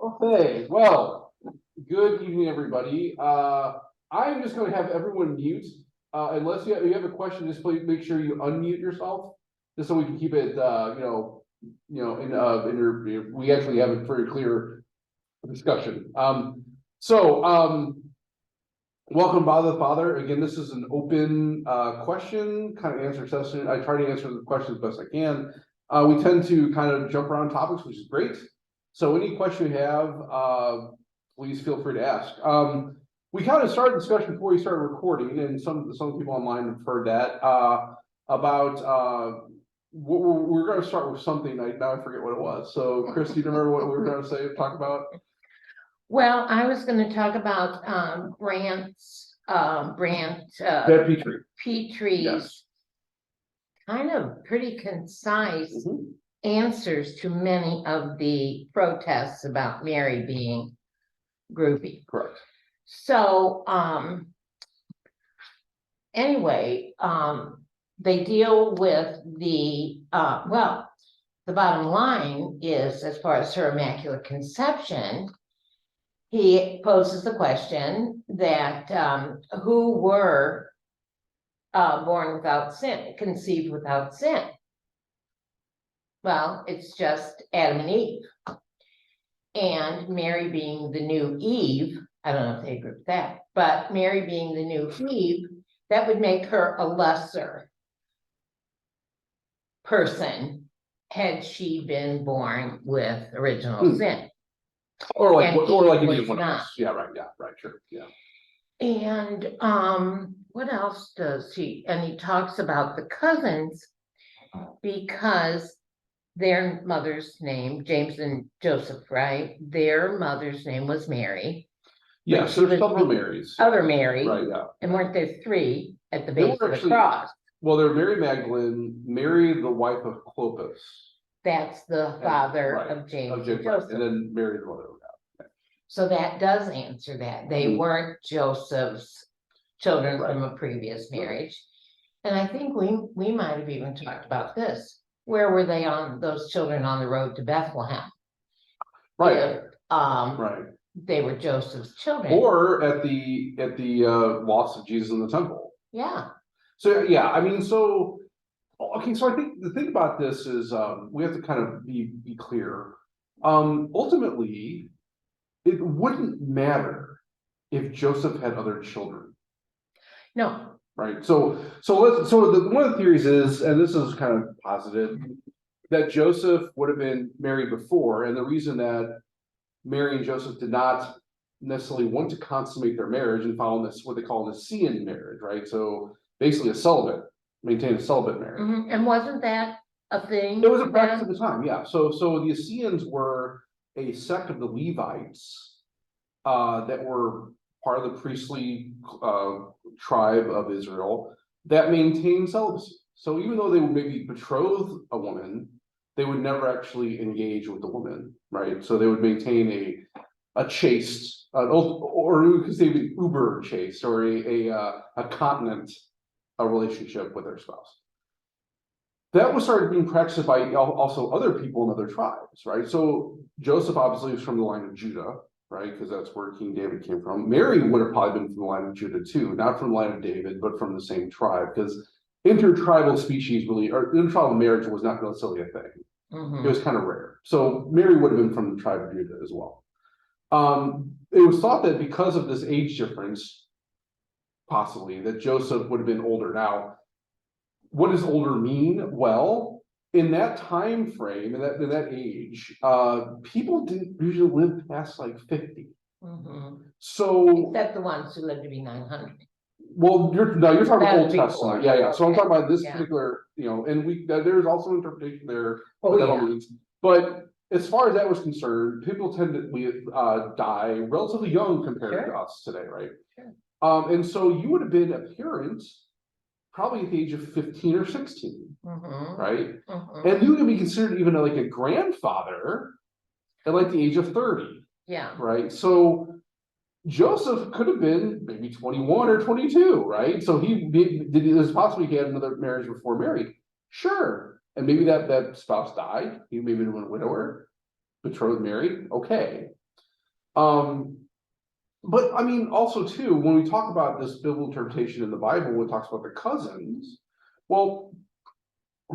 Okay, well, good evening, everybody. I'm just going to have everyone mute, unless you have a question. Just please make sure you unmute yourself, just so we can keep it, we actually have a very clear discussion. Welcome, Father the Father. Again, this is an open question kind of answer session. I try to answer the questions best I can. We tend to kind of jump around topics, which is great. So any question you have, please feel free to ask. We kind of started discussion before we started recording, and some people online have heard that about we're going to start with something. Now I forget what it was. So, Chris, do you remember what we were going to talk about? Well, I was going to talk about Brant Petrie. Petrie's Yes. kind of pretty concise answers to many of the protests about Mary being groupie. Correct. So anyway, they deal with the the bottom line is, as far as her Immaculate Conception, he poses the question that who were born without sin, conceived without sin. Well, it's just Adam and Eve. And Mary being the new Eve, I don't know if they agree with that, but Mary being the new Eve, that would make her a lesser person had she been born with original sin. Or like any was one of not. us. Yeah, right. Yeah, right. Sure. Yeah. And what else does he? And he talks about the cousins because their mother's name, James and Joseph, right? Their mother's name was Mary. Yeah, so there's several Marys. Other Mary. Right, yeah. And weren't there three at the base of the cross? Well, they're Mary Magdalene, Mary, the wife of Clopas. That's the father of James and Joseph. And then Mary, the mother of God. So that does answer that. They weren't Joseph's children from a previous marriage. And I think we might have even talked about this. Where were they on those children on the road to Bethlehem? Right. If, right. They were Joseph's children. Or at the loss of Jesus in the temple. Yeah. So yeah, I mean, so okay, so I think the thing about this is we have to kind of be clear. Ultimately, it wouldn't matter if Joseph had other children. No. Right. So one of the theories is, and this is kind of posited, that Joseph would have been married before, and the reason that Mary and Joseph did not necessarily want to consummate their marriage and follow this what they call a Nicene marriage, right? So basically maintain a celibate marriage. And wasn't that a thing? It was a practice at the time, yeah. So the Essenes were a sect of the Levites that were part of the priestly tribe of Israel that maintained celibacy. So even though they would maybe betroth a woman, they would never actually engage with the woman, right? So they would maintain a chaste, or you could say uber chaste, or a continent relationship with their spouse. That was started being practiced by also other people in other tribes, right? So Joseph obviously was from the line of Judah, right? Because that's where King David came from. Mary would have probably been from the line of Judah too, not from the line of David, but from the same tribe, because intertribal species or intertribal marriage was not necessarily a thing. It was kind of rare. So Mary would have been from the tribe of Judah as well. It was thought that because of this age difference, possibly, that Joseph would have been older. Now, what does older mean? Well, in that time frame, in that age, people didn't usually live past like 50. So except the ones who lived to be 900. Well, you're talking about Old Testament, yeah. So I'm talking about this particular, and there's also interpretation there. But as far as that was concerned, people tend to die relatively young compared to us today, right? Sure. And so you would have been a parent probably at the age of 15 or 16, right? And you can be considered even like a grandfather at like the age of 30. Yeah. Right. So Joseph could have been maybe 21 or 22, right? So it's possible he had another marriage before Mary. Sure. And maybe that spouse died. He maybe went a widower. betrothed Mary, okay. But I mean, also too, when we talk about this biblical interpretation in the Bible, when it talks about the cousins, well,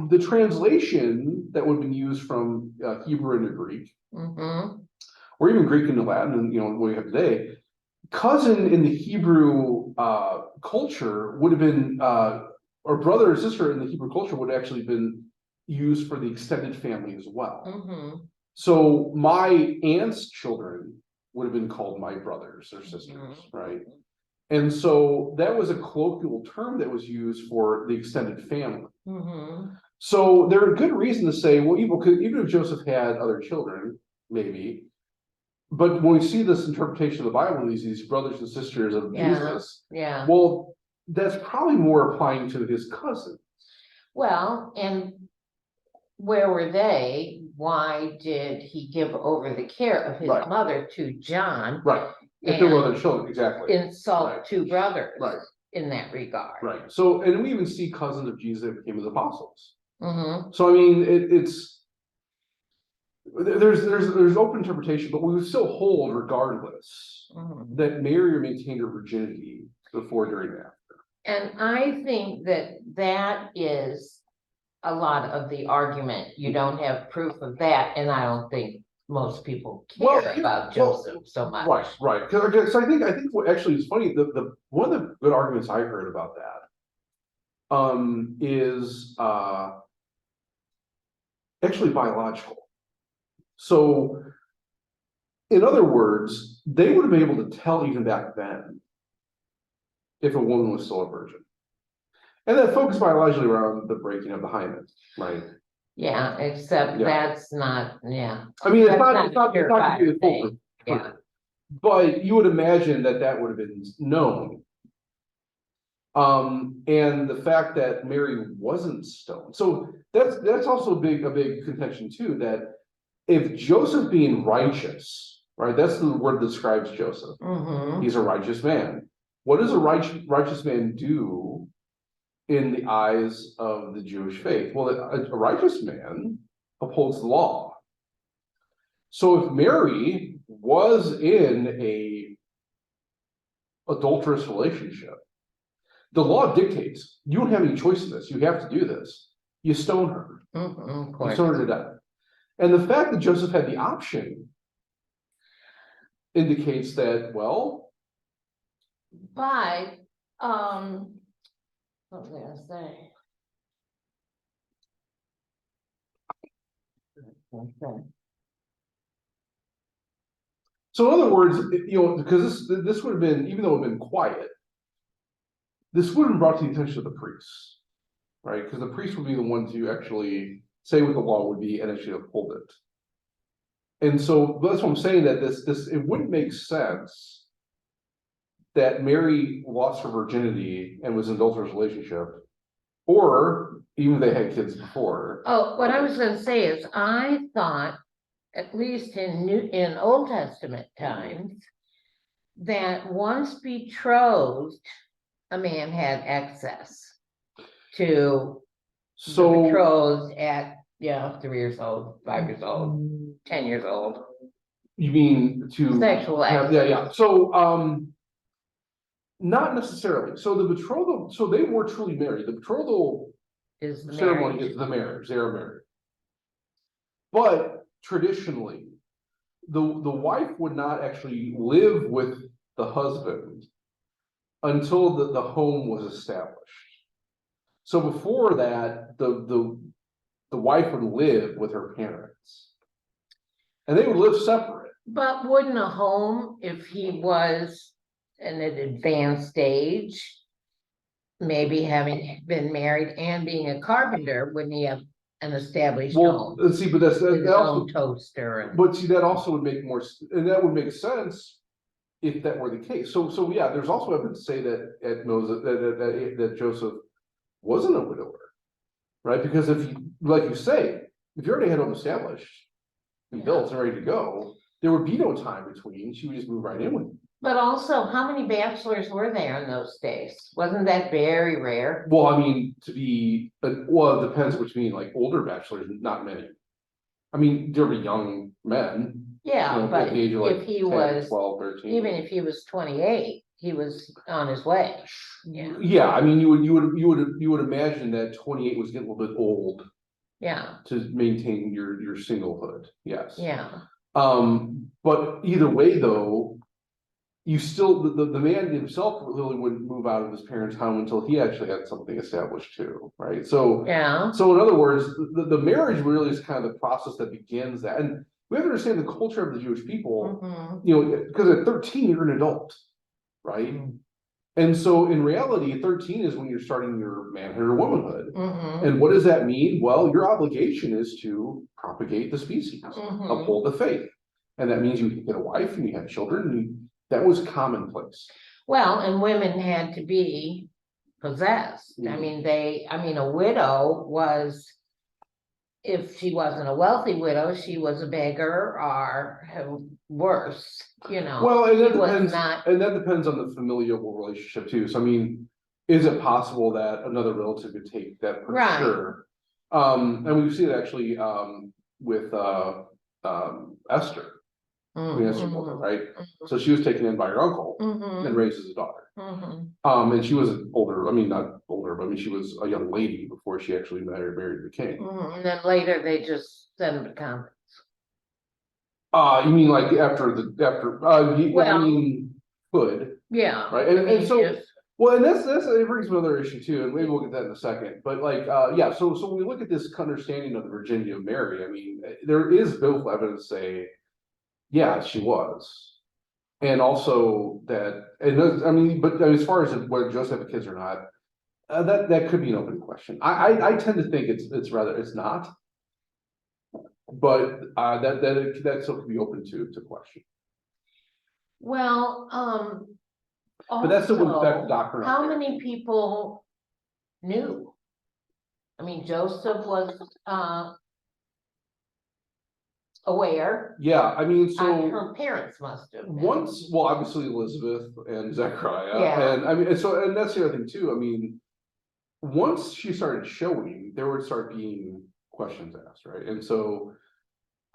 the translation that would have been used from Hebrew into Greek, Mm-hmm. or even Greek into Latin, and what we have today, cousin in the Hebrew culture would have been, or brother or sister in the Hebrew culture would have actually been used for the extended family as well. Mm-hmm. So my aunt's children would have been called my brothers or sisters, right? And so that was a colloquial term that was used for the extended family. Mm-hmm. So there are good reason to say, well, even if Joseph had other children, maybe, but when we see this interpretation of the Bible, these brothers and sisters of Yeah. Jesus, Yeah. well, that's probably more applying to his cousin. Well, and where were they? Why did he give over the care of his Right. mother to John? Right. If there were And other children, exactly. insult Right. two brothers Right. in that regard. Right. So, and we even see cousins of Jesus that became his apostles. Mm-hmm. So I mean, there's open interpretation, but we would still hold regardless Mm-hmm. that Mary maintained her virginity before, during, and after. And I think that is a lot of the argument. You don't have proof of that, and I don't think most people care about Joseph so much. Right. Because I think what actually is funny, the one of the good arguments I heard about that is actually biological. So, in other words, they would have been able to tell even back then if a woman was still a virgin. And that focused biologically around the breaking of the hymen, right? Yeah, except that's not, I mean, it's That's not not a completely surefire foolproof. thing. Yeah. But you would imagine that would have been known. And the fact that Mary wasn't stoned. So that's also a big contention too, that if Joseph being righteous, right? That's the word that describes Joseph. Mm-hmm. He's a righteous man. What does a righteous man do in the eyes of the Jewish faith? Well, a righteous man upholds the law. So if Mary was in a adulterous relationship, the law dictates you don't have any choice in this. You have to do this. You stone her. Mm-hmm. You stone her to death. And the fact that Joseph had the option indicates that, well. But, what was I gonna say? Okay. So in other words, because this would have been, even though it would have been quiet, this would have been brought to the attention of the priests, right? Because the priests would be the ones who actually say what the law would be and actually uphold it. And so that's what I'm saying, that it wouldn't make sense that Mary lost her virginity and was in an adulterous relationship, or even they had kids before. Oh, what I was gonna say is, I thought, at least in Old Testament times, that once betrothed, a man had access to the So betrothed at 3 years old, 5 years old, 10 years old. you mean to Sexual have, access. So not necessarily. So the betrothal, so they were truly married. The betrothal Is the ceremony marriage. is the marriage. They are married. But traditionally, the wife would not actually live with the husband until the home was established. So before that, the wife would live with her parents, and they would live separate. But wouldn't a home, if he was in an advanced age, maybe having been married and being a carpenter, wouldn't he have an established Well, home? see, but With his that also, own toaster and. but see, that also would make and that would make sense if that were the case. So yeah, there's also evidence to say that Moses, that Joseph wasn't a widower, right? Because if you, like you say, if you already had home established and built and ready to go, there would be no time between. She would just move right in with him. But also, how many bachelors were there in those days? Wasn't that very rare? Well, I mean, well, it depends what you mean, like older bachelors, not many. I mean, they were young men. Yeah, At but the age of like if he 10, was, 12, 13. even if he was 28, he was on his way. Yeah, Yeah, I mean, you would imagine that 28 was getting a little bit old yeah, to maintain your singlehood, yes. yeah, But either way, though, you still, the man himself really wouldn't move out of his parents' home until he actually had something established too, right? yeah. So in other words, the marriage really is kind of the process that begins that. And we have to understand the culture of the Jewish people, Mhm. because at 13, you're an adult, right? Mm. And so in reality, 13 is when you're starting your manhood or womanhood. Mhm. And what does that mean? Well, your obligation is to propagate the species, Mhm. uphold the faith. And that means you get a wife and you have children, and that was commonplace. Well, and women had to be possessed. I Mhm. mean, a widow was, if she wasn't a wealthy widow, she was a beggar or worse, Well, and she that was depends, not, and that depends on the familial relationship too. So I mean, is it possible that another relative could take that for Right. sure? And we've seen it actually with Esther. Queen Esther Bolton, mhm, right? So she was taken in by her uncle mhm, and raised as a daughter. mhm. And she was older, I mean, not older, but I mean, she was a young lady before she actually married the king. And then later they just send them to convent. You mean like after, I Well, mean, could, yeah. right? I And mean, so, if, well, and that's, it brings another issue too, and maybe we'll get that in a second. But like, yeah, so when we look at this understanding of the virginity of Mary, I mean, there is biblical evidence to say, yeah, she was. And also that, I mean, but as far as whether Joseph had kids or not, that could be an open question. I tend to think it's not, but that still could be open to question. well, But that still wouldn't affect the also, doctrine. how many people knew? I mean, Joseph was, aware, Yeah, I mean, and so her parents must have been. once, well, obviously Elizabeth and Zechariah, Yeah. and I mean, and that's the other thing too. I mean, once she started showing, there would start being questions asked, right? And so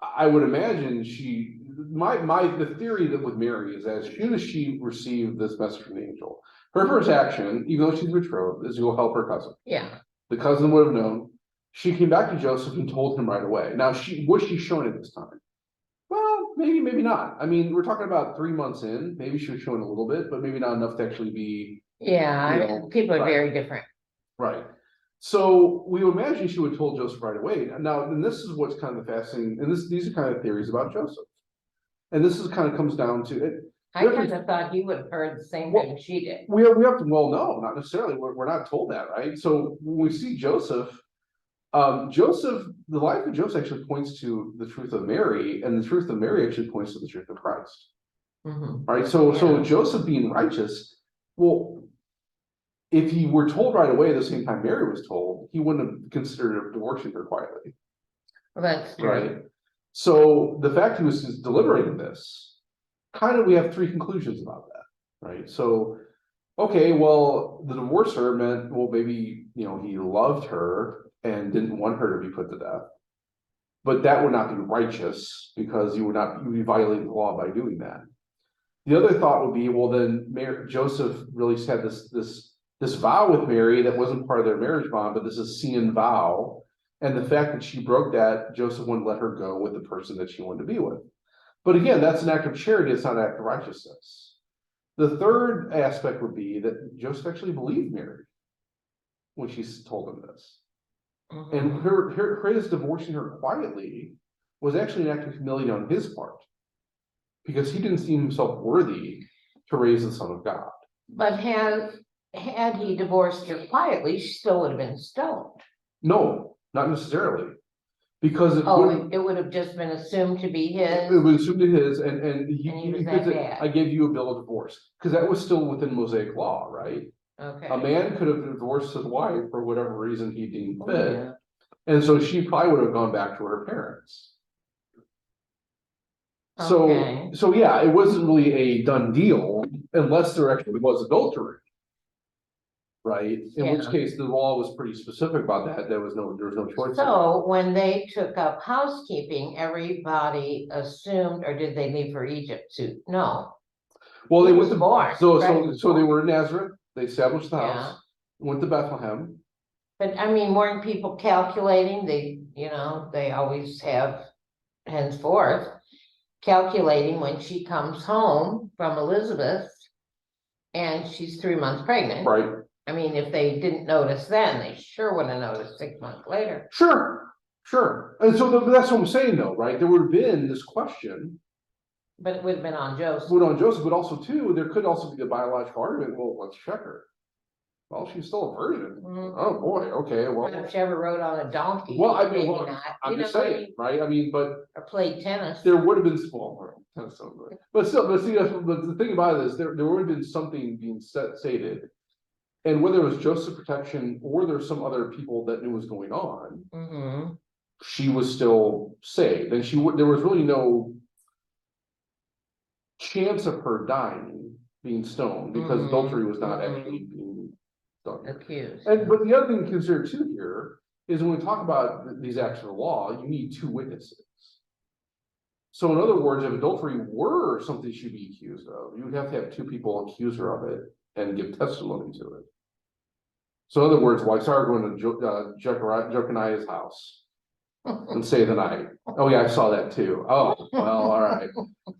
I would imagine the theory that with Mary is as soon as she received this message from the angel, her first action, even though she's betrothed, is to go help her cousin. Yeah, The cousin would have known. She came back to Joseph and told him right away. Now, was she shown at this time? Well, maybe not. I mean, we're talking about 3 months in. Maybe she was showing a little bit, but maybe not enough to actually be yeah, people are right. very different. Right. So we would imagine she would have told Joseph right away. Now, and this is what's kind of fascinating, and these are kind of theories about Joseph. And this is kind of comes down to it. I kind of thought he would have heard the same thing she did. We have to, well, no, not necessarily. We're not told that, right? So when we see Joseph, the life of Joseph actually points to the truth of Mary, and the truth of Mary actually points to the truth of Christ. Right? So Joseph being righteous, well, if he were told right away at the same time Mary was told, he wouldn't have considered divorcing her quietly. Well, that's true. Right. So the fact he was deliberating this, kind of we have three conclusions about that. Right. So, okay, well, the divorcer meant, well, maybe, he loved her and didn't want her to be put to death. But that would not be righteous because you would be violating the law by doing that. The other thought would be, well, then Joseph really had this vow with Mary that wasn't part of their marriage bond, but this is seen vow. And the fact that she broke that, Joseph wouldn't let her go with the person that she wanted to be with. But again, that's an act of charity, it's not an act of righteousness. The third aspect would be that Joseph actually believed Mary when she told him this. And his divorcing her quietly was actually an act of humility on his part, because he didn't see himself worthy to raise the Son of God. But had he divorced her quietly, she still would have been stoned. No, not necessarily. Because it would have just been assumed to be his. It was assumed to his, and he was that bad. I gave you a bill of divorce, because that was still within Mosaic law, right? Okay. A man could have divorced his wife for whatever reason he deemed fit. Yeah. And so she probably would have gone back to her parents. So yeah, it wasn't really a done deal unless there actually was adultery. right? In which Yeah. case the law was pretty specific about that. There was no choice. So when they took up housekeeping, everybody assumed, or did they leave for Egypt too? No. Well, He they was went to, born, so, Fred so, was so they born. were in Nazareth, they established the Yeah. house, went to Bethlehem. But I mean, weren't people calculating? They always have henceforth calculating when she comes home from Elizabeth and she's 3 months pregnant. Right, I mean, if they didn't notice then, they sure would have noticed 6 months later. sure. And so that's what I'm saying though, right? There would have been this question, But it would have been on Joseph. put on Joseph, but also too, there could also be the biological argument, well, let's check her. Well, she's still a virgin. Mhm. Oh, boy, okay, But well, if she ever rode on a donkey, well, I mean, maybe well, not. I'm You just know what I saying, mean? right? I mean, but Or played tennis. there would have been, well, tennis don't do it. But still, but see, the thing about it is there would have been something being stated. And whether it was Joseph's protection or there's some other people that knew what was going on, Mhm. she was still saved. And there was really no chance of her dying, being stoned, because Mhm, adultery was not mhm. actually being done. Accused. And, but the other thing to consider too here is when we talk about these acts of the law, you need 2 witnesses. So in other words, if adultery were something she'd be accused of, you would have to have 2 people accuse her of it and give testimony to it. So in other words, well, I saw her going to Jeconiah's house and stay the night. Oh yeah, I saw that too. Oh, well, all right.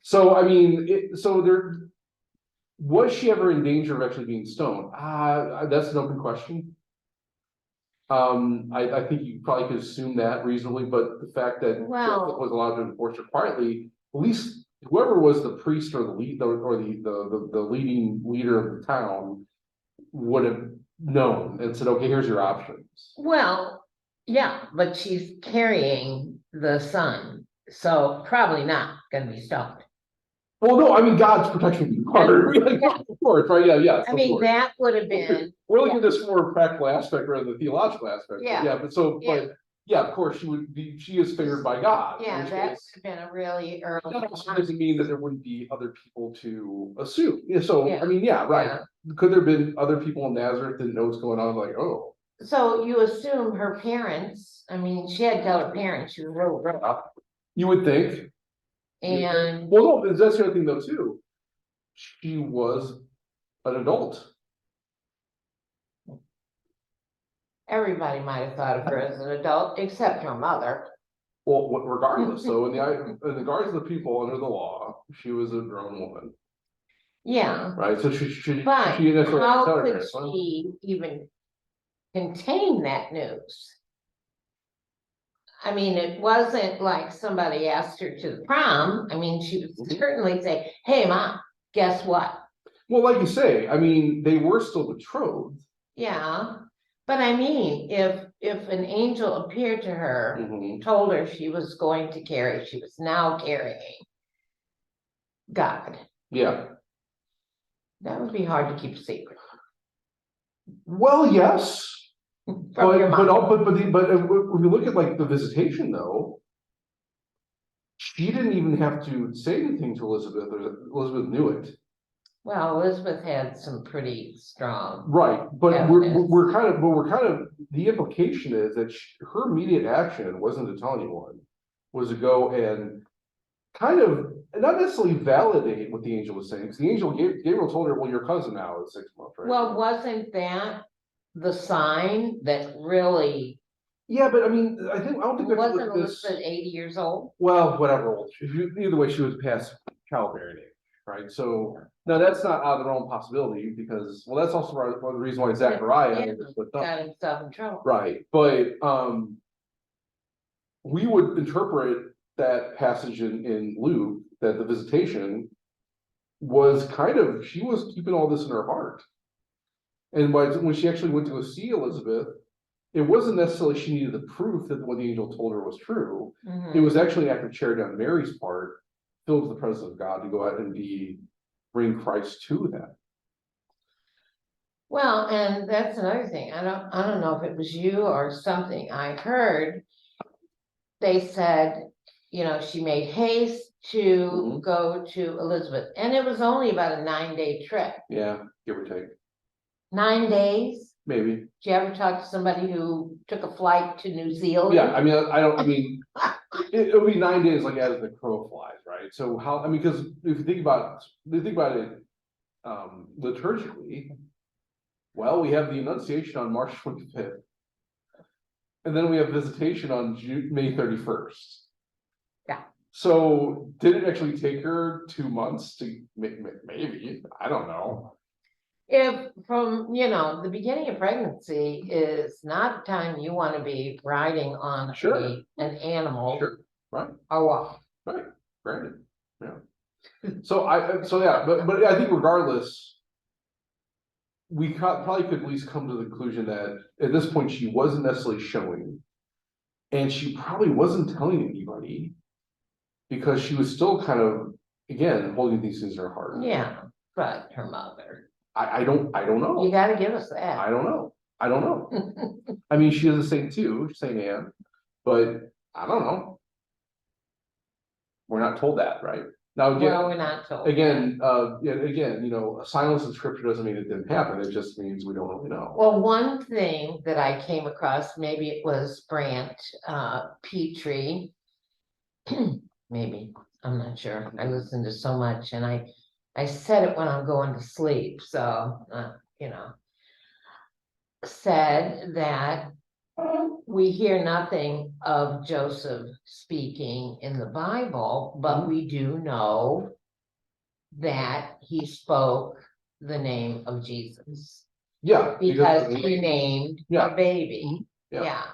So I mean, was she ever in danger of actually being stoned? That's an open question. I think you probably could assume that reasonably, but the fact that Joseph was allowed to enforce her quietly, at least whoever was the priest or the leading leader of the town would have known and said, okay, here's your options. Well, yeah, but she's carrying the son, so probably not gonna be stoned. Well, no, I mean, God's protection part, of course, right? Yeah, yes. I mean, that would have been, We're looking at this from a practical aspect rather than the theological aspect. But Yeah. Yeah, but yeah, of course, she is favored by God. in yeah, which that would case, have been a really early. that also doesn't mean that there wouldn't be other people to assume. Yeah, so, Yeah. I mean, yeah, right. Yeah. Could there have been other people in Nazareth that didn't know what's going on, like, oh, So you assume her parents, I mean, she had to tell her parents she was real, you would think. and Well, no, that's the other thing though, too. She was an adult. everybody might have thought of her as an adult, except her mother. Well, regardless, so in the regards of the people under the law, she was a grown woman, Yeah, right? So but she necessarily how tell her could parents, well, she even contain that news? I mean, it wasn't like somebody asked her to the prom. I mean, she would Mhm. certainly say, hey, mom, guess what? Well, like you say, I mean, they were still betrothed. Yeah, but I mean, if an angel appeared to her, Mhm. told her she was going to carry, she was now carrying God, Yeah. that would be hard to keep a secret Well, yes, from your mom. but if we look at like the visitation though, she didn't even have to say anything to Elizabeth, or Elizabeth knew it. Well, Elizabeth had some pretty strong, Right, but Evidence. we're kind of, the implication is that her immediate action wasn't to tell anyone, was to go and kind of, not necessarily validate what the angel was saying, because the angel, Gabriel told her, well, your cousin now is 6 months, right? well, wasn't that the sign that really, Yeah, but I mean, I don't think that's wasn't what this, Elizabeth 80 years old? well, whatever, either way, she was past childbearing age, right? So, now that's not out of the realm of possibility, because, well, that's also one of the reasons why Zechariah Yeah, was split up. got himself in trouble. Right, but we would interpret that passage in Luke, that the visitation was kind of, she was keeping all this in her heart. And when she actually went to go see Elizabeth, it wasn't necessarily she needed the proof that what the angel told her was true. Mhm. It was actually an act of charity on Mary's part, filled with the presence of God, to go out and bring Christ to them. Well, and that's another thing. I don't know if it was you or something I heard. They said, she made haste to Mhm. go to Elizabeth, and it was only about a 9-day trip. Yeah, give or take. 9 days? maybe. Did you ever talk to somebody who took a flight to New Zealand? Yeah, I mean, I mean, it'll be 9 days like as the crow flies, right? So how, I mean, because if you think about it, liturgically, well, we have the Annunciation on March 25th. And then we have visitation on May 31st. Yeah. So did it actually take her 2 months to maybe, I don't know. If from, the beginning of pregnancy is not the time you want to be riding on Sure. an animal. Sure, right, Or what? right, granted, yeah. So yeah, but I think regardless, we probably could at least come to the conclusion that at this point she wasn't necessarily showing. And she probably wasn't telling anybody. Because she was still kind of, again, holding these things in her heart. Yeah, but her mother. I don't know. You gotta give us that. I don't know. I mean, she is a saint too, Saint Anne, but I don't know. We're not told that, right? Now, again. Well, we're not told. Again, a silence in scripture doesn't mean it didn't happen, it just means we don't really know. Well, one thing that I came across, maybe it was Brant Petrie. Maybe, I'm not sure. I listened to so much and I said it when I'm going to sleep, so, said that we hear nothing of Joseph speaking in the Bible, but we do know that he spoke the name of Jesus. Yeah. Because he named Yeah. a baby. Yeah. Yeah.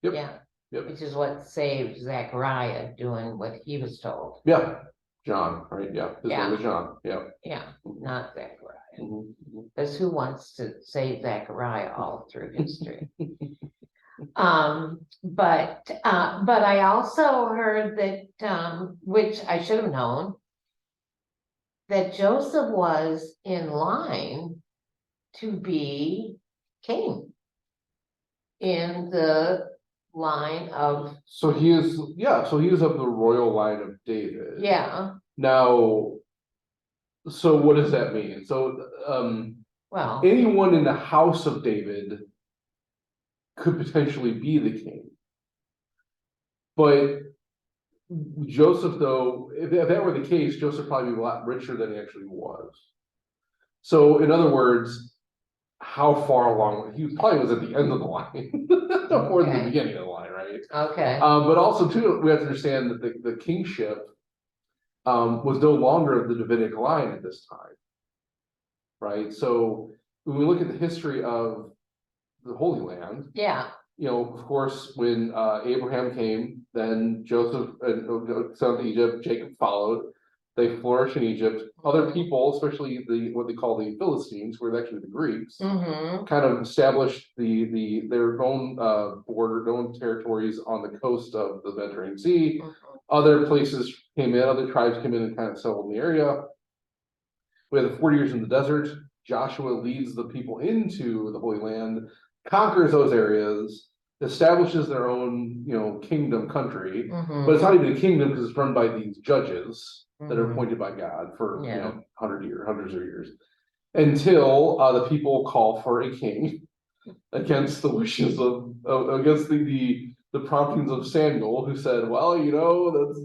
Yep. Yeah. Yep. Which is what saved Zechariah doing what he was told. Yeah, John, right, yeah, his Yeah. name is John, yeah. Yeah, not Zechariah. Mhm. Because who wants to save Zechariah all through history? But I also heard that, which I should have known, that Joseph was in line to be king in the line of, So he is of the royal line of David. yeah, Now, so what does that mean? So, well, anyone in the house of David could potentially be the king. But Joseph, though, if that were the case, Joseph probably be a lot richer than he actually was. So, in other words, how far along he probably was at the end of the line, more than the beginning of the line, right? okay, But also too, we have to understand that the kingship was no longer of the Davidic line at this time, right? So when we look at the history of the Holy Land, yeah, of course, when Abraham came, then Joseph sent to Egypt, Jacob followed. They flourished in Egypt. Other people, especially what they call the Philistines, who were actually the Greeks, kind of established their own border, their own territories on the coast of the Mediterranean Sea. Other places came in, other tribes came in and kind of settled in the area. We had the 40 years in the desert. Joshua leads the people into the Holy Land, conquers those areas, establishes their own, kingdom country. But it's not even a kingdom because it's run by these judges that are appointed by God for hundreds of years, until the people call for a king against the wishes of against the promptings of Samuel, who said, well, that's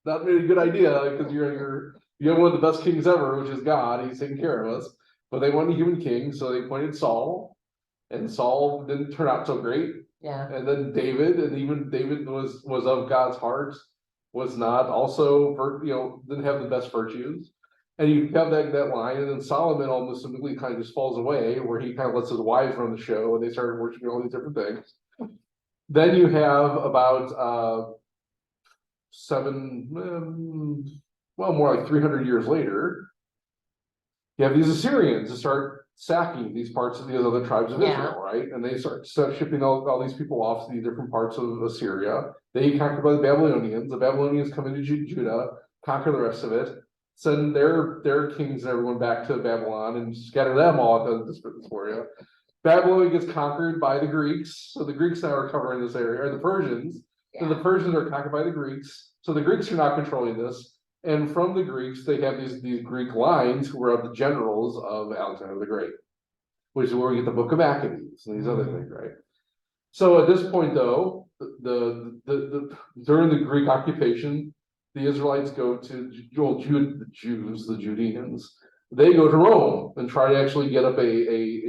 not really a good idea because you have one of the best kings ever, which is God. He's taking care of us. But they wanted a human king, so they appointed Saul, and Saul didn't turn out so great. yeah, And then David, and even David was of God's heart, was not also, didn't have the best virtues. And you have that line, and then Solomon almost immediately kind of just falls away, where he kind of lets his wives run the show, and they started worshiping all these different things. Then you have about more like 300 years later, you have these Assyrians that start sacking these parts of these other tribes of Israel, right? And they start shipping all these people off to these different parts of Assyria. They get conquered by the Babylonians. The Babylonians come into Judah, conquer the rest of it, send their kings and everyone back to Babylon and scatter them all out of the Dysphoria. Babylon gets conquered by the Greeks, so the Greeks now are covering this area, and the Persians. And the Persians are conquered by the Greeks, so the Greeks are not controlling this. And from the Greeks, they have these Greek lines who were of the generals of Alexander the Great, which is where we get the Book of Maccabees and these other things, right? So at this point, though, during the Greek occupation, the Israelites go to the Jews, the Judeans. They go to Rome and try to actually get up a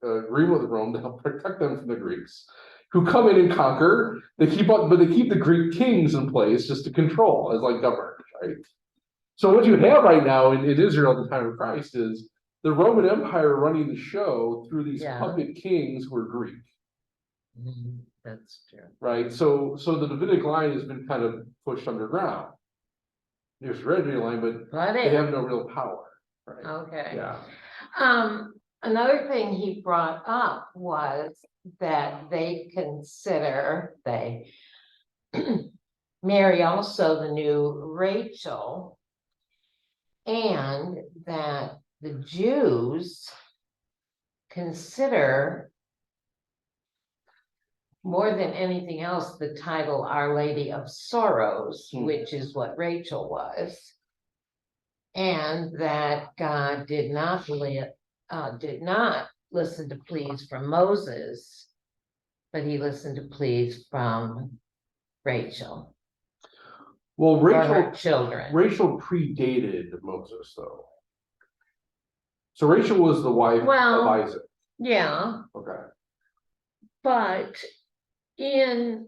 agreement with Rome to help protect them from the Greeks, who come in and conquer. They keep the Greek kings in place just to control as like governors, right? So what you have right now in Israel at the time of Christ is the Roman Empire running the show through these puppet kings who are Greek. That's true. Right, so the Davidic line has been kind of pushed underground. There's a hereditary line, but they have no real power, right? Okay. Yeah. Another thing he brought up was that they Mary also the new Rachel, and that the Jews consider more than anything else the title Our Lady of Sorrows, which is what Rachel was, and that God did not listen to pleas from Moses, but he listened to pleas from Rachel. Well, Rachel predated Moses, though. So Rachel was the wife of Isaac. Yeah. Okay. But he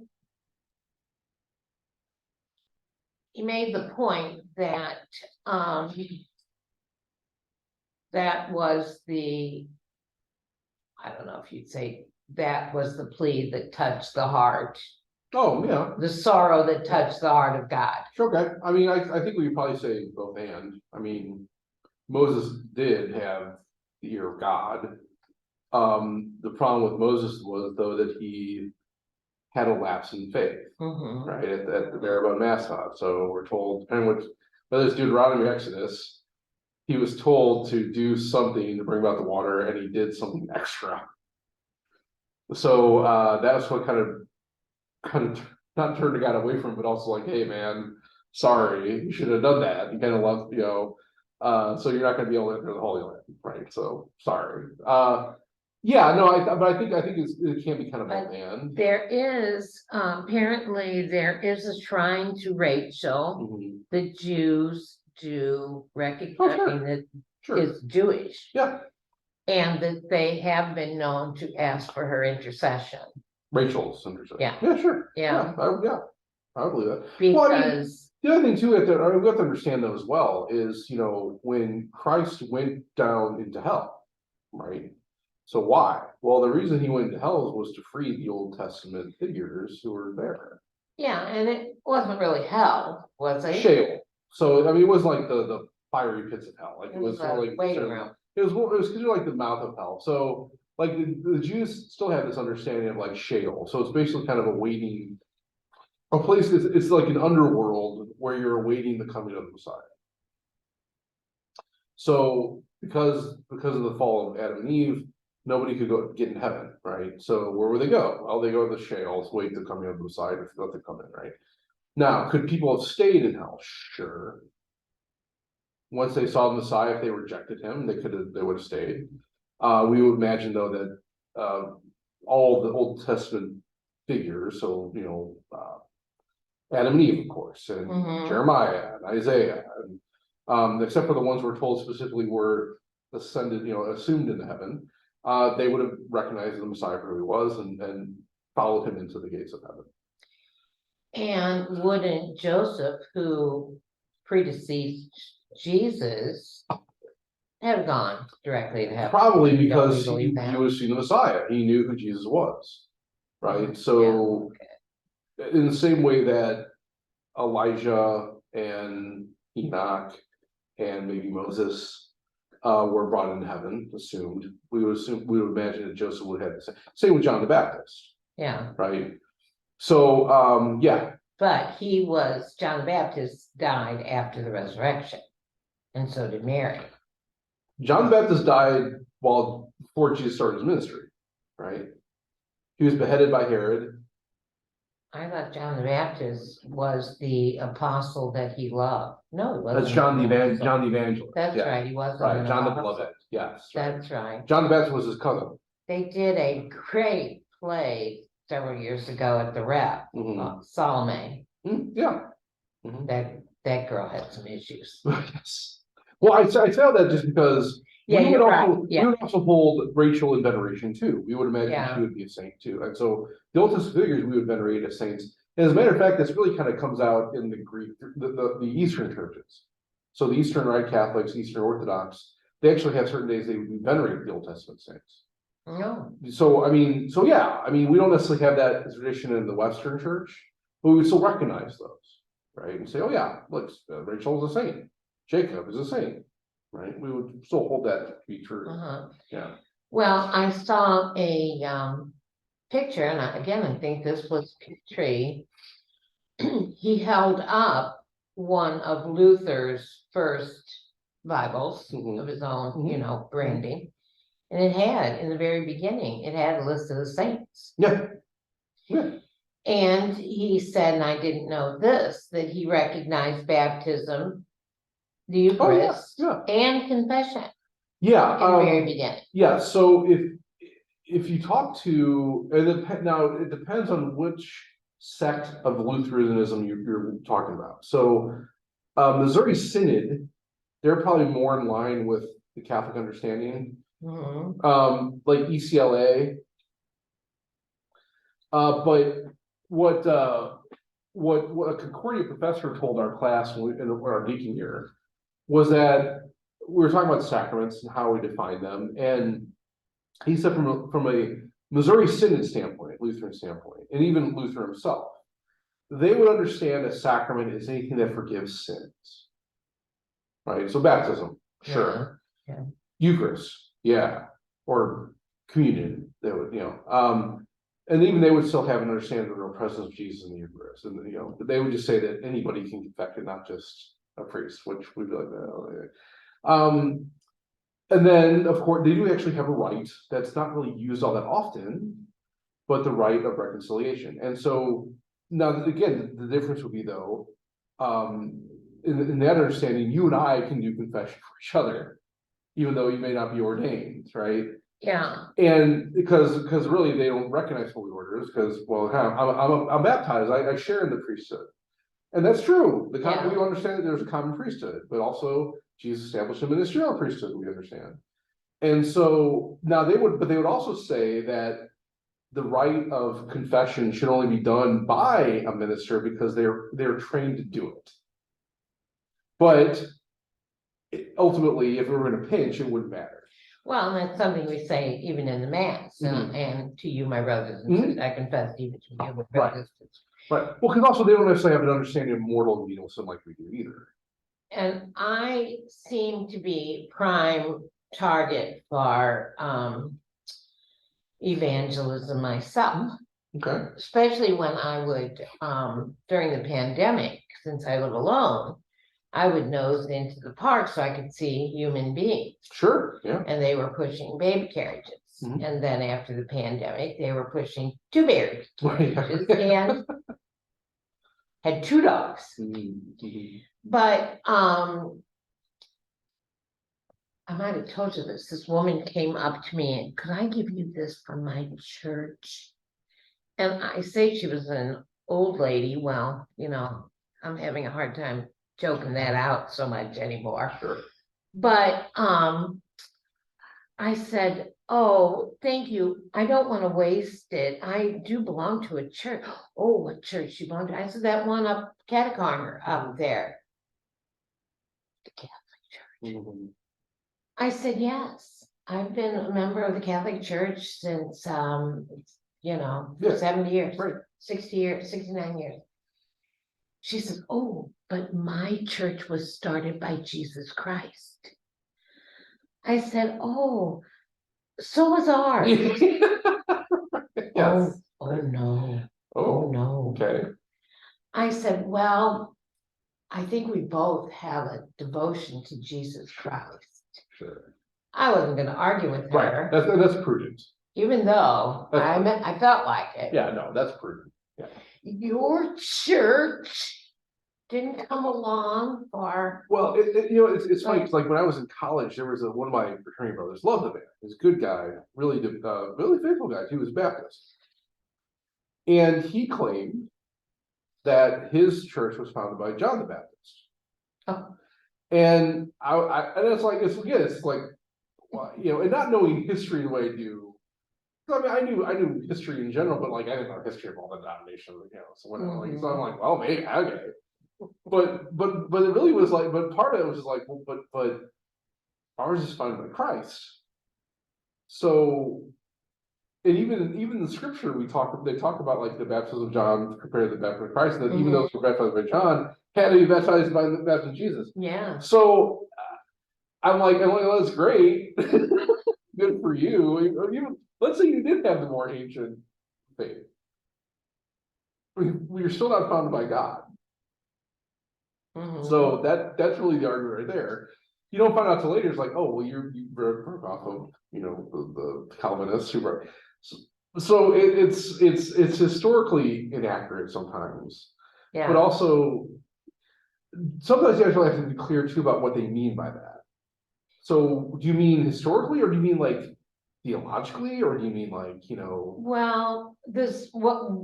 made the point that that was I don't know if you'd say that was the plea that touched the heart. Oh, yeah. The sorrow that touched the heart of God. Okay. I mean, I think we could probably say both and. I mean, Moses did have the ear of God. The problem with Moses was, though, that he had a lapse in faith, right, at the Meribah and Massah. So we're told, depending whether it's Deuteronomy or Exodus, he was told to do something to bring about the water, and he did something extra. So that's what kind of not turned God away from him, but also like, hey man, sorry, you should have done that. You kind of love, so you're not going to be able to enter the Holy Land, right? So sorry. Yeah, no, but I think it can be kind of both and. There is apparently there is a shrine to Rachel. The Jews do recognize that is Jewish. Yeah. And that they have been known to ask for her intercession. Rachel's intercession. Yeah. Yeah, sure. Yeah. I believe that. Because well, I mean, the other thing too, we have to understand though as well is, when Christ went down into hell, right? So why? Well, the reason he went into hell was to free the Old Testament figures who were there. Yeah, and it wasn't really hell, was it? Sheol. So I mean, it was like the fiery pits of hell. Like it was sort of like waiting room. It was considered like the mouth of hell. So like the Jews still have this understanding of like Sheol. So it's basically kind of a place. It's like an underworld where you're awaiting the coming of the Messiah. So because of the fall of Adam and Eve, nobody could get in heaven, right? So where would they go? Well, they go to the Sheol, wait the coming of the Messiah to let them come in, right? Now, could people have stayed in hell? Sure. Once they saw the Messiah, if they rejected him, they would have stayed. We would imagine though that all the Old Testament figures, so Adam and Eve, of course, and Jeremiah and Isaiah, and except for the ones we're told specifically were ascended, assumed into heaven, they would have recognized the Messiah for who he was and followed him into the gates of heaven. And wouldn't Joseph, who predeceased Jesus, have gone directly to heaven? Probably because he was seeing the Messiah. He knew who Jesus was, right? So in the same way that Elijah and Enoch and maybe Moses were brought into heaven, we would imagine that Joseph would have the same with John the Baptist. Yeah. Right. So But John the Baptist died after the resurrection, and so did Mary. John the Baptist died before Jesus started his ministry, right? He was beheaded by Herod. I thought John the Baptist was the apostle that he loved. No, he wasn't. That's John the an apostle. John the Evangelist. That's yeah. right, he wasn't. Right, an John the apostle. Beloved, yes. Right. That's right. John the Baptist was his cousin. They did a great play several years ago at the Rep, Salome. Yeah. That girl had some issues. Yes. Well, I tell that just because Yeah, we you're would right. also, Yeah. we would also hold Rachel in veneration too. We would imagine Yeah. she would be a saint too. And so the Old Testament figures we would venerate as saints. And as a matter of fact, this really kind of comes out in the Greek, the Eastern churches. So the Eastern Rite Catholics, Eastern Orthodox, they actually have certain days they would venerate the Old Testament saints. No. So yeah, we don't necessarily have that tradition in the Western church, but we would still recognize those, right? And say, oh yeah, look, Rachel is a saint, Jacob is a saint, right? We would still hold that to be true. Yeah. Well, I saw a picture, and I think this was Petrie. He held up one of Luther's first Bibles of his own, branding. And it had, in the very beginning, it had a list of the saints. Yeah. Yeah. And he said, and I didn't know this, that he recognized baptism, the Eucharist, and confession. Yeah. In the very beginning. Yeah. So if you talk to, now it depends on which sect of Lutheranism you're talking about. So Missouri Synod, they're probably more in line with the Catholic understanding. Like ECLA. But what a Concordia professor told our class in our deacon year was that we were talking about sacraments and how we define them, and he said from a Missouri Synod standpoint, Lutheran standpoint, and even Luther himself, they would understand a sacrament as anything that forgives sins, right? So baptism, sure, Eucharist, or communion, they would, and even they would still have an understanding of the real presence of Jesus in the Eucharist, and but they would just say that anybody can confess it, not just a priest, which we'd be like, and then of course they do actually have a rite that's not really used all that often, but the rite of reconciliation. And so now again, the difference would be though, in that understanding, you and I can do confession for each other, even though you may not be ordained, right? Yeah. And because really they don't recognize holy orders, because I'm baptized, I share in the priesthood. And that's true. We understand that there's a common priesthood, but also Jesus established a ministerial priesthood, we understand. And so now they would also say that the rite of confession should only be done by a minister because they're trained to do it. But ultimately, if we were in a pinch, it wouldn't matter. Well, and that's something we say even in the Mass, and to you, my brothers and sisters, I confess even to you, my brothers. Right. Well, because also they don't necessarily have an understanding of mortal and venial sin like we do either. And I seem to be prime target for evangelism myself. Okay. Especially when I would, during the pandemic, since I live alone, I would nose into the park so I could see human beings. Sure, yeah. And they were pushing baby carriages. And then after the pandemic, they were pushing 2 baby carriages and had 2 dogs. But I might have told you this. This woman came up to me and, could I give you this from my church? And I say she was an old lady. Well, I'm having a hard time joking that out so much anymore. Sure. But I said, oh, thank you. I don't want to waste it. I do belong to a church. Oh, what church you belong to? I said, that one up Catacarmer up there. The Catholic Church. I said, yes. I've been a member of the Catholic Church since 70 years, 60 years, 69 years. She says, oh, but my church was started by Jesus Christ. I said, oh, so was ours. Yes. Oh no. Oh no. Okay. I said, well, I think we both have a devotion to Jesus Christ. Sure. I wasn't going to argue with her. Right. That's prudent. Even though I felt like it. Yeah, no, that's prudent. Yeah. your church didn't come along for, Well, it's funny, because like when I was in college, there was one of my fraternity brothers, loved the man, he's a good guy, really, really faithful guy, he was Baptist. And he claimed that his church was founded by John the Baptist. Oh. And and it's like, well, and not knowing history the way I do. I mean, I knew history in general, but like I didn't know history of all the denominations, so when so I'm like, well, maybe okay. But it really was like, but part of it was just like, well, but ours is founded by Christ. So, and even the scripture they talk about like the baptism of John compared to the baptism of Christ, that even those who were baptized by John had to be baptized by the baptism of Jesus. yeah. So I'm like, well, that's great, good for you. Let's say you did have the more ancient faith. You're still not founded by God. So that's really the argument right there. You don't find out till later. It's like, oh, well, you broke off of the Calvinists who wrote. So it's historically inaccurate sometimes, Yeah. but also sometimes you actually have to be clear too about what they mean by that. So do you mean historically, or do you mean like theologically, or do you mean like Well,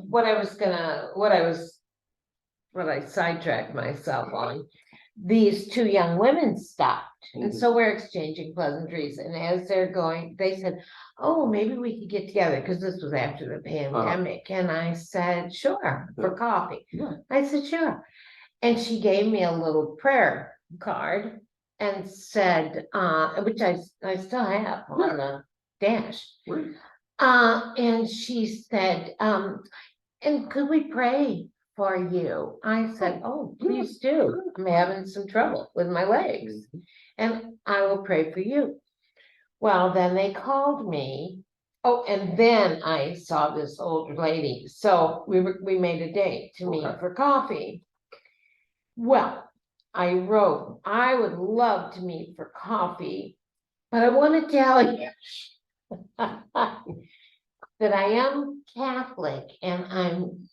what I sidetracked myself on, these two young women stopped. And so we're exchanging pleasantries. And as they're going, they said, oh, maybe we could get together, because this was after the pandemic. And I said, sure, for coffee. Yeah. I said, sure. And she gave me a little prayer card and said, which I still have on the dash. Right. And she said, and could we pray for you? I said, oh, please do. I'm having some trouble with my legs, and I will pray for you. Well, then they called me. Oh, and then I saw this old lady. So we made a date to meet for coffee. Well, I wrote, I would love to meet for coffee, but I want to tell you that I am Catholic, and I'm,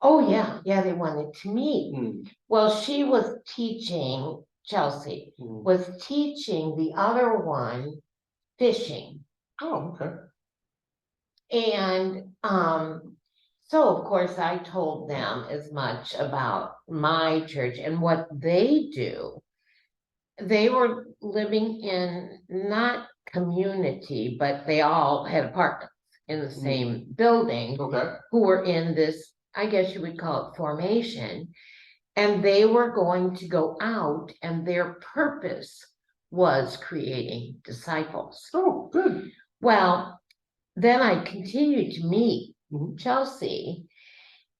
oh yeah, they wanted to meet. Well, she was teaching, Chelsea was teaching the other one fishing. Oh, okay. And so of course I told them as much about my church and what they do. They were living in not community, but they all had apartments in the same building. Okay. Who were in this, I guess you would call it, formation. And they were going to go out, and their purpose was creating disciples. Oh, good. Well, then I continued to meet Chelsea,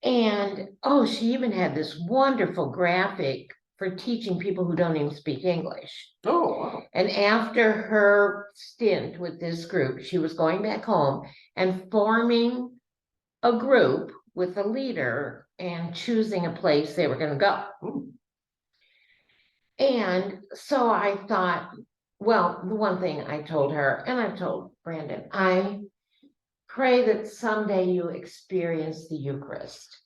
and she even had this wonderful graphic for teaching people who don't even speak English. Oh, wow. And after her stint with this group, she was going back home and forming a group with a leader and choosing a place they were going to go. And so I thought, well, the one thing I told her, and I told Brandon, I pray that someday you experience the Eucharist.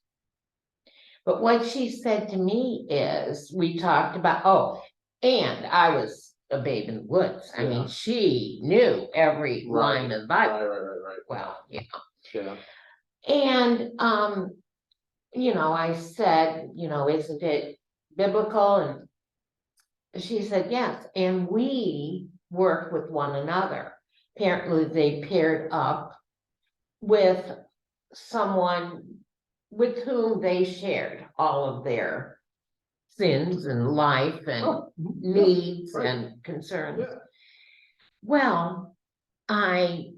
But what she said to me is, we talked about, and I was a babe in the woods. I mean, she knew every line of the Bible. Right. Well, Yeah. And, I said, isn't it biblical? And she said, yes. And we work with one another. Apparently they paired up with someone with whom they shared all of their sins and life and needs and concerns. Yeah. Well, I've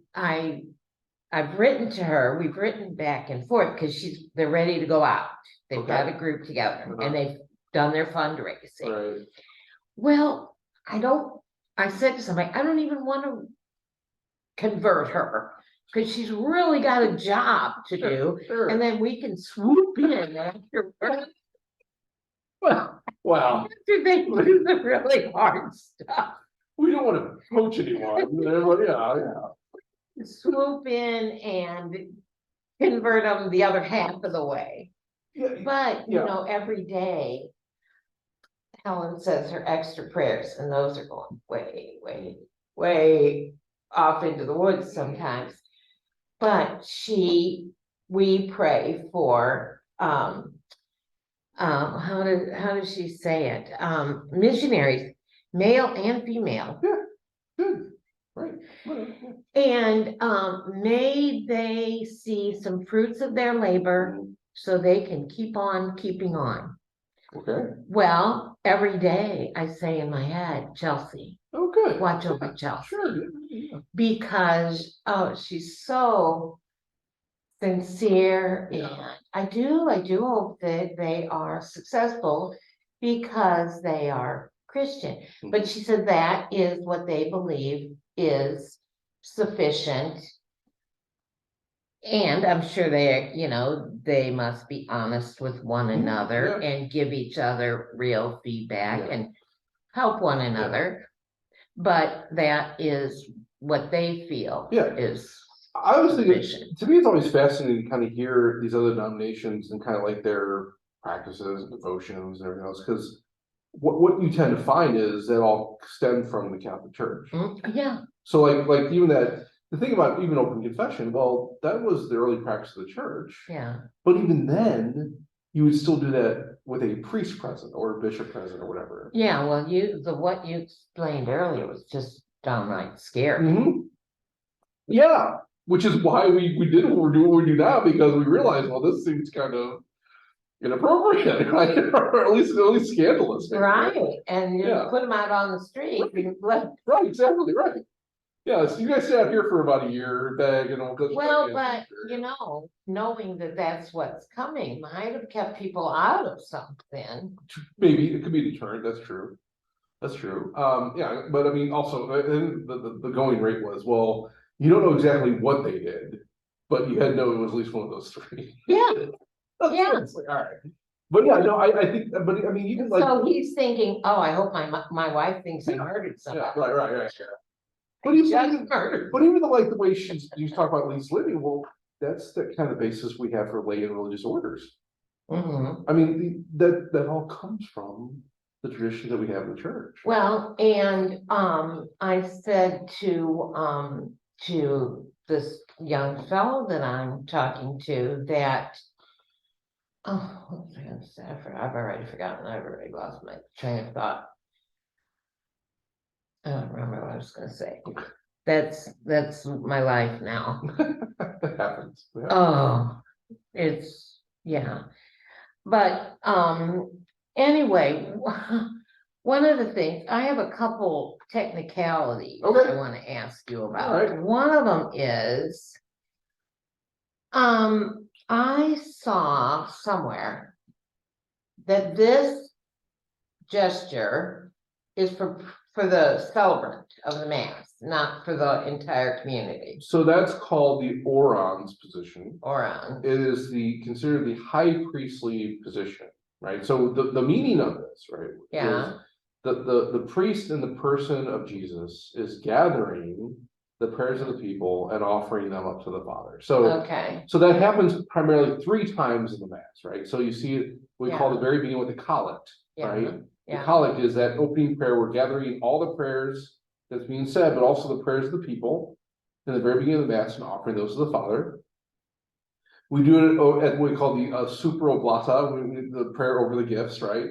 written to her, we've written back and forth, because they're ready to go out. They've got a group together and they've done their fundraising. Right. Well, I said to somebody, I don't even want to convert her, because she's really got a job to do. Sure. And then we can swoop in after. Well, after they do the really hard stuff. We don't want to coach anyone. Yeah. Swoop in and convert them the other half of the way. Yeah, But, you Yeah. know, every day Helen says her extra prayers, and those are going way, way, way off into the woods sometimes. But we pray for, how does she say it? Missionaries, male and female. good, right, whatever, yeah. And, may they see some fruits of their labor so they can keep on keeping on. Okay, Well, every day I say in my head, Chelsea, oh, good. watch over Yeah, Chelsea. Sure, yeah. Because, oh, she's so sincere, Yeah. and I do hope that they are successful because they are Christian. But she said that is what they believe is sufficient. And I'm sure they, you know, they must be honest with one another yeah. and give each other real feedback Yeah. and help one another. But that is what they feel Yeah. is I was thinking, sufficient. to me, it's always fascinating to kind of hear these other denominations and kind of like their practices and devotions and everything else, because what you tend to find is that all stem from the Catholic Church. Yeah, So like even that, the thing about even open confession, well, that was the early practice of the church. yeah. But even then, you would still do that with a priest present or a bishop present or whatever. Yeah, well, what you explained earlier was just downright scary. Mhm. Yeah, which is why we did what we do now, because we realized, well, this seems kind of inappropriate, right? Or at least scandalous. maybe, Right, and you Yeah. put them out on the street and let, Right, exactly, right. Yeah, so you guys stay out here for about a year, bag, you know. well, but you know, knowing that that's what's coming might have kept people out of something. Maybe it could be a deterrent, that's true. That's true. Yeah, but I mean, also, the going rate was, well, you don't know exactly what they did, but you had to know it was at least one of those three. Yeah. That's Yeah. what it's like, all right. But yeah, no, I think, but I mean, even like, So he's thinking, oh, I hope my wife thinks I Yeah. murdered yeah, somebody. right. But even, Just murdered. but even the like the way you talk about least living, well, that's the kind of basis we have for lay and religious orders. Mhm. I mean, that all comes from the tradition that we have in the church. Well, and I said to this young fellow that I'm talking to that, oh, what was I gonna say? I've already forgotten. I've already lost my train of thought. I don't remember what I was gonna say. That's my life now. It happens. Yeah. Oh, it's, yeah. But anyway, one of the things, I have a couple technicalities Okay. I want to ask you about. All right. One of them is, I saw somewhere that this gesture is for the celebrant of the mass, not for the entire community So that's called the orans position. or on. It is considered the high priestly position, right? So the meaning of this, right? Yeah. Is the priest in the person of Jesus is gathering the prayers of the people and offering them up to the Father. So Okay, so that happens primarily 3 times in the Mass, right? So you see it, we call Yeah. the very beginning with the collect, yeah, right? The yeah, collect is that opening prayer. We're gathering all the prayers that's being said, but also the prayers of the people in the very beginning of the Mass and offering those to the Father. We do it at what we call the super oblata, the prayer over the gifts, right?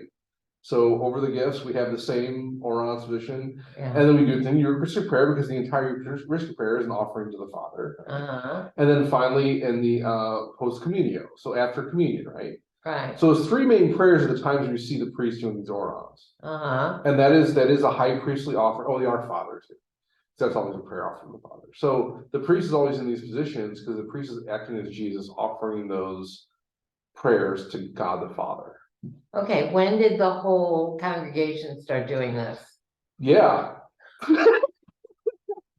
So over the gifts, we have the same orans position, yeah. and then we do the Eucharistic prayer, because the entire Eucharistic prayer is an offering to the Father. Uh-huh, And then finally in the post communio, so after communion, right? right, So it's 3 main prayers at the times when you see the priest doing these orans. uh-huh, And that is a high priestly offer. Oh, the Our Father too. So that's always a prayer offering to the Father. So the priest is always in these positions because the priest is acting as Jesus, offering those prayers to God the Father. okay, when did the whole congregation start doing this? Yeah.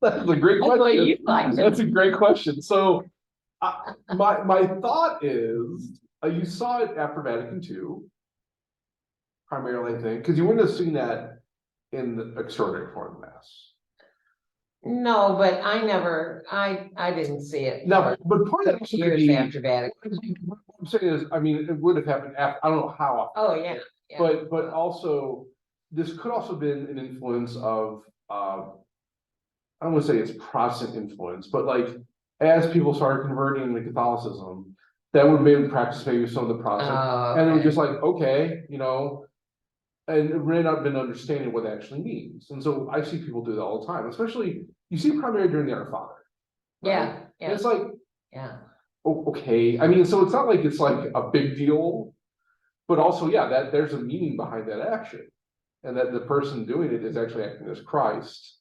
That's a great That's what question. you like. That's a great question. So my thought is, you saw it after Vatican II, primarily, I think, because you wouldn't have seen that in the extraordinary form of the Mass. No, but I didn't see it. Now, but part of that for also could Years be, after that. what I'm saying is, I mean, it would have happened after, I don't know how often. Oh, yeah. yeah. But also, this could also been an influence of, I don't wanna say it's Protestant influence, but like, as people started converting to Catholicism, that would maybe practice maybe some of the Protestant, Oh, and it was okay. just like, okay, and it may not have been understanding what it actually means, and so I see people do that all the time, especially, you see primarily during the Our Father. right? Yeah, And yeah, it's like, yeah. okay, I mean, so it's not like it's like a big deal. But also, yeah, that there's a meaning behind that action. And that the person doing it is actually acting as Christ.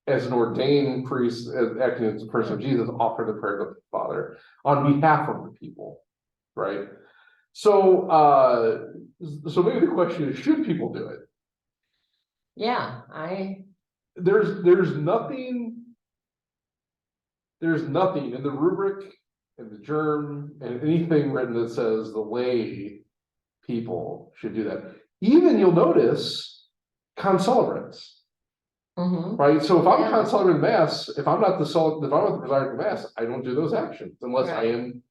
As an ordained priest, as acting as the person of Jesus, offer the prayer to the Father on behalf of the people, right? So so maybe the question is, should people do it? Yeah, There's nothing in the rubric, in the germ, and anything written that says the lay people should do that. Even you'll notice concelebrants, mhm. right? So if I'm Yeah. concelebrating mass, if I'm not the presider of mass, I don't do those actions unless I Right. am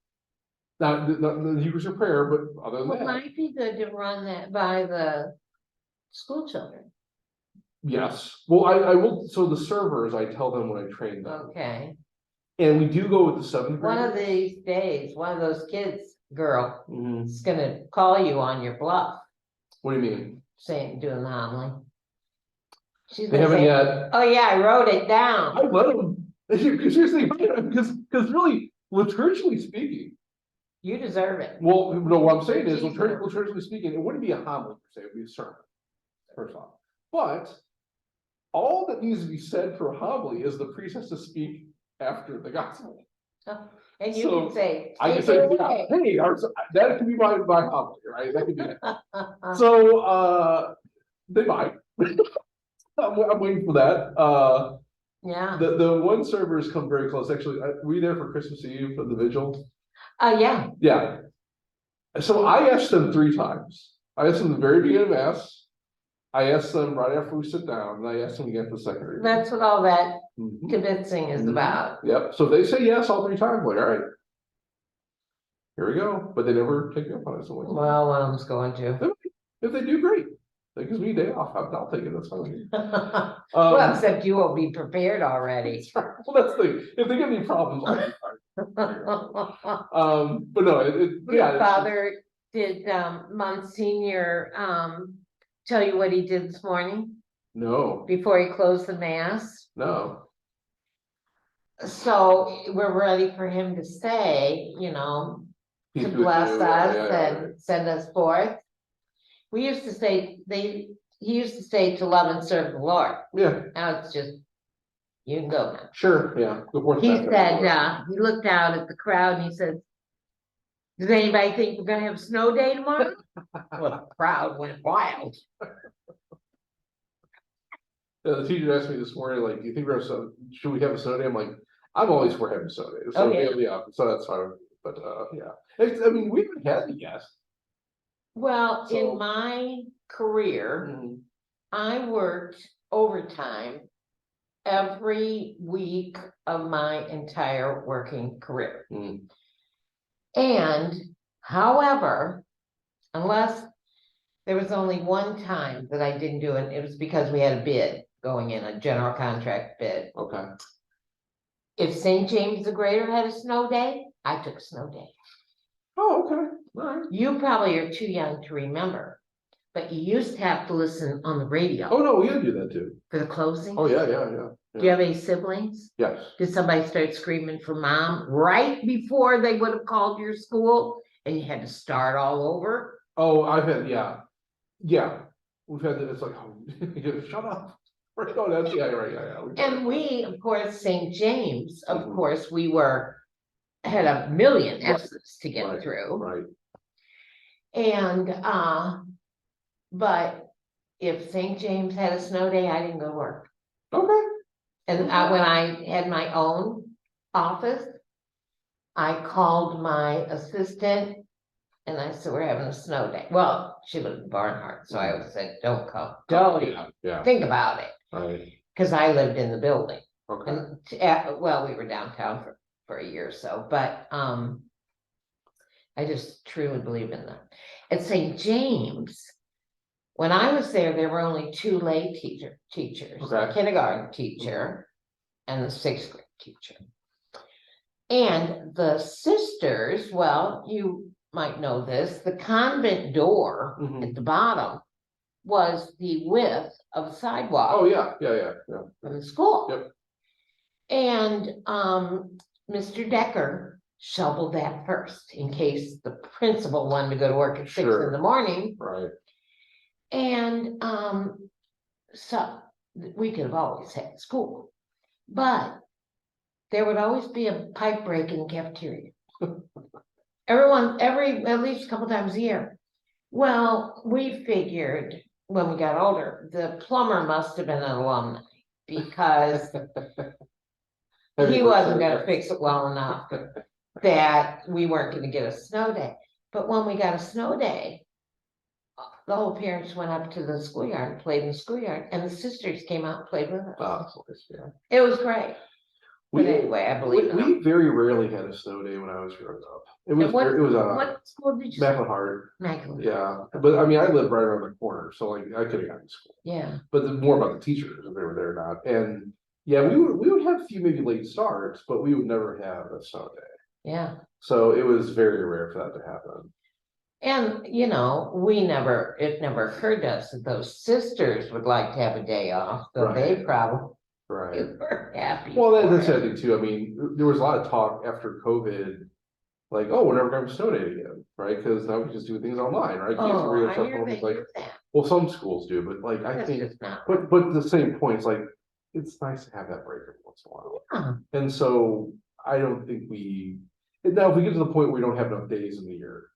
not the Eucharistic prayer, but other than Well, it that, might be good to run that by the school children. yes. Well, I will, so the servers, I tell them when I train them, Okay. and we do go with the seventh One of graders. these days, one of those kids, girl, Mhm. is gonna call you on your bluff, What do you mean? doing the homily. She's They gonna haven't say, yet. oh yeah, I wrote it I down. let them, seriously, because really, liturgically speaking, You deserve it. well, no, what I'm saying is, Jesus. liturgically speaking, it wouldn't be a homily per se, it would be a sermon, first off. But all that needs to be said for a homily is the priest has to speak after the gospel. And you So, can say, I can take say, it away. hey, that could be my homily, right? That could be it. So, they might. I'm waiting for that. Yeah, The one server has come very close, actually, were you there for Christmas Eve for the vigil? yeah, Yeah. So I asked them 3 times. I asked them at the very beginning of mass. I asked them right after we sit down, and I asked them again for the second reading. that's what all that Mhm. convincing is Mhm. about. Yep, so they say yes all 3 times, I'm like, all right. Here we go, but they never take me up on it, so I'm like, Well, one of them's going to. if they do, great. That gives me a day off, I'll take it, that's fine. Well, except you will be prepared already. Well, that's the thing, if they give me problems, I'll be fine. But no, but yeah. Did Father, did Monsignor tell you what he did this morning No, before he closed the mass? no. So we're ready for him to say, to Peace be with bless you, us yeah. and send us forth. We used to say, he used to say to love and serve the Lord. Yeah, Now it's just, you can go now. sure, yeah. Go forth, He Baptist, Lord. said, he looked out at the crowd and he said, does anybody think we're gonna have a snow day tomorrow? Well, the crowd went wild. Yeah, the teacher asked me this morning, like, do you think should we have a snow day? I'm like, I'm always for having a snow day, so, Oh, yeah. yeah, so that's fine, but, yeah. I mean, we haven't had it yet. Well, So- in my career, I worked overtime every week of my entire working career. Mm. And however, unless there was only one time that I didn't do it, it was because we had a bid going in, a general contract bid. Okay, If St. James the Greater had a snow day, I took a snow day. oh, okay, all right. You probably are too young to remember, but you used to have to listen on the radio Oh, no, we gotta do that too. for the closing. Oh, yeah. Do you have any siblings? Yes, Did somebody start screaming for mom right before they would have called your school and you had to start all over? oh, I've had, yeah, we've had that, it's like, oh, shut up. Oh, that's, yeah, right, yeah. we've had And it. we, of course, St. James, of Mhm. course, had a million Right. S's to get Right, through. Right, And, but if St. James had a snow day, I didn't go to work. okay, And when I had my own office, I called my assistant and I said, we're having a snow day. Well, she was in Barnhart, so I said, don't come, don't yeah, think about it. right, cause I lived in the building. Okay, And, well, we were downtown for a year or so, but, I just truly believe in them. At St. James, when I was there were only two lay teachers, the Okay. kindergarten teacher and the sixth grade teacher. And the sisters, well, you might know this, the convent door Mhm. at the bottom was the width of the sidewalk oh, yeah, from the school. Yep. And Mr. Decker shoveled that first in case the principal wanted to go to work at 6 Sure. in the morning. right, And so we could have always had school, but there would always be a pipe break in the cafeteria. At least a couple times a year. Well, we figured when we got older, the plumber must have been an alumni because he wasn't gonna fix it well enough that we weren't gonna get a snow day. But when we got a snow day, the whole parents went up to the schoolyard and played in the schoolyard, and the sisters came out and played with us. Oh, that's nice, yeah. It was great. But anyway, I believe in We them. very rarely had a snow day when I was growing up. It was, And what- it was, What school did you say? Macklehart, Immaculate. yeah, but I mean, I lived right around the corner, so like, I could have gotten to school. Yeah, But the more about the teachers, if they were there or not, and, yeah, we would have a few maybe late starts, but we would never have a snow day. yeah. So it was very rare for that to happen. And, it never occurred to us that those sisters would like to have a day off, so they Right. probably Right, were happy. well, for that's the it. other thing too, I mean, there was a lot of talk after COVID. Like, oh, we're never gonna have a snow day again, right, cause now we just do things online, right? Kids Oh, read I stuff hear home, they it's like, do that. well, some schools do, but like, I That's think, just not. but the same point, it's like, it's nice to have that break every once in a while. Yeah. And so I don't think now if we get to the point where we don't have enough days in the year.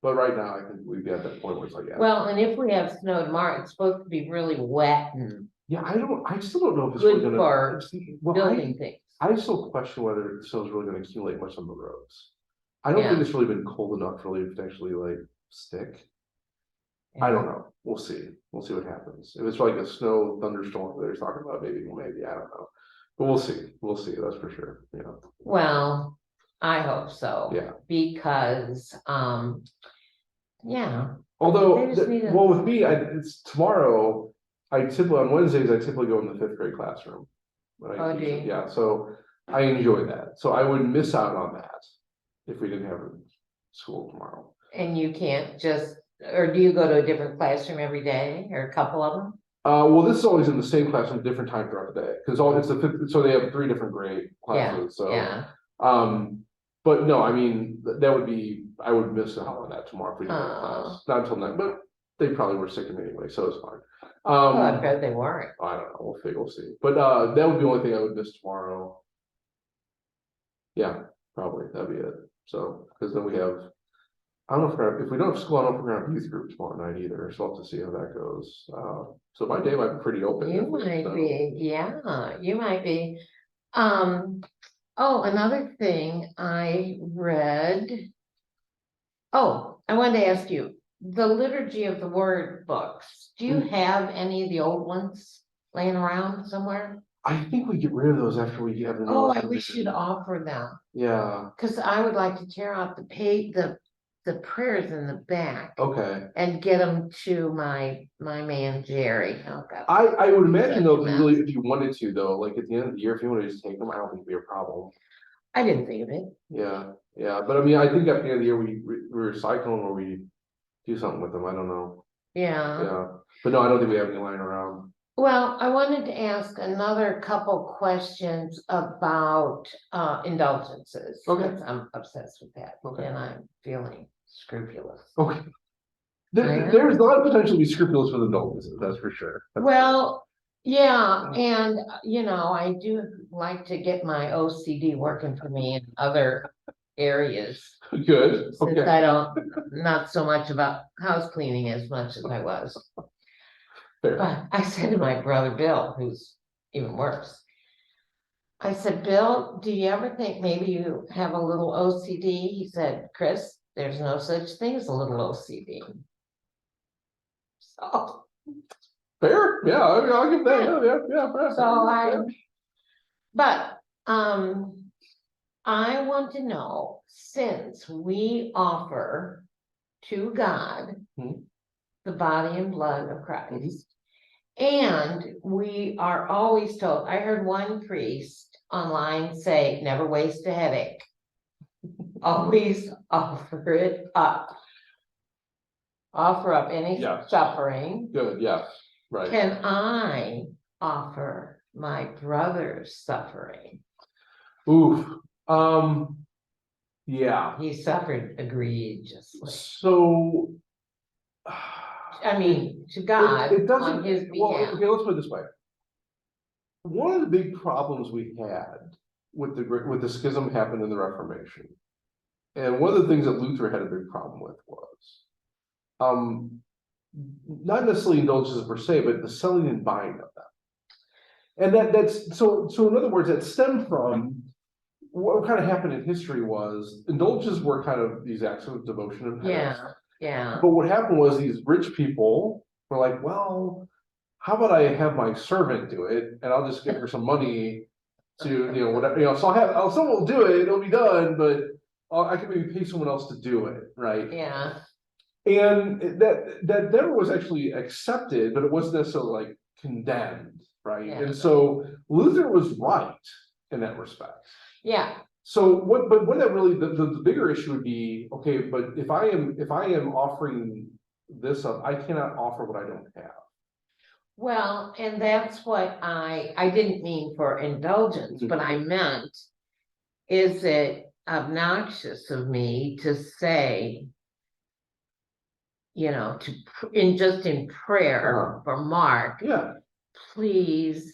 But right now, I think we've got that point where it's like, yeah. Well, and if we have snow tomorrow, it's supposed to be really wet and Yeah, I still don't know if it's good really gonna. for Well, building things. I still question whether the snow's really gonna accumulate much on the roads. I don't think Yeah. it's really been cold enough really to potentially like stick. I don't know, we'll see what happens. If it's like a snow thunderstorm that they're talking about, maybe, I don't know. But we'll see, that's for sure, yeah. Well, I hope so. Yeah. Because, yeah, Although, They just need a- well, with me, it's tomorrow, on Wednesdays, I typically go in the fifth grade classroom. when I Oh, teach do it. you? Yeah, so I enjoy that, so I wouldn't miss out on that if we didn't have school tomorrow. and you can't just, or do you go to a different classroom every day or a couple of them? Well, this is always in the same classroom, different time throughout the day, because it's the fifth, so they have 3 different grade classes, so. Yeah, But no, I mean, that would be, I would miss out on that tomorrow if we didn't have Oh. class, not until next, but they probably were sick of me anyway, so it's fine. well, I bet they weren't. I don't know, we'll see, but that would be the only thing I would miss tomorrow. Yeah, probably, that'd be it, so, because then we have, I don't know if we don't have school, I don't know if we're gonna have youth group tomorrow night either, so I'll have to see how that goes. So my day might be pretty open. You if we- might so- be, yeah, you might be. Oh, another thing I read. Oh, I wanted to ask you, the Liturgy of the Word books, do you have any of the old ones laying around somewhere? I think we get rid of those after we have the. Oh, notice I of wish it. you'd offer them, Yeah, cause I would like to tear out the prayers in the back okay. and get them to my man Jerry. Oh, God. I would imagine though, if Such a you really, if you wanted to though, like at the end of the year, if you wanted to just take them, I don't think it'd be a problem. I didn't think of it. Yeah, but I mean, I think at the end of the year, we recycle them or we do something with them, I don't know, yeah, but no, I don't think we have any lying around. Well, I wanted to ask another couple questions about indulgences. Okay. 'Cause I'm obsessed with that, Okay. and I'm feeling scrupulous. Okay. I know. There's a lot of potential to be scrupulous with indulgences, that's for sure. Well, yeah, and I do like to get my OCD working for me in other areas. Good, Since okay, I don't, not so much about house cleaning as much as I was. fair. But I said to my brother Bill, who's even worse. I said, Bill, do you ever think maybe you have a little OCD? He said, Chris, there's no such thing as a little OCD. So, Fair, yeah, I'll give that, yeah, fair. So but, I want to know, since we offer to God Hmm. the body and blood of Christ, and we are always told, I heard one priest online say, never waste a headache. Always offer it up. Offer up any Yeah. suffering. Good, yeah, right. Can I offer my brother's suffering? Oof, yeah, He suffered egregiously. so. I mean, to God, It doesn't, on his well, behalf. okay, let's put it this way. One of the big problems we had with the schism happened in the Reformation. And one of the things that Luther had a big problem with was, not necessarily indulgences per se, but the selling and buying of them. And that's, so in other words, that stemmed from what kind of happened in history was indulgences were kind of these acts of devotion and penance. Yeah. But what happened was these rich people were like, well, how about I have my servant do it and I'll just give her some money to, whatever, so someone will do it, it'll be done, but I can maybe pay someone else to do it, right? Yeah. And that never was actually accepted, but it wasn't necessarily like condemned, right? Yeah. And so Luther was right in that respect. Yeah. So what that really, the bigger issue would be, okay, but if I am offering this up, I cannot offer what I don't have. Well, and that's what I didn't mean for indulgence, but I meant, is it obnoxious of me to say, in prayer for Mark, Yeah, please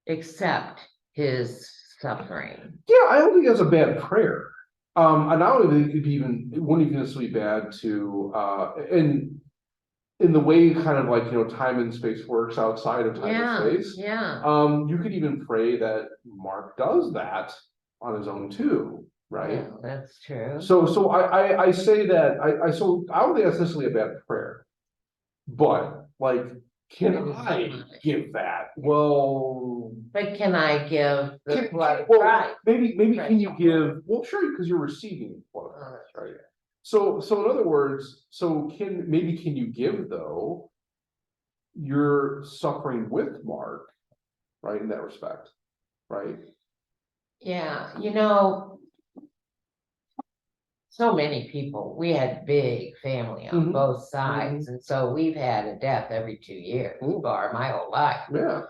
accept his suffering. yeah, I don't think that's a bad prayer. And I don't think it wouldn't even necessarily be bad to, in the way kind of like, time and space works outside of time and space. Yeah. You could even pray that Mark does that on his own too, right? Yeah, that's true. So I say that, so I don't think that's necessarily a bad prayer. But like, can I give that? Well. But can I give the blood of Well, Christ? maybe can you give, well, sure, because you're receiving blood of Christ, right? So in other words, can you give though? You're suffering with Mark, right, in that respect, right? Yeah, so many people, we had big family on both sides, and so we've had a death every 2 years for my whole life. Yeah.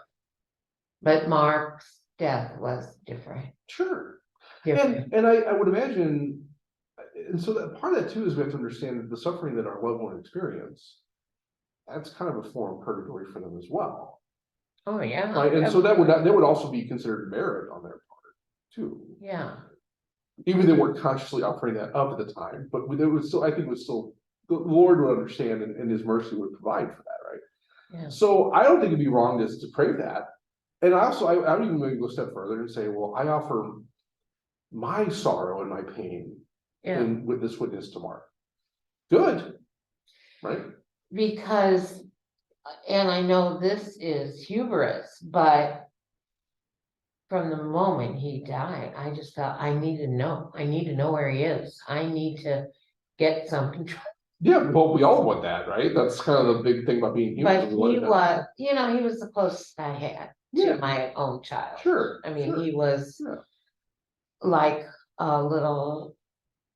But Mark's death was different. Sure. Different. And I would imagine, and so that part of that too is we have to understand that the suffering that our loved one experience, that's kind of a form of purgatory for them as well. Oh yeah. Right, and so that would also be considered merit on their part too. Yeah. Even they weren't consciously offering that up at the time, but it was still, I think it was still, the Lord would understand and his mercy would provide for that, right? Yeah. So I don't think it'd be wrong to pray that. And I would even maybe go a step further and say, well, I offer my sorrow and my pain and with this witness to Mark. Good, right? Because, and I know this is hubris, but from the moment he died, I just thought, I need to know where he is. I need to get some control. Yeah, well, we all want that, right? That's kind of the big thing about being human. But he was, he was the closest I had to my own child. Sure. I mean, he was like a little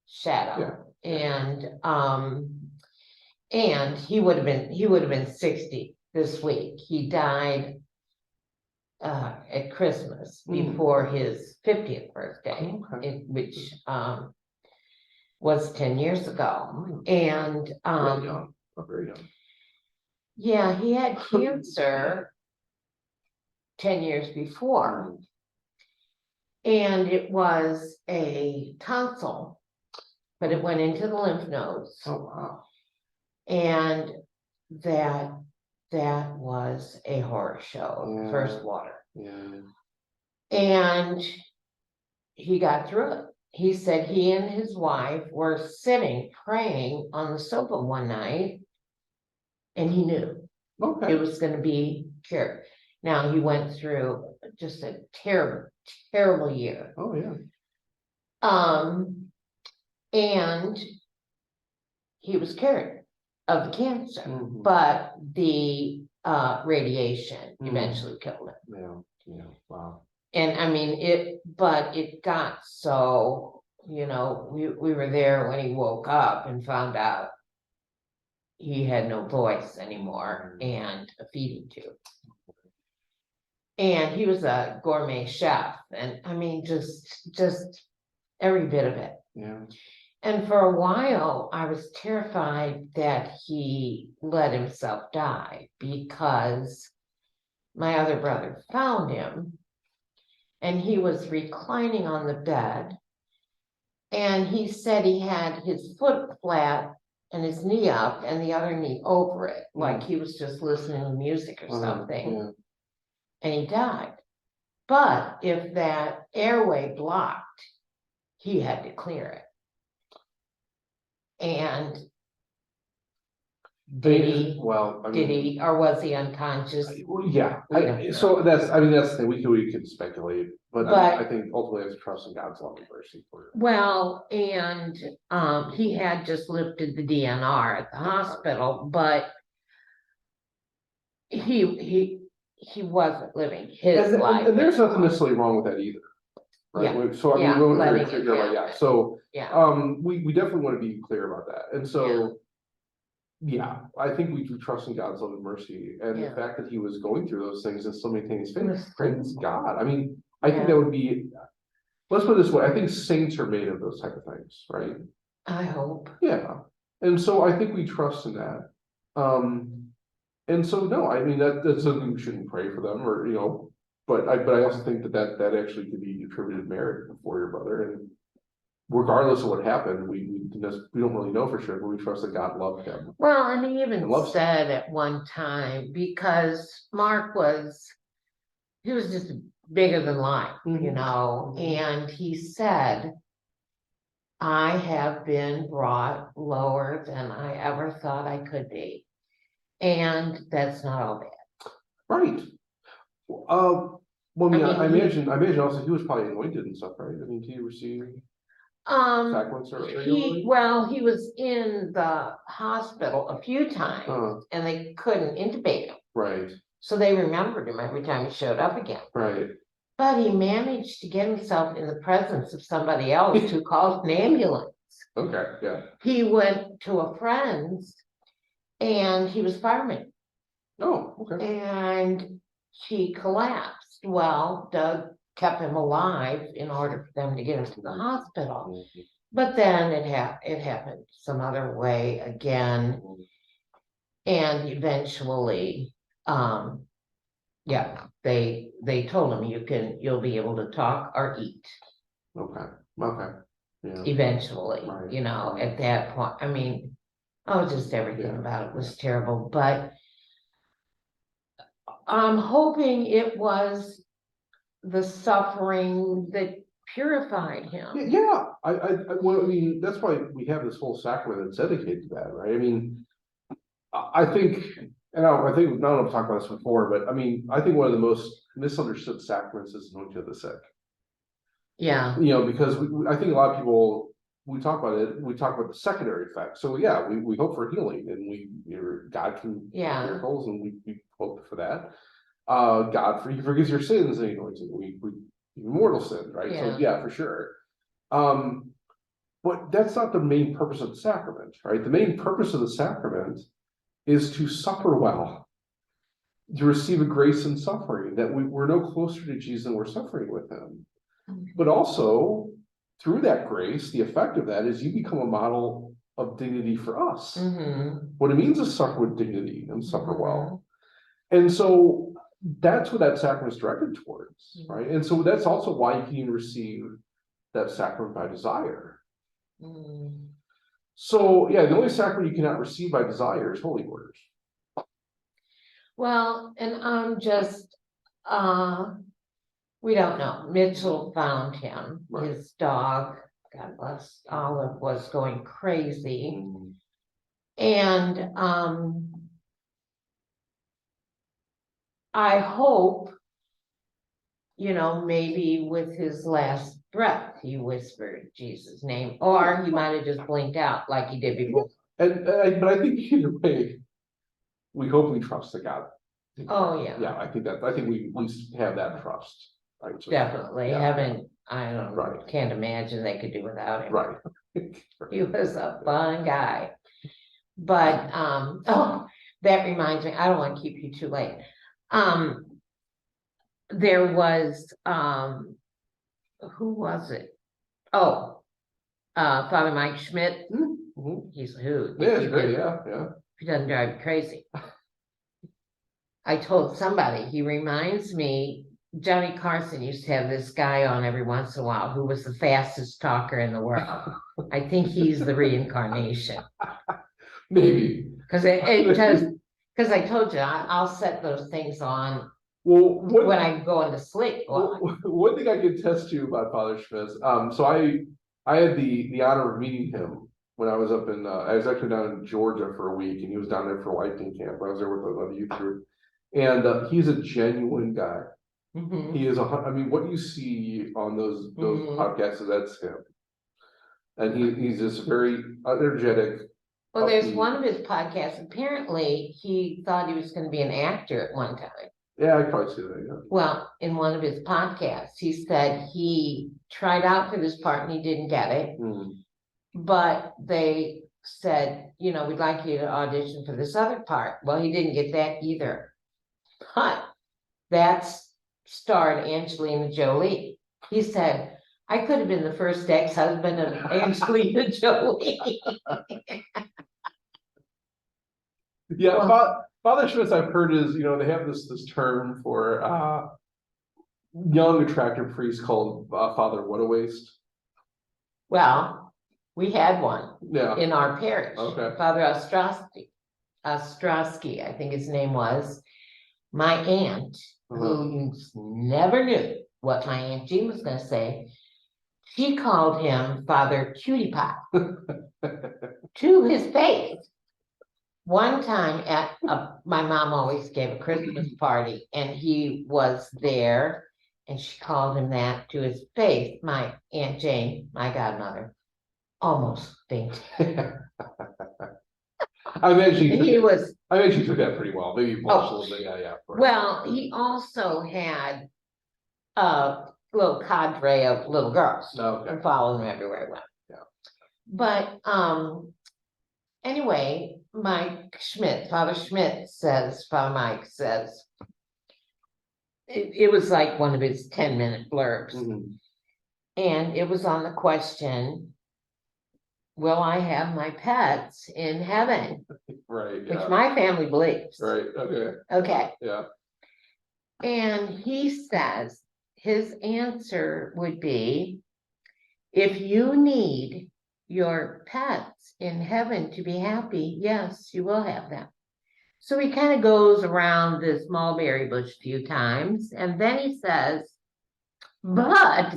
shadow. And he would have been 60 this week. He died at Christmas before his 50th birthday, which was 10 years ago. And very young. Very young. Yeah, he had cancer 10 years before. And it was a tonsil, but it went into the lymph nodes. Oh wow. And that was a horror show, first water. And he got through it. He said he and his wife were sitting praying on the sofa one night, and he knew. It Okay. was gonna be cured. Now, he went through just a terrible, terrible year. Oh, yeah. And he was cured of the cancer, Mhm. but the radiation Mhm. eventually killed him. Yeah, yeah, wow. And I mean, but it got so, we were there when he woke up and found out he had no voice anymore and a feeding tube. And he was a gourmet chef, and I mean, just every bit of it. Yeah. And for a while, I was terrified that he let himself die because my other brother found him and he was reclining on the bed. And he said he had his foot flat and his knee up and the other knee over it, like he was just listening to music or something. Yeah. And he died. But if that airway blocked, he had to clear it. And did he, Well, I mean, or was he unconscious? well, yeah, We don't know. so that's the thing, we could speculate, but I think ultimately it's trusting God's love and mercy for it. Well, and he had just lifted the DNR at the hospital, but he wasn't living his life. And there's nothing anymore. necessarily wrong with that either. Right, Yeah, so I mean, yeah, we want to be letting very it clear about, yeah, happen. so, Yeah, we definitely want to be clear about that, and so. Yeah, I think we do trust in God's love and mercy, and the Yeah. fact that he was going through those things and still maintaining his faith, was praise so- God. I mean, I think Yeah. that would be, let's put it this way, I think saints are made of those type of things, right? I hope. Yeah, and so I think we trust in that. And so, no, I mean, that's something we shouldn't pray for them, or, but I also think that actually could be attributed merit before your brother, and regardless of what happened, we don't really know for sure, but we trust that God loved him. Well, and he even And loves- said at one time, because Mark he was just bigger than life, Mhm. and he said, I have been brought lower than I ever thought I could be. And that's not all bad. Right. Well, I mean, I mean, imagine also he was probably anointed and stuff, right? I mean, he received sacraments regularly? He was in the hospital a few times and they couldn't intubate him. Right, So they remembered him every time he showed up again. right. But he managed to get himself in the presence of somebody else who called an ambulance. Okay, yeah. He went to a friend's and he was fireman. Oh, okay. And he collapsed. Well, Doug kept him alive in order for them to get him to the hospital. But then it happened some other way again. And eventually, they told him you'll be able to talk or eat. Okay, okay. Yeah. Eventually, Right. at that point, I mean, just everything about it was terrible, but I'm hoping it was the suffering that purified him. Yeah, well, I mean, that's why we have this whole sacrament that's dedicated to that, right? I mean, I think, and I think, I don't know if I've talked about this before, but I mean, I think one of the most misunderstood sacraments is anointing of the sick. Yeah, Because I think a lot of people, we talk about the secondary effects. So yeah, we hope for healing, and God can work Yeah. miracles, and we hope for that. God forgives your sins, and we mortal sins, right? So yeah, for sure. But that's not the main purpose of the sacrament, right? The main purpose of the sacrament is to suffer well, to receive a grace in suffering, that we're no closer to Jesus than we're suffering with him. But also, through that grace, the effect of that is you become a model of dignity for us. What it means is suffer with dignity and suffer well. And so that's what that sacrament is directed towards, right? And so that's also why you can even receive that sacrament by desire. So yeah, the only sacrament you cannot receive by desire is holy orders. Well, and I'm just, we don't know. Mitchell found him, Right. his dog, God bless, Olive, was going crazy. And, I hope, maybe with his last breath, he whispered Jesus' name, or he might have just blinked out like he did before. But I think either way, we hope we trust the God. Oh, yeah. Yeah, I think we at least have that trust. Right? So, Definitely, yeah. I don't, Right. can't imagine they could do without him. Right. He was a fun guy. But, oh, that reminds me, I don't want to keep you too late. There was, who was it? Oh, Father Mike Schmidt, Mhm. he's a hoot. Yeah, it's great, yeah. He doesn't drive me crazy. I told somebody, he reminds me, Johnny Carson used to have this guy on every once in a while who was the fastest talker in the world. I think he's the reincarnation. Maybe. Because it does, because I told you, I'll set those things on Well, when I go into sleep. one thing I can attest to about Father Schmitz, so I had the honor of meeting him when I was up in, I was actually down in Georgia for a week, and he was down there for a Lightning Camp. I was there with another youth group, and he's a genuine guy. Mhm. He is I mean, what you see on those Mhm. podcasts, that's him. And he's just very energetic. Well, there's upbeat. one of his podcasts, apparently he thought he was gonna be an actor at one time. Yeah, I probably see that, yeah. Well, in one of his podcasts, he said he tried out for this part and he didn't get it. But they said, we'd like you to audition for this other part. Well, he didn't get that either. But that's starred Angelina Jolie. He said, I could have been the first ex-husband of Angelina Jolie. Yeah, Well- Father Schmitz, I've heard is, they have this term for young attractive priests called Father What a Waste. Well, we had one Yeah. in our parish. Okay. Father Ostrowski, I think his name was. My aunt, who you never knew what my Aunt Jean was gonna say, she called him Father Cutie Pie to his face. One time at my mom always gave a Christmas party and he was there and she called him that to his face. My Aunt Jane, my godmother, almost fainted. I imagine He took that pretty well. Maybe blushed a little bit. Yeah. Well, he also had a little cadre of little girls and following him everywhere he went. Yeah. But anyway, Father Schmidt says, Father Mike says, it was like one of his 10-minute blurbs. And it was on the question, will I have my pets in heaven? Right. Which my family believes. Right. Okay. Okay. Yeah. And he says his answer would be, if you need your pets in heaven to be happy, yes, you will have them. So he kind of goes around this mulberry bush a few times, and then he says, but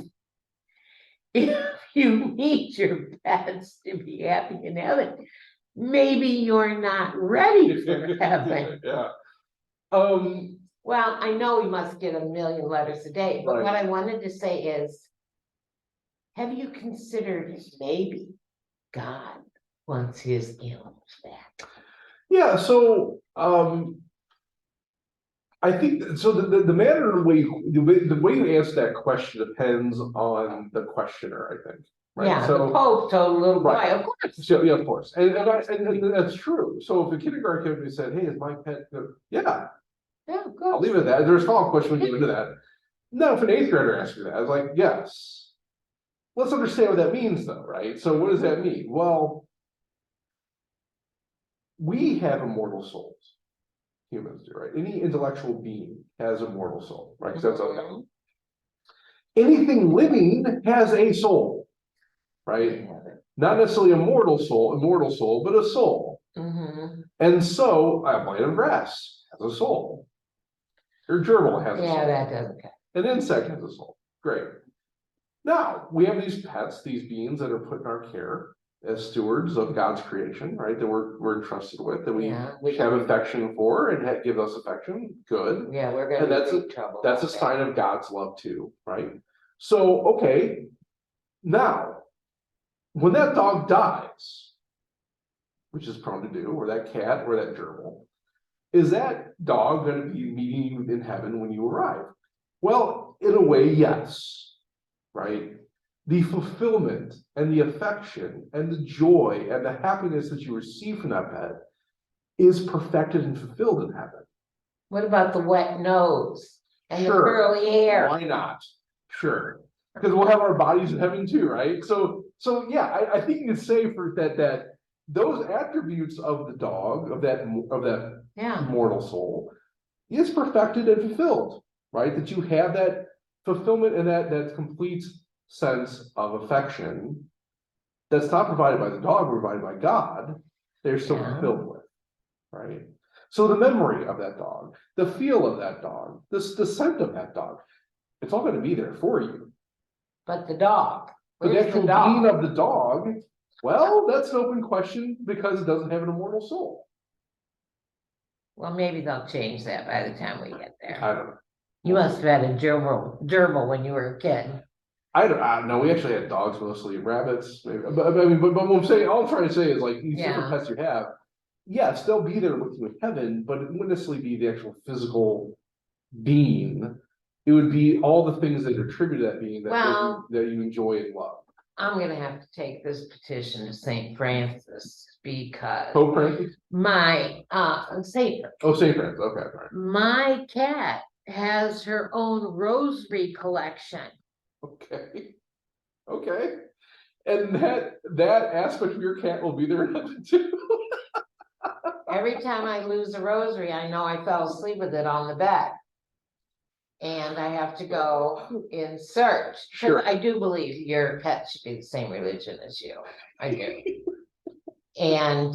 if you need your pets to be happy in heaven, maybe you're not ready for heaven. Yeah. Well, I know we must get 1 million letters a day, but what I wanted to say is, have you considered maybe God wants his animals back? Yeah, so I think so. The manner in the way you answer that question depends on the questioner, I think. Right? Yeah, so, the Pope told a little boy, right. of course. So, yeah, of course, and that's true. So if a kindergarten kid said, "Hey, is my pet good?" Yeah, good. I'll leave it at that. There's a follow-up question when you get into that. No, if an 8th grader asks you that, I was like, yes. Let's understand what that means, though, right? So what does that mean? Well, we have immortal souls. Humans do, right? Any intellectual being has a mortal soul, right? 'Cause that's okay. Anything living has a soul, right? Not necessarily a immortal soul, but a soul. And so a blade of grass has a soul. Your gerbil has a soul. Yeah, that doesn't count. An insect has a soul. Great. Now we have these pets, these beings that are put in our care, as stewards of God's creation, right? That we're entrusted with, that we Yeah, have affection for and give us affection, good. yeah, we're And gonna that's be in big trouble. That's a with that. sign of God's love too, right? So, okay, now, when that dog dies, which is prone to do, or that cat, or that gerbil, is that dog gonna be meeting you in heaven when you arrive? Well, in a way, yes, right? The fulfillment and the affection and the joy and the happiness that you receive from that pet is perfected and fulfilled in heaven. What about the wet nose and the Sure. curly hair? Why not? Sure. Because we'll have our bodies in heaven too, right? So yeah, I think you can say for that those attributes of the dog, of that Yeah, immortal soul, is perfected and fulfilled, right? That you have that fulfillment and that complete sense of affection that's not provided by the dog, provided by God, they're still Yeah. fulfilled with, right? So the memory of that dog, the feel of that dog, the scent of that dog, it's all going to be there for you. but the dog, But the where's actual the dog? being of the dog, well, that's an open question because it doesn't have an immortal soul. Well, maybe they'll change that by the time we get there. I don't know. You must have had a gerbil when you were a kid. I don't know. We actually had dogs mostly, rabbits, maybe. But I mean, but what I'm saying, all I'm trying to say is like these different Yeah. pets you have, yes, they'll be there with you in heaven, but it wouldn't necessarily be the actual physical being. It would be all the things that attribute to that being Well- that you enjoy and love. I'm gonna have to take this petition to Saint Francis because Pope Francis? my, Saint, Oh, St. Francis. Okay, all right. my cat has her own rosary collection. Okay. Okay. And that aspect of your cat will be there in heaven too. Every time I lose a rosary, I know I fell asleep with it on the bed. And I have to go in search. 'Cause Sure. I do believe your pet should be the same religion as you. I do. And,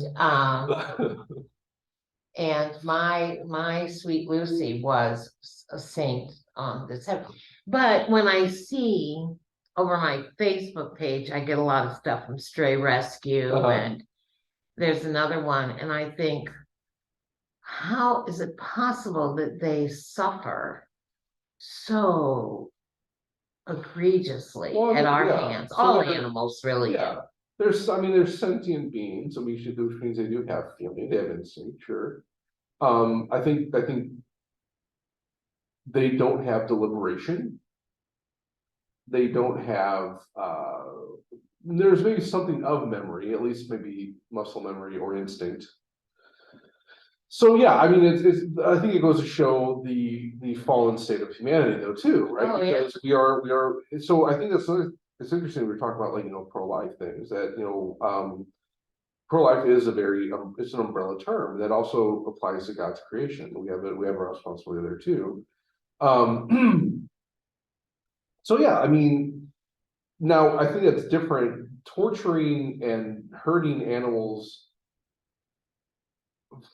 and my sweet Lucy was a saint on this heaven. But when I see over my Facebook page, I get a lot of stuff from Stray Rescue Uh-huh. and there's another one, and I think, how is it possible that they suffer so egregiously Well, at our yeah. hands? So All they're- animals really do. Yeah. There's sentient beings, so which means they do have feeling, they have instinct, sure. I think they don't have deliberation. They don't have, there's maybe something of memory, at least maybe muscle memory or instinct. So yeah, I mean, I think it goes to show the fallen state of humanity though too, right? Oh, yeah. Because we are, so I think it's interesting, we talk about like, pro-life things that, pro-life is it's an umbrella term that also applies to God's creation. We have a responsibility there too. So yeah, I mean, now I think that's different. Torturing and hurting animals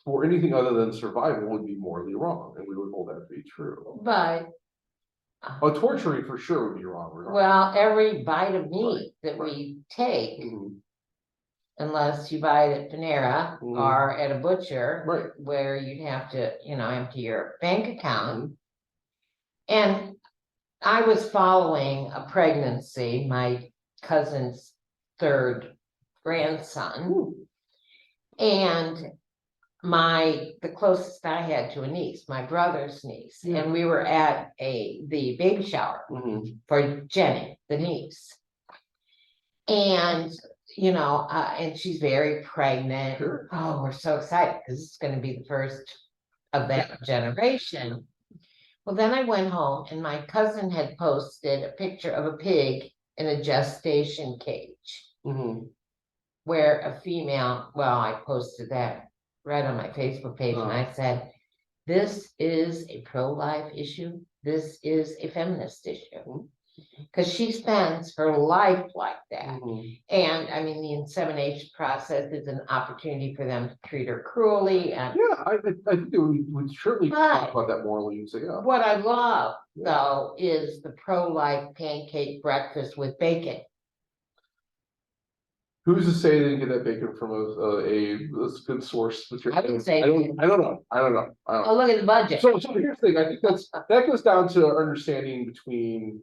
for anything other than survival would be morally wrong, and we would hold that to be true. But, Torturing for sure would be wrong. well, every bite of meat that we take, Mhm. unless you buy it at Panera Mhm. or at a butcher. Right. Where you'd have to, empty your bank account. Mhm. And I was following a pregnancy, my cousin's third grandson. And the closest I had to a niece, my brother's niece, Yeah. and we were at the baby shower Mhm. for Jenny, the niece. And, and she's very pregnant. Sure. Oh, we're so excited because it's gonna be the first of that generation. Well, then I went home and my cousin had posted a picture of a pig in a gestation cage. Mhm. Where a female, well, I posted that right on my Facebook page and I said, this is a pro-life issue. This is a feminist issue. Because she spends her life like that. Mhm. And I mean, the insemination process is an opportunity for them to treat her cruelly. And Yeah, I think that we would surely talk But- about that morally and say, yeah. what I love, Yeah. though, is the pro-life pancake breakfast with bacon. Who's to say they didn't get that bacon from a good source material? I would say- I don't know. Oh, look at the budget. So here's the thing, I think that goes down to understanding between.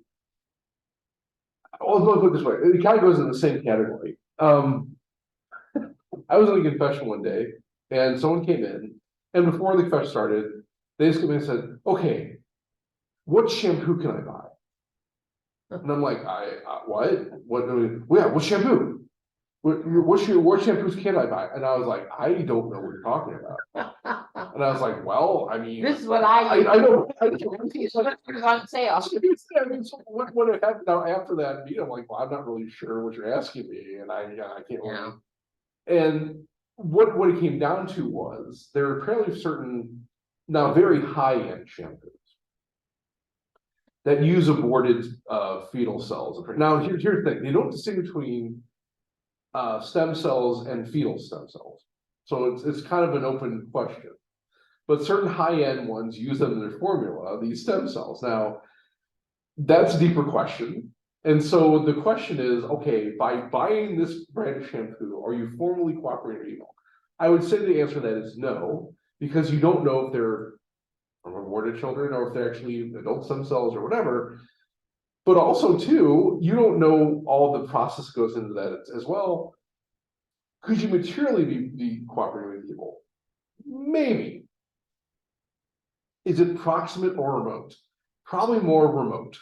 Well, let's put it this way, it kind of goes in the same category. I was in a confession one day and someone came in, and before the confession started, they just came in and said, okay, what shampoo can I buy? And I'm like, what? What shampoo? What shampoos can I buy? And I was like, I don't know what you're talking about. And I was like, well, I mean. This is what I use. I know. So that's what's on sale. I mean, so what happened now after that meeting? I'm like, well, I'm not really sure what you're asking me, and I can't really. And what it came down to was there are apparently certain now very high-end shampoos that use aborted fetal cells. Now here's the thing: they don't distinguish between stem cells and fetal stem cells, so it's kind of an open question. But certain high-end ones use them in their formula, these stem cells. Now, that's a deeper question. And so the question is, okay, by buying this brand of shampoo, are you formally cooperating or evil? I would say the answer to that is no, because you don't know if they're from aborted children or if they're actually adult stem cells or whatever. But also, too, you don't know all the process that goes into that as well. Could you materially be cooperating with evil? Maybe. Is it proximate or remote? Probably more remote.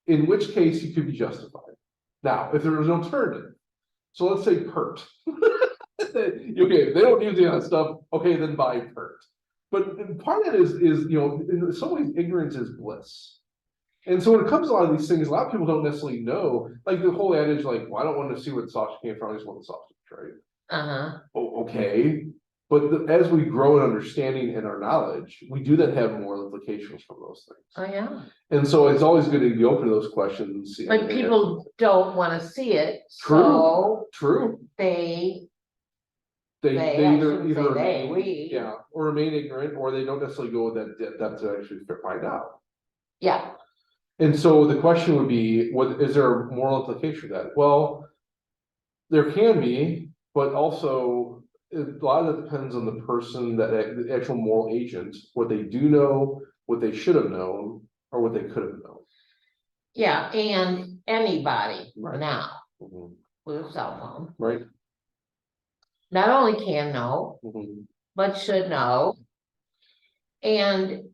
In which case you could be justified. Now, if there was an alternative, so let's say PERT. Okay, if they don't use any of that stuff, okay, then buy PERT. But part of that is in some ways ignorance is bliss. And so when it comes to a lot of these things, a lot of people don't necessarily know, like the whole adage, like, well, I don't want to see where the sausage came from, I just want the sausage, right? Oh, okay. But as we grow in understanding and our knowledge, we do then have more implications from those things. Oh, yeah. And so it's always good to be open to those questions. But people don't want to see it, True. so True. they They either we. yeah, or remain ignorant, or they don't necessarily go with that depth to actually find out. Yeah. And so the question would be, is there a moral implication to that? Well, there can be, but also a lot of that depends on the person, the actual moral agent, what they do know, what they should have known, or what they could have known. Yeah, and anybody Right. now Mhm. with a cell phone Right. not only can know, Mhm. but should know. And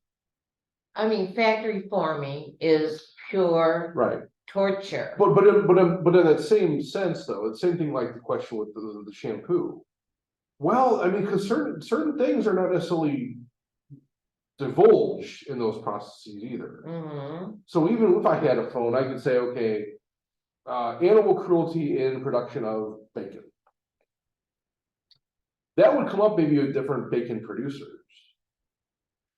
I mean, factory farming is pure Right. torture. But in that same sense, though, it's the same thing like the question with the shampoo. Well, I mean, because certain things are not necessarily divulged in those processes either. Mhm. So even if I had a phone, I could say, okay, animal cruelty in production of bacon. That would come up maybe with different bacon producers.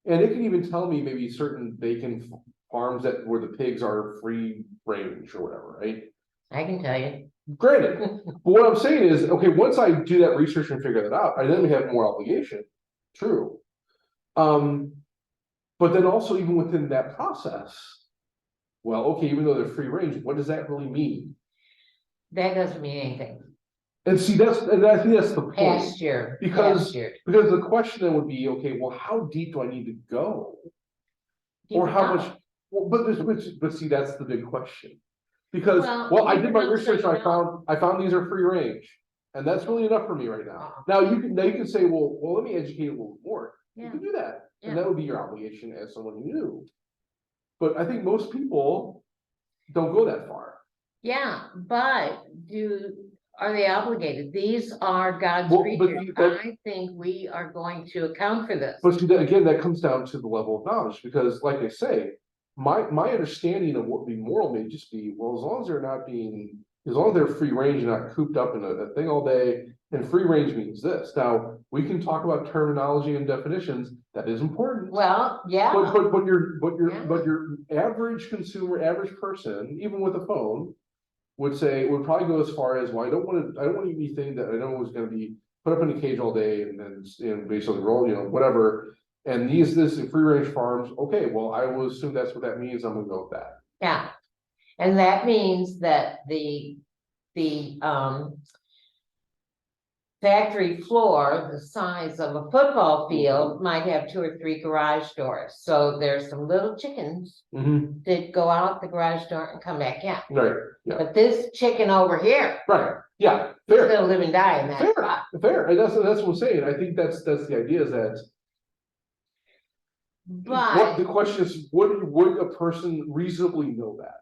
And it can even tell me maybe certain bacon farms where the pigs are free range or whatever, right? I can tell you. Granted, but what I'm saying is, okay, once I do that research and figure that out, I then have more obligation. True. But then also even within that process, well, okay, even though they're free range, what does that really mean? That doesn't mean anything. And see, I think that's the point. Pasture. Because the question then would be, okay, well, how deep do I need to go? Or how much? Well, but see, that's the big question. Because I did my research, I found these are free range, and that's really enough for me right now. Now you can say, well, let me educate a little more. You can do that, and that would be your obligation as someone who knew. But I think most people don't go that far. Yeah, but are they obligated? These are God's Well, creatures. I think we are going to account for this. But see, again, that comes down to the level of knowledge, because like I say, my understanding of what would be moral may just be, well, as long as they're free range and not cooped up in a thing all day, and free range means this. Now, we can talk about terminology and definitions, that is important. Well, yeah. But your average consumer, average person, even with a phone, would probably go as far as, well, I don't want anything that I know is going to be put up in a cage all day and basically roll, whatever. And this free range farms, okay, well, I will assume that's what that means. I'm gonna go with that. Yeah. And that means that the factory floor, the size of a football field, might have 2 or 3 garage doors. So there's some little chickens Mhm. that go out the garage door and come back in. Right, yeah, But this chicken over here, right, yeah, is fair, gonna live and die in that fair, spot. fair, and that's what I'm saying, I think that's the idea is that. What the But, question is, would a person reasonably know that?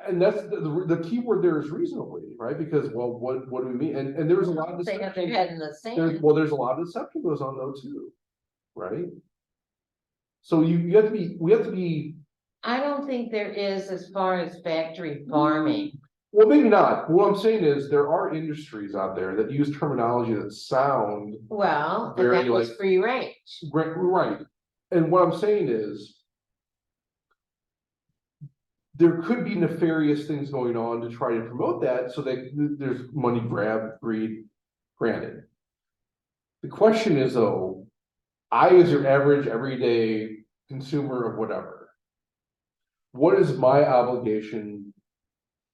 And that's the key word there is reasonably, right? Because, well, what do we mean? And there's a lot of they have their deception. head in the sand. There's a lot of deception goes on though too, right? So you have to be, we have to be, I don't think there is as far as factory farming. well, maybe not. What I'm saying is there are industries out there that use terminology that sound Well, and very that was like, free range. right. And what I'm saying is there could be nefarious things going on to try to promote that so that there's money grab, greed, granted. The question is though, I as your average everyday consumer of whatever, what is my obligation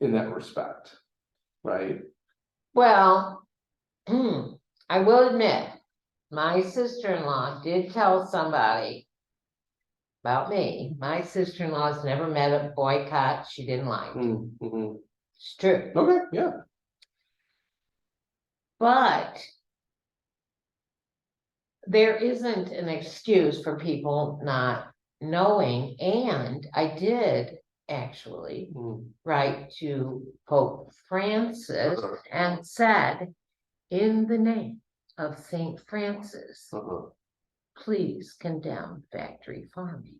in that respect, right? Well, I will admit, my sister-in-law did tell somebody about me. My sister-in-law's never met a boycott she didn't like. Mhm. It's true. Okay, yeah, But there isn't an excuse for people not knowing, and I did actually Mhm. write to Pope Francis Uh-huh. and said, in the name of Saint Francis, Uh-huh. please condemn factory farming.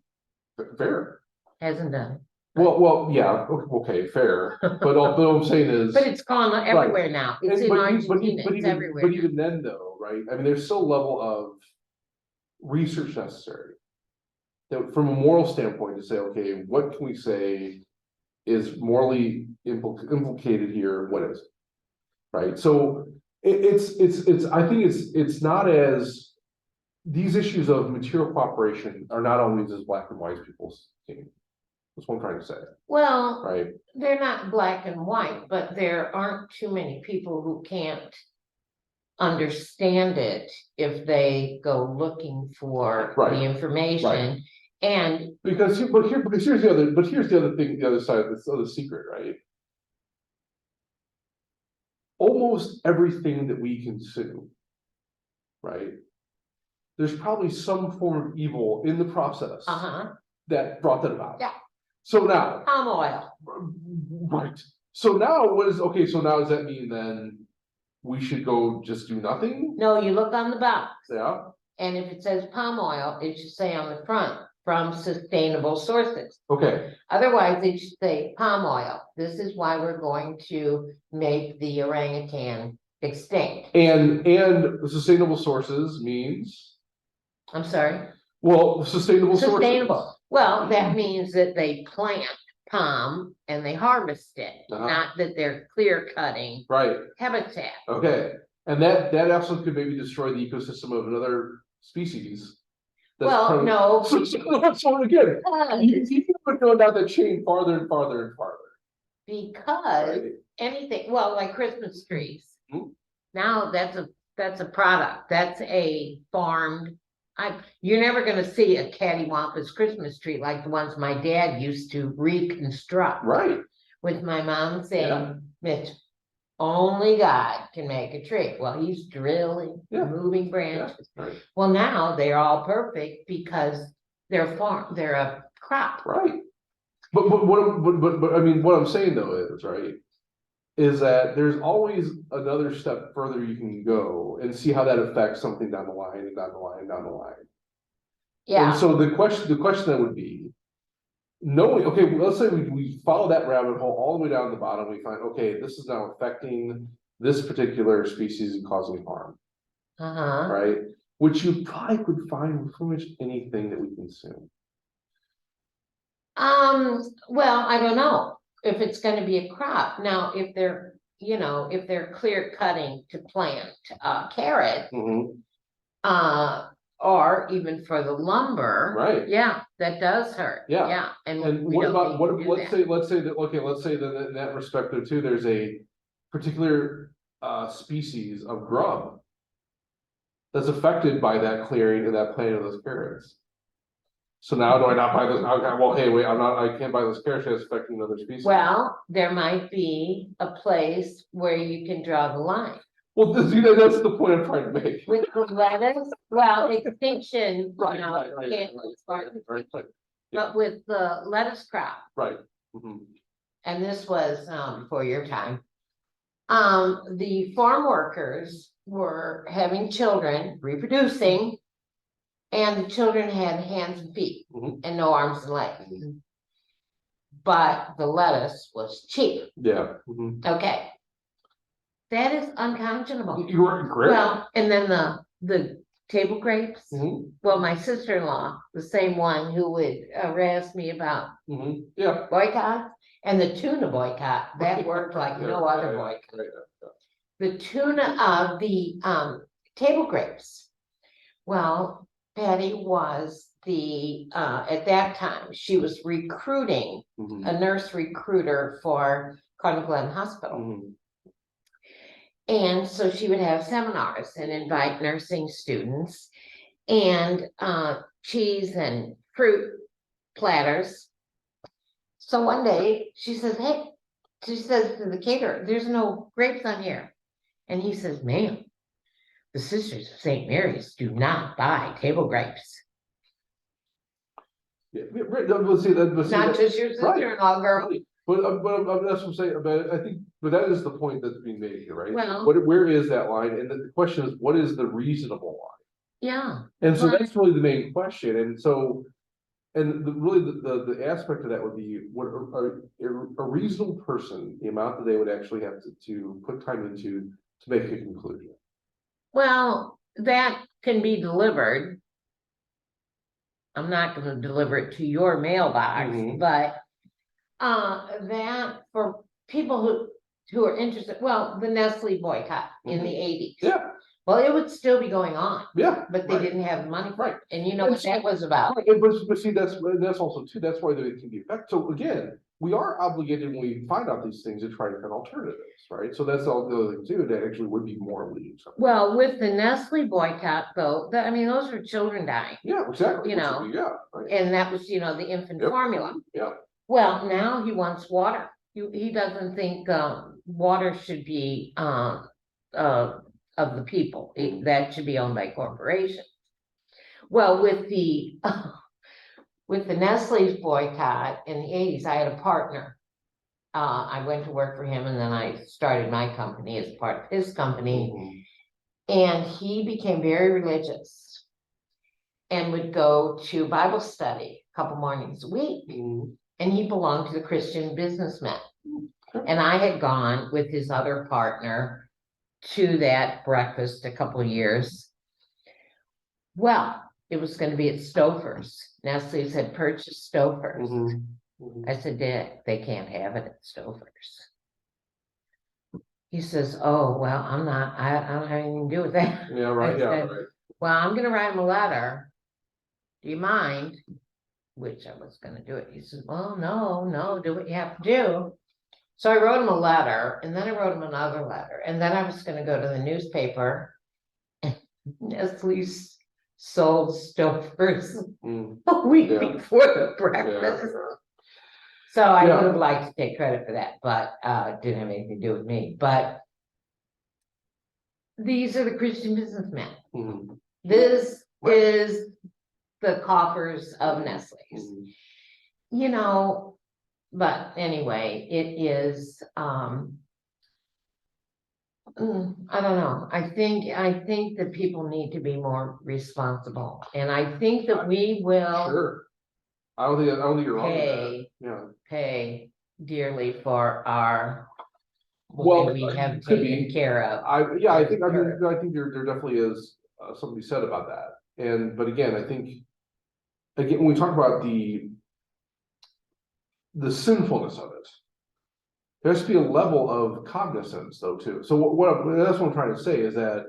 Fair. Hasn't done it. Well, yeah, okay, fair, but all I'm saying is. But it's gone everywhere now. It's in Argentina, it's everywhere. But even then though, right, I mean, there's still a level of research necessary. That from a moral standpoint to say, okay, what can we say is morally implicated here, what is it? Right, so it's, I think it's not as. These issues of material cooperation are not always as black and white as people think. That's what I'm trying to say, Well, right? they're not black and white, but there aren't too many people who can't understand it if they go looking for Right, the information. And Because here's the other thing, the other side of this other secret, right? Almost everything that we consume, right? There's probably some form of evil in the process that brought that about. Yeah. So now, palm oil. right, so now okay, so now does that mean then we should go just do nothing? No, you look on the box, Yeah, and if it says palm oil, it should say on the front, from sustainable sources. okay, Otherwise, it should say palm oil. This is why we're going to make the orangutan extinct. and sustainable sources means, I'm sorry, well, sustainable sources. sustainable. Well, that means that they plant palm and they harvest it, not that they're clear cutting Right, habitat. okay, and that also could maybe destroy the ecosystem of another species. That's Well, no. So again, you would go down the chain farther and farther and farther. Because Right? anything, well, like Christmas trees. Mhm. Now that's a product, that's a farmed. You're never gonna see a cattywampus Christmas tree like the ones my dad used to reconstruct. Right, With my mom Yeah. saying, Mitch, only God can make a tree. Well, he's drilling, Yeah. moving branches. right, Well, now they're all perfect because they're a crop. right. But I mean, what I'm saying though is, right, is that there's always another step further you can go and see how that affects something down the line and down the line and down the line. And Yeah, so the question that would be, knowing, okay, well, let's say we follow that rabbit hole all the way down to the bottom, we find, okay, this is now affecting this particular species and causing harm, right? Which you probably could find with pretty much anything that we consume. Well, I don't know if it's gonna be a crop. Now, if they're clear cutting to plant carrot, Mhm. or even for the lumber. Right. Yeah, that does hurt. Yeah. Yeah, and And we what don't about, need to do that. let's say that, okay, let's say that in that respect though too, there's a particular species of grub that's affected by that clearing and that planting of those carrots. So now do I not buy those? Okay, well, hey, wait, I can't buy those carrots, it's affecting another species. Well, there might be a place where you can draw the line. Well, that's the point I'm trying to make. With the lettuce, well, extinction, you Right, know, right, right, can't, right. but with the lettuce crop, Right. Mhm. and this was before your time. The farm workers were having children, reproducing. And the children had hands and feet Mhm. and no arms and legs. But the lettuce was cheap, Yeah. Mhm. okay? That is unconscionable. You were great. Well, and then the table grapes, Mhm. well, my sister-in-law, the same one who would harass me about Mhm. Yeah. boycott, and the tuna boycott, that worked like Yeah, no other yeah, boycott. right, yeah. The tuna, the table grapes. Well, Patty was at that time, she was recruiting, Mhm. a nurse recruiter for Cardinal Glen Hospital. Mhm. And so she would have seminars and invite nursing students and cheese and fruit platters. So one day she says, hey, she says to the caterer, there's no grapes on here. And he says, ma'am, the Sisters of St. Mary's do not buy table grapes. Yeah, right, no, but see that, Not just your right, sister-in-law, girl. right. But that's what I'm saying, but I think, but that is the point that's being made here, right? Well- Where is that line? And the question is, what is the reasonable line? Yeah. And so Well- that's really the main question, and so. And really, the aspect of that would be, what a reasonable person, the amount that they would actually have to put time into to make a conclusion. Well, that can be delivered. I'm not gonna deliver it to your mailbox, Mhm. but that for people who are interested, well, the Nestle boycott in the 80s. Yeah, Well, it would still be going on, yeah. but they right. didn't have money for Right. it. And you know what that was about. Right, but see, that's also too, that's why there can be effect. So again, we are obligated when we find out these things to try to find alternatives, right? So that's all the other thing too, that actually would be morally acceptable. Well, with the Nestle boycott though, I mean, those are children dying. Yeah, exactly. You which know, would be- Yeah, right. And that was, the infant Yep. formula. Yeah. Well, now he wants water. He doesn't think water should be of the people. That should be owned by corporations. Well, with the Nestle's boycott in the 80s, I had a partner. I went to work for him and then I started my company as part of his company. Mhm. And he became very religious and would go to Bible study a couple mornings a week. Mhm. And he belonged to the Christian Businessmen. And I had gone with his other partner to that breakfast a couple of years. Well, it was going to be at Stouffer's. Nestle's had purchased Stouffer's. Mhm. Mhm. I said, Dad, they can't have it at Stouffer's. He says, oh, well, I don't have anything to do with that. Yeah, right, I yeah, said, right. well, I'm gonna write him a letter. Do you mind? Which I was gonna do it. He said, well, no, do what you have to do. So I wrote him a letter and then I wrote him another letter. And then I was gonna go to the newspaper. And Nestle's sold Stouffer's Mm. a week Yeah. before the Yeah. breakfast. So I Yeah. would have liked to take credit for that, but it didn't have anything to do with me. But these are the Christian businessmen. Mhm. This Right. is the coffers of Nestle's. Mhm. But anyway, it is I don't know. I think that people need to be more responsible. And I think that we will Sure. I don't think you're wrong with that. Yeah. pay dearly for our Well, what we have could be. taken care of. I think there definitely is something said about that. But again, I think, again, when we talk about the sinfulness of it, there has to be a level of cognizance though, too. So that's what I'm trying to say is that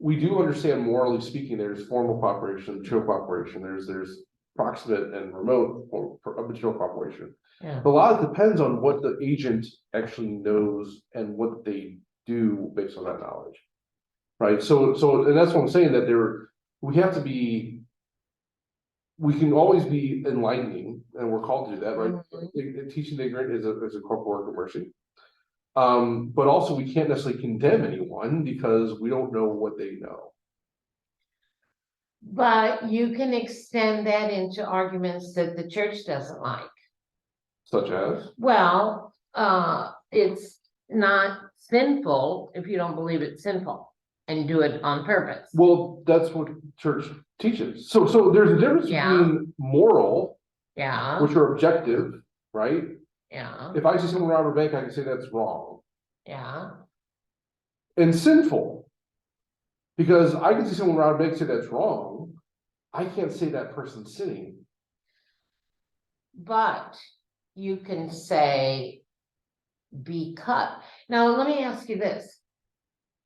we do understand, morally speaking, there's formal cooperation, material cooperation, there's proximate and remote material cooperation. Yeah. But a lot of it depends on what the agent actually knows and what they do based on that knowledge. Right, so, and that's what I'm saying, that we have to be, we can always be enlightening, and we're called to do that, right? Teaching the ignorant is a corporal work of mercy. But also we can't necessarily condemn anyone because we don't know what they know. But you can extend that into arguments that the church doesn't like. Such as? Well, it's not sinful if you don't believe it's sinful and do it on purpose. Well, that's what church teaches. So there's a difference between moral, which are objective, right? Yeah. If I see someone rob a bank, I can say that's wrong. Yeah. And sinful. Because I can see someone rob a bank and say that's wrong. I can't say that person's sinning. But you can say be cut. Now, let me ask you this.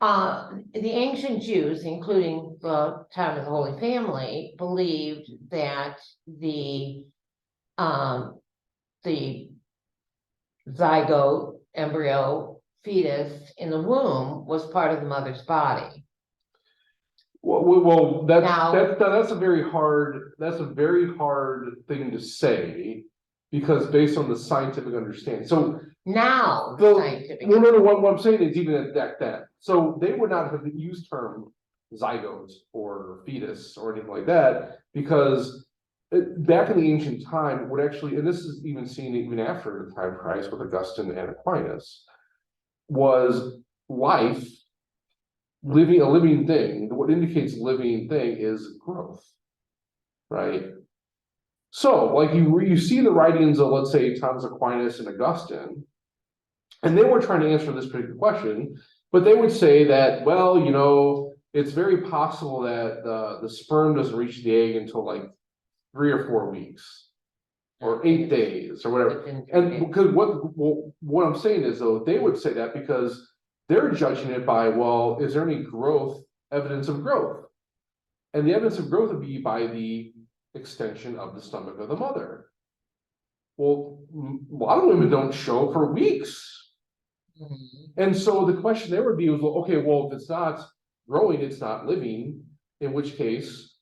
The ancient Jews, including the time of the Holy Family, believed that the zygote, embryo, fetus in the womb was part of the mother's body. Well, that's a very hard thing to say, because based on the scientific understanding. So now scientific. No, what I'm saying is even at that. So they would not have used term zygote or fetus or anything like that, because back in the ancient time would actually, and this is even seen even after the time of Christ with Augustine and Aquinas, was life, a living thing. What indicates living thing is growth, right? So, like you see the writings of, let's say, Thomas Aquinas and Augustine, and they were trying to answer this particular question, but they would say that, well, you know, it's very possible that the sperm doesn't reach the egg until like 3 or 4 weeks, or 8 days, or whatever. And because what I'm saying is, though, they would say that because they're judging it by, well, is there any evidence of growth? And the evidence of growth would be by the extension of the stomach of the mother. Well, a lot of women don't show for weeks. And so the question there would be was, well, okay, well, if it's not growing, it's not living, in which case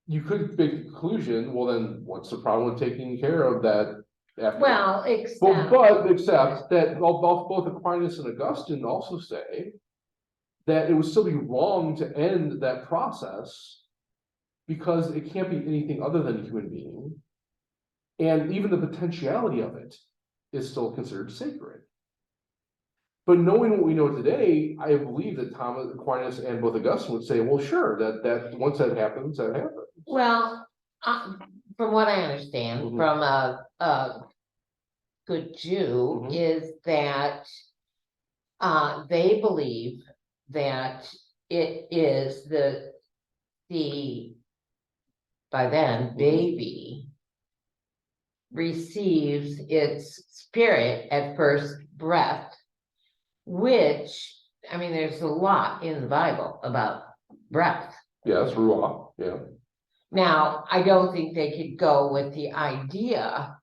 you could make the conclusion, well, then what's the problem with taking care of that after? Well, except that both Aquinas and Augustine also say that it would still be wrong to end that process, because it can't be anything other than a human being. And even the potentiality of it is still considered sacred. But knowing what we know today, I believe that Thomas Aquinas and both Augustine would say, well, sure, that once that happens, that happens. Well, from what I understand from a good Jew is that they believe that it is the by then baby receives its spirit at first breath, which, I mean, there's a lot in the Bible about breath. Yes, ruach, yeah. Now, I don't think they could go with the idea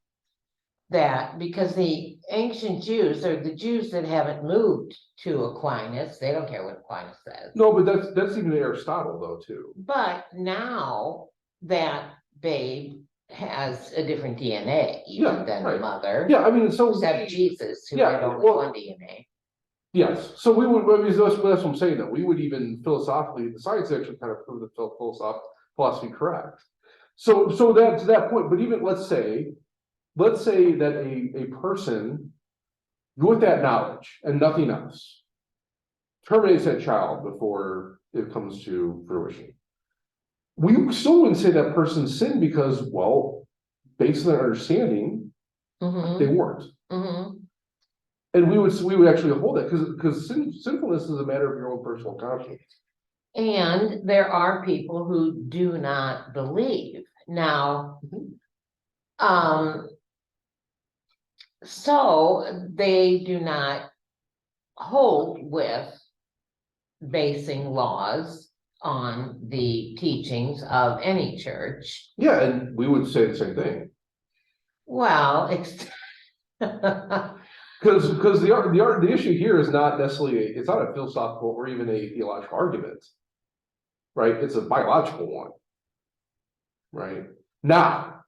that, because the ancient Jews, or the Jews that haven't moved to Aquinas, they don't care what Aquinas says. No, but that's even Aristotle, though, too. But now that babe has a different DNA even than the mother. Yeah, I mean, so except Jesus, who had only one DNA. Yes, so we would, I mean, that's what I'm saying, that we would even philosophically, the science actually kind of prove the philosophy correct. So that to that point, but even let's say that a person with that knowledge and nothing else terminates that child before it comes to fruition. We still wouldn't say that person sinned, because, well, based on their understanding, they weren't. And we would actually hold that, because sinfulness is a matter of your own personal conscience. And there are people who do not believe. Now, so they do not hold with basing laws on the teachings of any church. Yeah, and we would say the same thing. Well, because Because the issue here is not necessarily, it's not a philosophical or even a theological argument. Right, it's a biological one. Right, now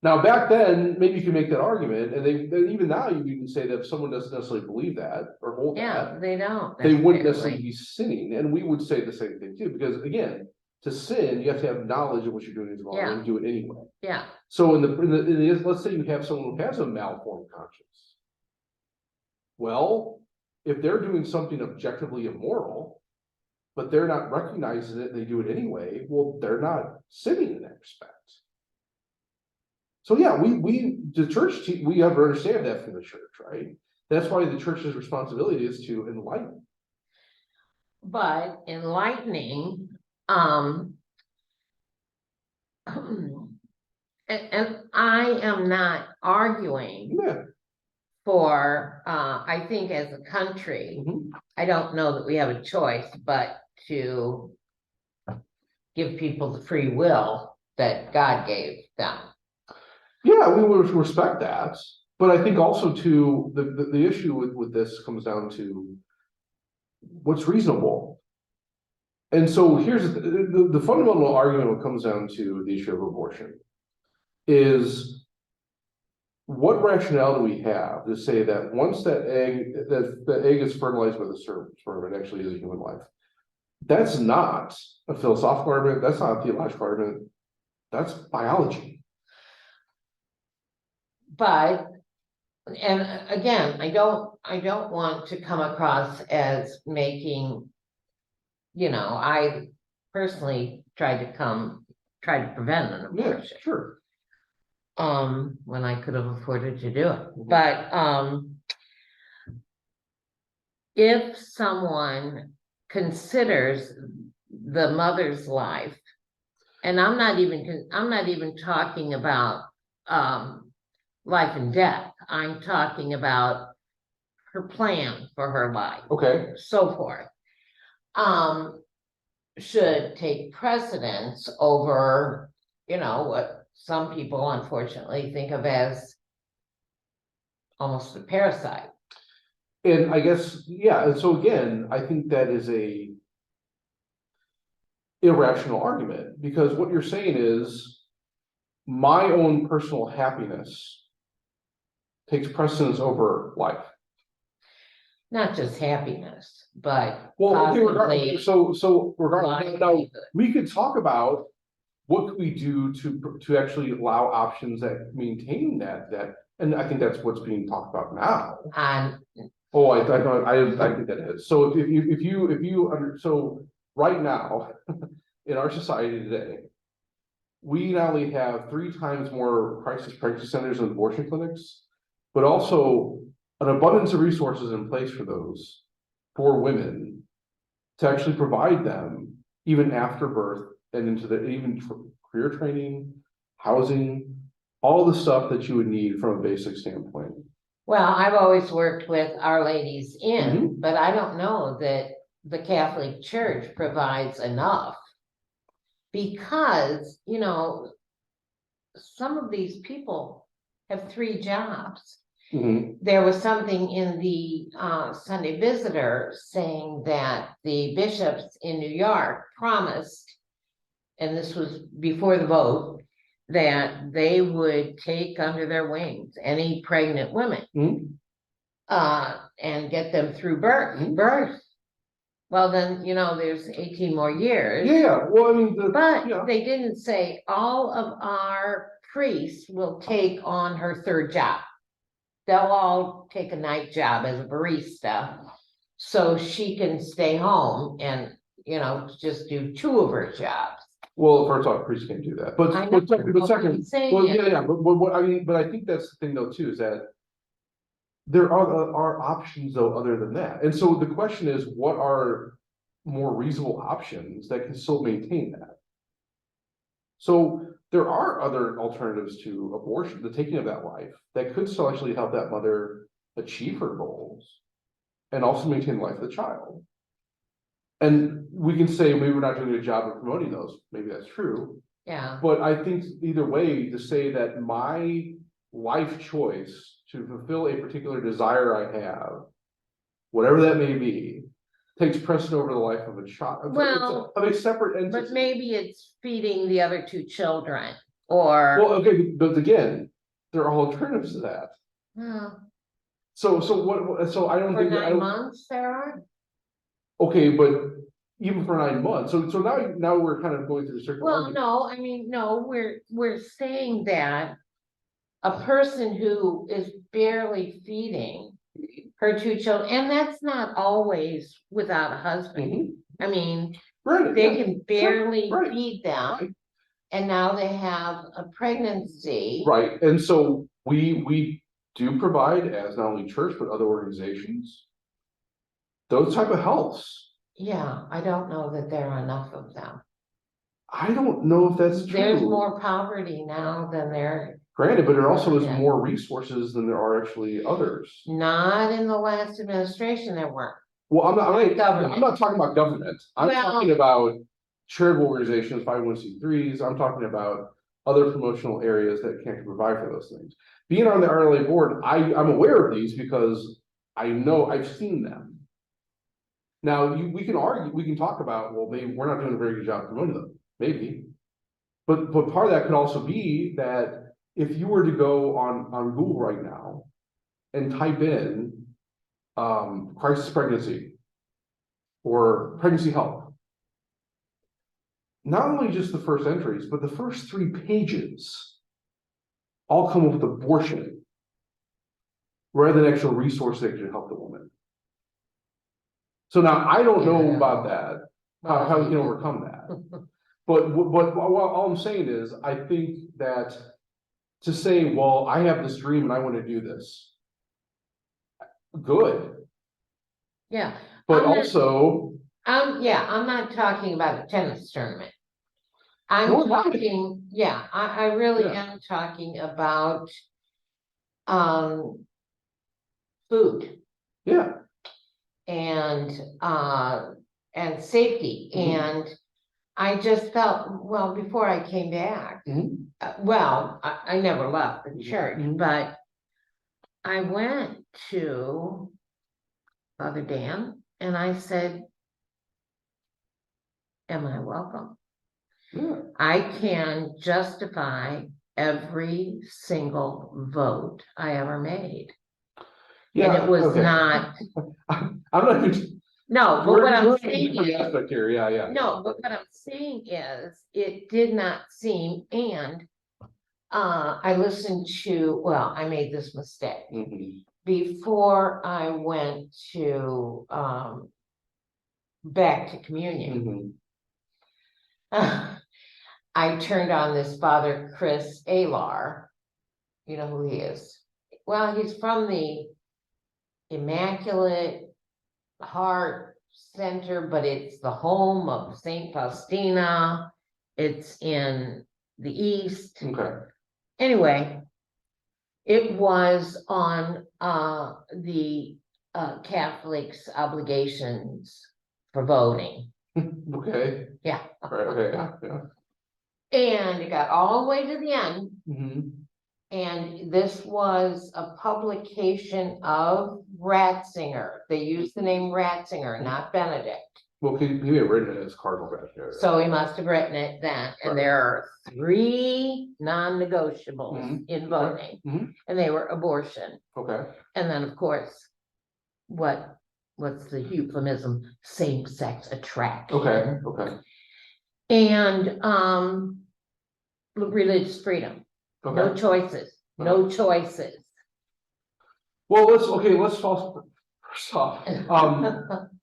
back then, maybe you can make that argument, and even now you can say that if someone doesn't necessarily believe that or hold Yeah, that, they don't. they wouldn't necessarily necessarily. be sinning, and we would say the same thing too, because again, to sin, you have to have knowledge of what you're doing is wrong Yeah. and do it anyway. Yeah, So let's say you have someone who has a malformed conscience. Well, if they're doing something objectively immoral, but they're not recognizing it, they do it anyway, well, they're not sinning in that respect. So yeah, the church, we have to understand that from the church, right? That's why the church's responsibility is to enlighten. but enlightening, and I am not arguing Yeah. for, I think as a country, Mhm. I don't know that we have a choice but to give people the free will that God gave them. Yeah, we would respect that, but I think also too, the issue with this comes down to what's reasonable. And so here's the fundamental argument when it comes down to the issue of abortion is what rationale do we have to say that once that the egg is fertilized by the sperm, it actually is a human life? That's not a philosophical argument, that's not a theological argument, that's biology. But, and again, I don't want to come across as making, I personally tried to prevent an Yeah, abortion. sure. When I could have afforded to do it, Mhm. but, if someone considers the mother's life, and I'm not even talking about, life and death, I'm talking about her plan for her life, Okay, so forth. Should take precedence over, what some people unfortunately think of as almost a parasite. and I guess, yeah, and so again, I think that is a irrational argument, because what you're saying is my own personal happiness takes precedence over life. Not just happiness, but Well, okay, possibly so regardless, now, livelihood. we could talk about what could we do to actually allow options that maintain that, and I think that's what's being talked about now. And Oh, I think that is, so so right now, in our society today, we not only have 3 times more crisis pregnancy centers and abortion clinics, but also an abundance of resources in place for those, for women, to actually provide them even after birth and into even career training, housing, all the stuff that you would need from a basic standpoint. well, I've always worked with Our Lady's Inn, Mhm. but I don't know that the Catholic Church provides enough. Because, some of these people have 3 jobs. Mhm. There was something in the Sunday Visitor saying that the bishops in New York promised, and this was before the vote, that they would take under their wings any pregnant women. Mhm. And get them through birth. Mhm. Well, then, there's 18 more years. Yeah, well, I mean, But yeah. they didn't say all of our priests will take on her 3rd job. They'll all take a night job as a barista, so she can stay home and, just do 2 of her jobs. Well, first off, priests can't do that, I know, but second, I'm saying well, it. yeah, but what I mean, but I think that's the thing though, too, is that there are options though, other than that, and so the question is, what are more reasonable options that can still maintain that? So there are other alternatives to abortion, the taking of that life, that could still actually help that mother achieve her goals and also maintain the life of the child. And we can say maybe we're not doing a good job of promoting those, maybe that's true. Yeah, But I think either way, to say that my life choice to fulfill a particular desire I have, whatever that may be, takes precedent over the life of a child, Well, of a separate entity. but maybe it's feeding the other two children, or, Well, okay, but again, there are alternatives to that. well, So so I don't for think, I 9 don't, months, Sarah? okay, but even for 9 months, so now we're kind of going through a circle. Well, no, I mean, no, we're saying that a person who is barely feeding her two children, and that's not always without a husband. Mhm. I mean, Right, they yeah, can barely right, feed right. them, and now they have a pregnancy. Right, and so we do provide, as not only church, but other organizations, those type of helps. Yeah, I don't know that there are enough of them. I don't know if that's There's true, more poverty now than there, granted, but there also is Yeah. more resources than there are actually others. not in the last administration there weren't. Well, I'm Government. not talking about government, I'm Well- talking about charitable organizations, 501(c)(3)s, I'm talking about other promotional areas that can provide for those things. Being on the RLA board, I'm aware of these because I know I've seen them. Now, we can argue, we can talk about, well, maybe we're not doing a very good job promoting them, maybe. But part of that could also be that if you were to go on Google right now and type in crisis pregnancy or pregnancy help, not only just the first entries, but the first 3 pages all come with abortion rather than actual resource that could help the woman. So now I don't know Yeah. about that, how we can overcome that. But all I'm saying is, I think that to say, well, I have this dream and I want to do this. Good, Yeah, but I'm not- also, I'm not talking about a tennis tournament. I'm No, why? talking, yeah, I really Yeah. am talking about food yeah, and safety. Mhm. And I just felt, well, before I came back, Mhm. well, I never left the church, Mhm. but I went to Father Dan and I said, am I welcome? yeah, I can justify every single vote I ever made. yeah. And it was okay. not, I'm not even. no, but what I'm saying The is, aspect here, yeah. no, but what I'm saying is, it did not seem, and I listened to, well, I made this mistake. Mhm. Before I went to back to communion, Mhm. I turned on this Father Chris Alar. You know who he is? Well, he's from the Immaculate Heart Center, but it's the home of Saint Faustina. It's in the East. Okay, Anyway, it was on the Catholics' obligations for voting. okay, Yeah. right, okay, yeah. And it got all the way to the end. Mhm. And this was a publication of Ratzinger. They used the name Ratzinger, not Benedict. Well, he may have written it as Cardinal Ratzinger. So he must have written it then. And there are 3 non-negotiables Mhm. in voting. Mhm. And they were abortion. Okay, And then, of course, what's the euphemism? Same-sex attraction. okay, And religious freedom. No okay. choices, no choices. Well, let's first off,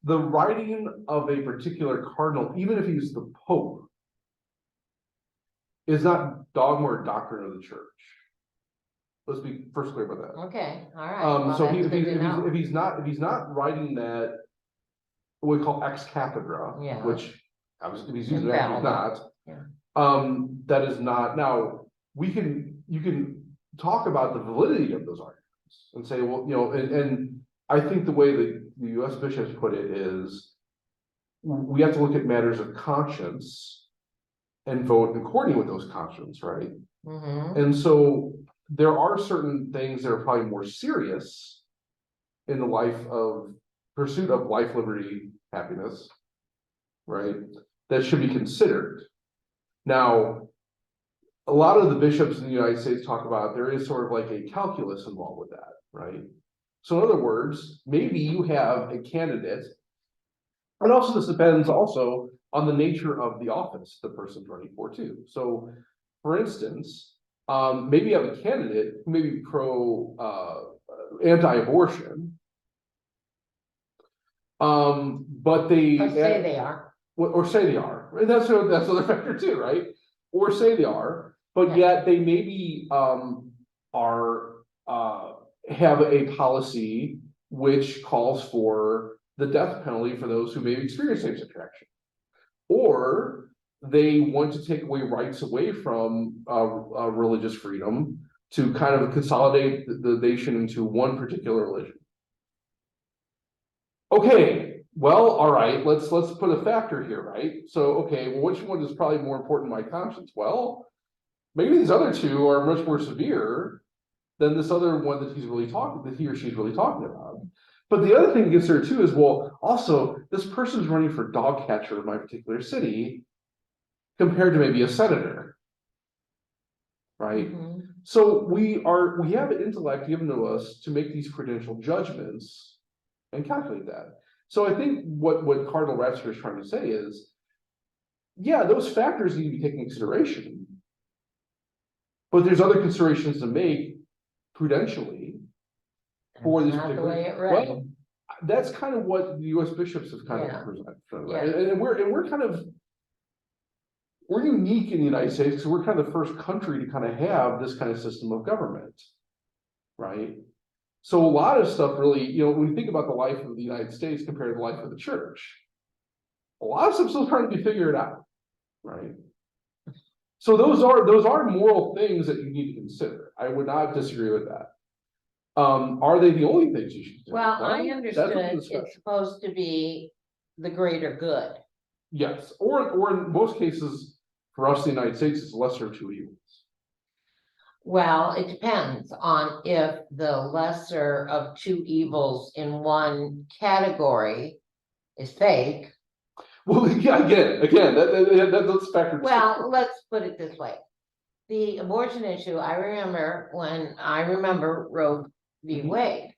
the writing of a particular cardinal, even if he's the Pope, is not dogma or doctrine of the church. Let's be first clear about that. Okay, all right. Well, So that's if good to know. he's not writing that, what we call ex cathedra, Yeah. which obviously if he's using that, he's not. Yeah. That is not, now, you can talk about the validity of those arguments and say, well, and I think the way the US bishops put it is, we have to look at matters of conscience and vote according with those conscience, right? Mhm. And so there are certain things that are probably more serious in the life of pursuit of life, liberty, happiness, right? That should be considered. Now, a lot of the bishops in the United States talk about there is sort of like a calculus involved with that, right? So in other words, maybe you have a candidate, and also this depends also on the nature of the office the person's running for too. So for instance, maybe you have a candidate who may be anti-abortion, but they Or say they are. or say they are, and that's another factor too, right? Or say they are, but Yeah. yet they maybe are have a policy which calls for the death penalty for those who may experience same-sex attraction, or they want to take rights away from religious freedom to kind of consolidate the nation into one particular religion. Okay, well, all right, let's put a factor here, right? So, okay, well, which one is probably more important to my conscience? Well, maybe these other two are much more severe than this other one that he or she's really talking about. But the other thing to consider too is, well, also, this person's running for dog catcher in my particular city compared to maybe a senator, right? Mhm. So we have an intellect given to us to make these credential judgments and calculate that. So I think what Cardinal Ratzinger is trying to say is, yeah, those factors need to be taken into consideration, but there's other considerations to make prudentially for That's these not the particular. way it read. Well, that's kind of what the U.S. bishops have kind Yeah. of presented, Yeah. and we're unique in the United States because we're kind of the first country to kind of have this kind of system of government, right? So a lot of stuff really, when you think about the life of the United States compared to the life of the church, a lot of stuff still trying to be figured out, right? So those are moral things that you need to consider. I would not disagree with that. Are they the only things you should do? Well, I that's understood up to discussion. it's supposed to be the greater good. Yes, or in most cases, for us, the United States, it's lesser of two evils. Well, it depends on if the lesser of two evils in one category is fake. Well, yeah, again, that's factored. Well, let's put it this way. The abortion issue, I remember Roe v. Mhm. Wade.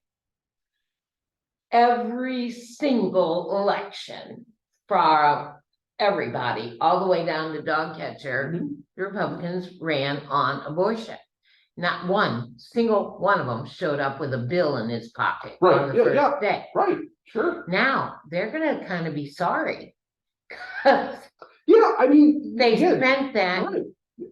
Every single election from everybody, all the way down to dog catcher, Mhm. the Republicans ran on abortion. Not one single one of them showed up with a bill in his pocket Right, on the yeah, first yeah. day. Right, sure. Now, they're gonna kind of be sorry. 'Cause Yeah, I mean, they again, spent that. right.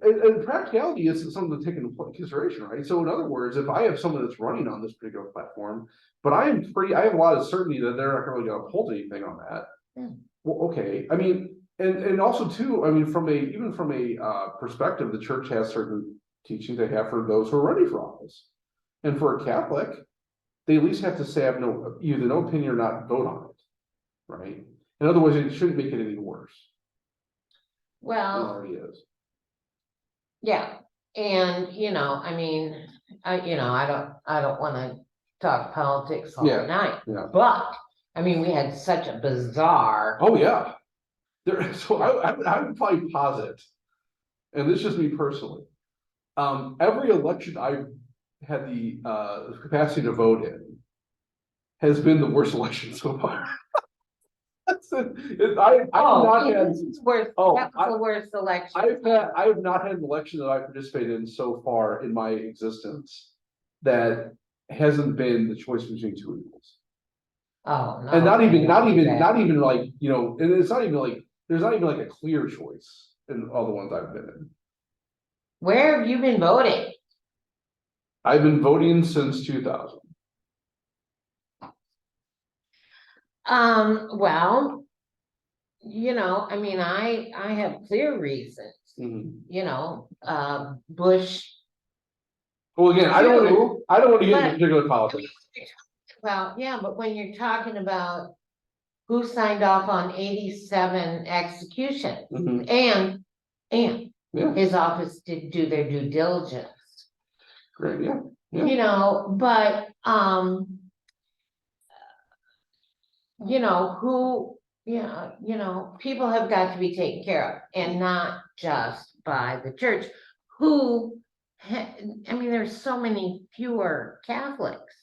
And practicality is something to take into consideration, right? So in other words, if I have someone that's running on this particular platform, but I have a lot of certainty that they're not really gonna uphold anything on that. Yeah. Well, okay, I mean, and also too, I mean, even from a perspective, the church has certain teachings they have for those who are running for office. And for a Catholic, they at least have to say either no opinion or not vote on it, right? In other words, it shouldn't make it any worse than it Well, already is. yeah, and I mean, I don't wanna talk politics all Yeah, night. yeah. But, I mean, we had such a bizarre, Oh, yeah. So I would probably posit, and this is just me personally, every election I've had the capacity to vote in has been the worst election so far. I have not had. this is worse, Oh, that was the worst election. I have not had an election that I participated in so far in my existence that hasn't been the choice between two evils. Oh, no. And not even like, and it's not even like, there's not even like a clear choice in all the ones I've been in. Where have you been voting? I've been voting since 2000. Well, I mean, I have clear reasons, Bush. Well, again, I don't want to get into particular politics. Well, yeah, but when you're talking about who signed off on 87 executions, Mhm. and Yeah. his office did do their due diligence. great, yeah, yeah. you know, but, people have got to be taken care of, and not just by the church, who, I mean, there's so many fewer Catholics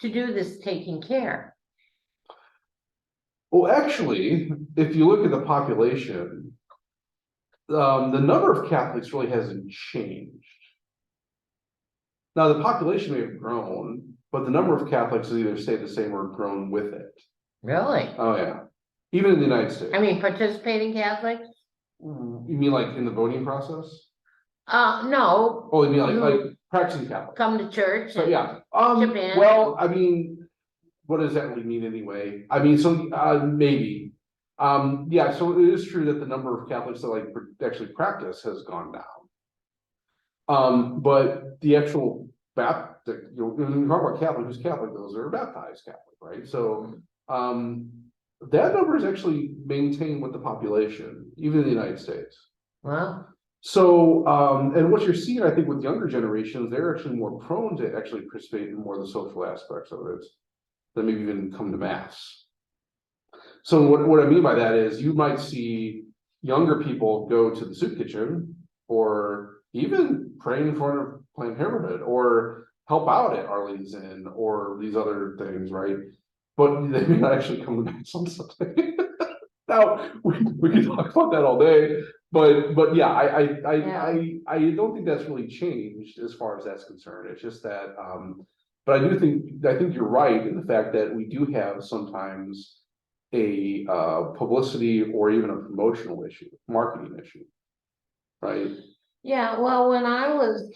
to do this taking care. Well, actually, if you look at the population, the number of Catholics really hasn't changed. Now, the population may have grown, but the number of Catholics has either stayed the same or grown with it. Really? Oh, yeah. Even in the United States. I mean, participating Catholics? You mean like in the voting process? No. Oh, you mean Who like practicing Catholic? come to church? So, and yeah, chip in? well, I mean, what does that really mean anyway? I mean, so, maybe. Yeah, so it is true that the number of Catholics that like actually practice has gone down. But the actual Baptist, when we talk about Catholic, who's Catholic, those are baptized Catholic, right? So, that number is actually maintained with the population, even in the United States. Well, So, and what you're seeing, I think, with younger generations, they're actually more prone to actually participate in more of the social aspects of it than maybe even come to mass. So what I mean by that is you might see younger people go to the soup kitchen, or even pray in front of Planned Parenthood, or help out at Arlene's Inn, or these other things, right? But they may not actually come to mass on Sunday. Now, we could talk about that all day, but yeah, I don't think that's really changed as far as that's concerned. It's just that, but I think you're right in the fact that we do have sometimes a publicity or even a promotional issue, marketing issue, right? yeah, well, when I was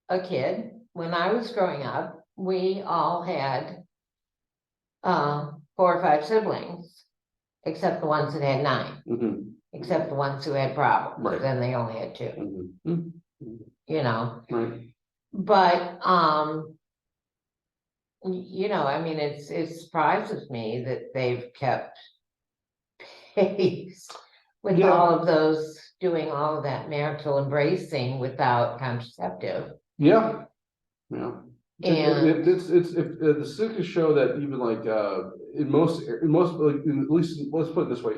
a kid, when I was growing up, we all had 4 or 5 siblings, except the ones that had 9, Mhm, except the ones who had problems, Right. then they only had 2, mhm, mhm, you know, right. but, I mean, it surprises me that they've kept pace with Yeah. all of those, doing all of that marital embracing without contraceptive. Yeah, yeah. And It's if the statistics show that even like in most like at least let's put it this way,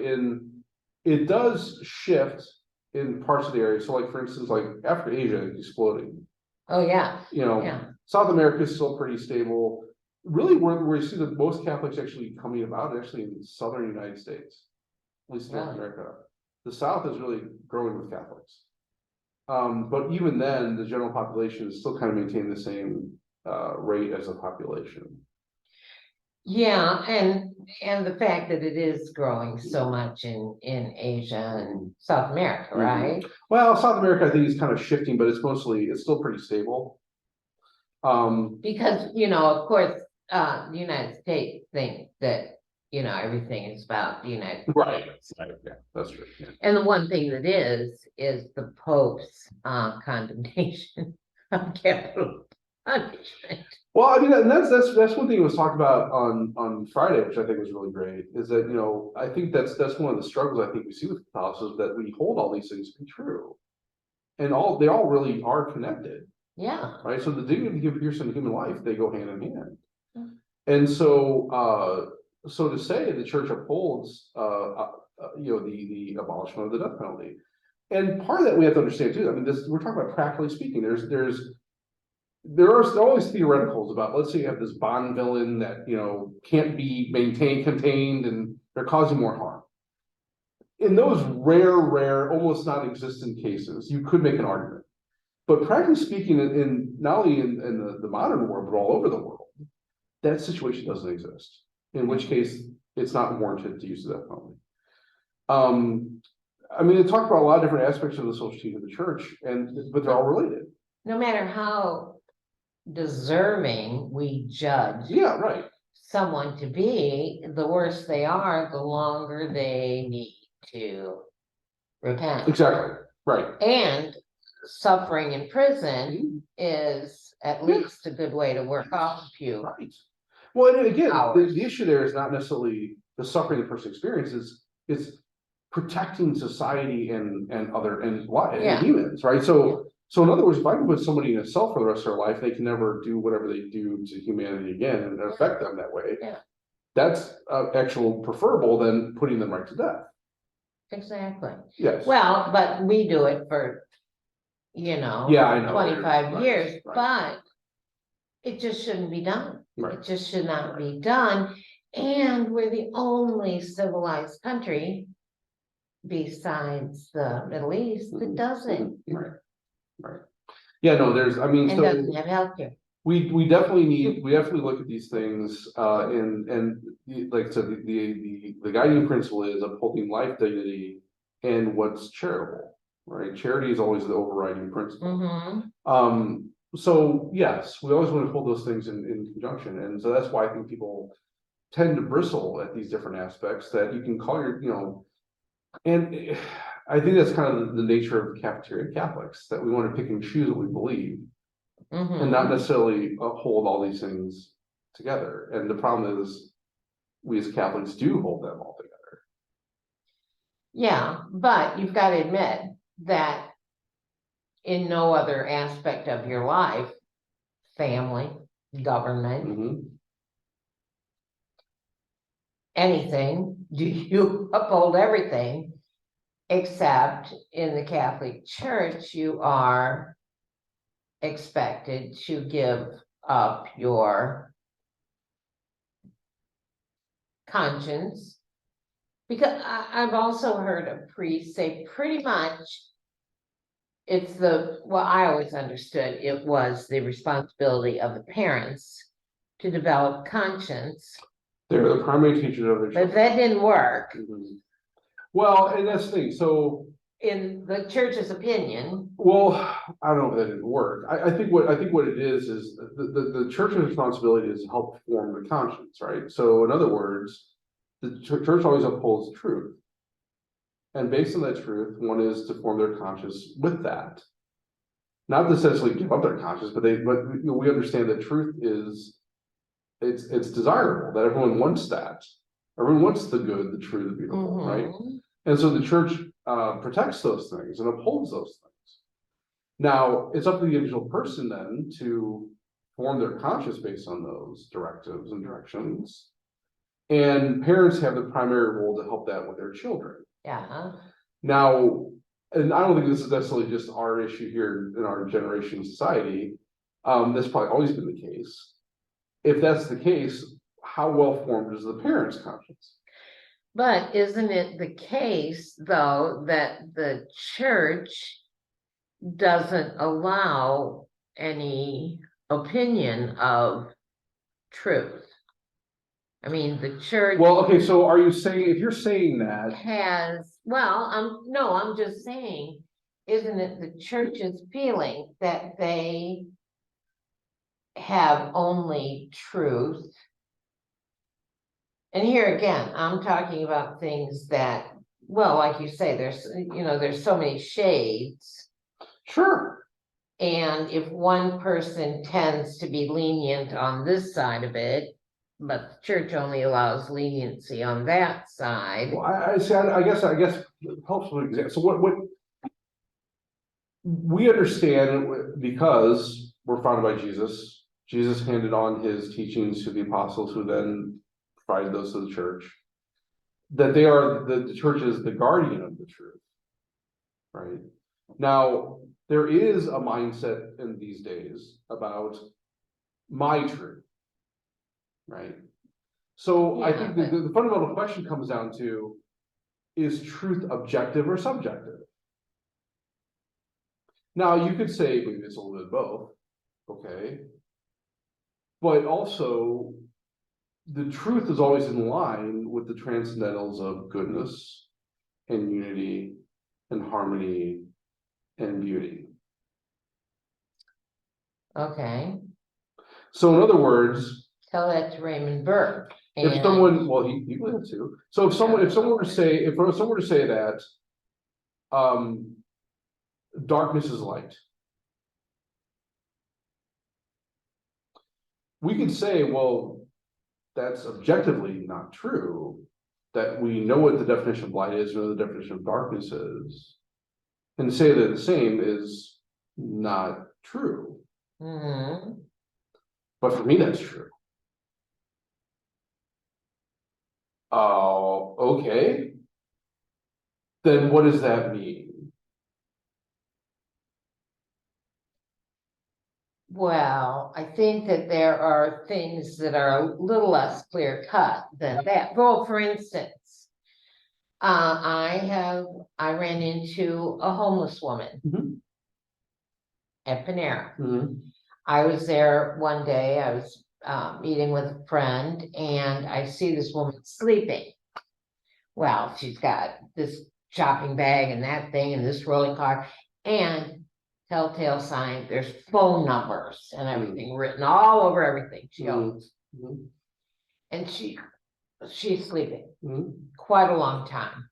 it does shift in parts of the area. So like for instance, like Africa, Asia is exploding. oh yeah, yeah. South America is still pretty stable. Really, where you see the most Catholics actually coming about, actually in the southern United States, at least North Really? America. The South is really growing with Catholics. But even then, the general population is still kind of maintaining the same rate as the population. Yeah, and the fact that it is growing so much in Asia and South America, Mhm. right? Well, South America, I think is kind of shifting, but it's still pretty stable. Because, of course, the United States think that, everything is about the United Right. States. Yeah, that's true. Yeah. And the one thing that is the Pope's condemnation of capital punishment. Well, I mean, and that's one thing that was talked about on Friday, which I think was really great, is that I think that's one of the struggles I think we see with Catholicism, that we hold all these things to be true, and they all really are connected. Yeah. Right. So the dignity of person in human life, they go hand in hand. Mm. And so to say the church upholds the abolishment of the death penalty. And part of that we have to understand too. I mean, we're talking about practically speaking. There are always theoreticals about, let's say you have this Bond villain that can't be contained, and they're causing more harm. In those rare, almost non-existent cases, you could make an argument. But practically speaking, in not only in the modern world, but all over the world, that situation doesn't exist. In which case, it's not warranted to use the death penalty. I mean, it talked about a lot of different aspects of the social team of the church, but they're all related. No matter how deserving we judge Yeah, right. someone to be, the worse they are, the longer they need to repent. Exactly. Right. And suffering in prison is at least a good way to work off a few. Right. Well, and again, hours. the issue there is not necessarily the suffering the person experiences, it's protecting society and other and Yeah. humans, right? So So in other words, if I can put somebody in a cell for the rest of their life, they can never do whatever they do to humanity again and affect them that way. Yeah. That's actual preferable than putting them right to death. Exactly. Yes. Well, but we do it for, Yeah, I know. 25 Right, years, right. but it just shouldn't be done. Right. It just should not be done. And we're the only civilized country besides the Middle East that doesn't, Right. Right. Yeah, no, there's, I mean, and so doesn't have healthcare. we definitely look at these things, like I said, the guiding principle is upholding life, dignity, and what's charitable, right? Charity is always the overriding principle. Mhm. So yes, we always want to hold those things in conjunction, and so that's why I think people tend to bristle at these different aspects that you can call and I think that's kind of the nature of cafeteria Catholics, that we want to pick and choose what we believe and not Mhm. necessarily hold all these things together. And the problem is, we as Catholics do hold them all together. Yeah, but you've got to admit that in no other aspect of your life, family, government, Mhm. anything, do you uphold everything, except in the Catholic Church, you are expected to give up your conscience. Because I've also heard a priest say pretty much I always understood it was the responsibility of the parents to develop conscience, They're the primary teachers of their but children. that didn't work Mhm. Well, and that's the thing, so, in the church's opinion. well, I don't know if that didn't work. I think what it is the church's responsibility is to help form the conscience, right? So in other words, the church always upholds truth. And based on that truth, one is to form their conscience with that. Not necessarily give up their conscience, but we understand that truth is, it's desirable, that everyone wants that. Everyone wants the good, the true, the beautiful, right? Mhm. And so the church protects those things and upholds those things. Now, it's up to the individual person then to form their conscience based on those directives and directions. And parents have the primary role to help that with their children. Yeah. Now, and I don't think this is necessarily just our issue here in our generation society. That's probably always been the case. If that's the case, how well formed is the parent's conscience? But isn't it the case, though, that the church doesn't allow any opinion of truth? I mean, the church Well, okay, so are you saying, if you're saying that, I'm just saying, isn't it the church's feeling that they have only truth? And here again, I'm talking about things that, well, like you say, there's so many shades. sure. And if one person tends to be lenient on this side of it, but the church only allows leniency on that side. Well, I see, I guess it helps with example. So what we understand, because we're founded by Jesus. Jesus handed on his teachings to the apostles, who then provided those to the church. That they are, the church is the guardian of the truth, right? Now, there is a mindset in these days about my truth, right? So I think the fundamental question comes down to, is truth objective or subjective? Now, you could say maybe it's a little bit of both, okay? But also, the truth is always in line with the transcendentals of goodness and unity and harmony and beauty. Okay, So in other words, tell that to Raymond Burke. if someone, well, he lived too. So if someone were to say, that darkness is light, we could say, well, that's objectively not true. That we know what the definition of light is, we know the definition of darkness is. And to say they're the same is not true. Mhm. But for me, that's true. Oh, okay. Then what does that mean? Well, I think that there are things that are a little less clear cut than that. Well, for instance, I ran into a homeless woman Mhm. at Panera. Mhm. I was there one day, I was meeting with a friend, and I see this woman sleeping. Well, she's got this shopping bag and that thing and this rolling car and telltale sign, there's phone numbers and everything written all over everything she owns. Mhm. And she's sleeping Mhm. quite a long time.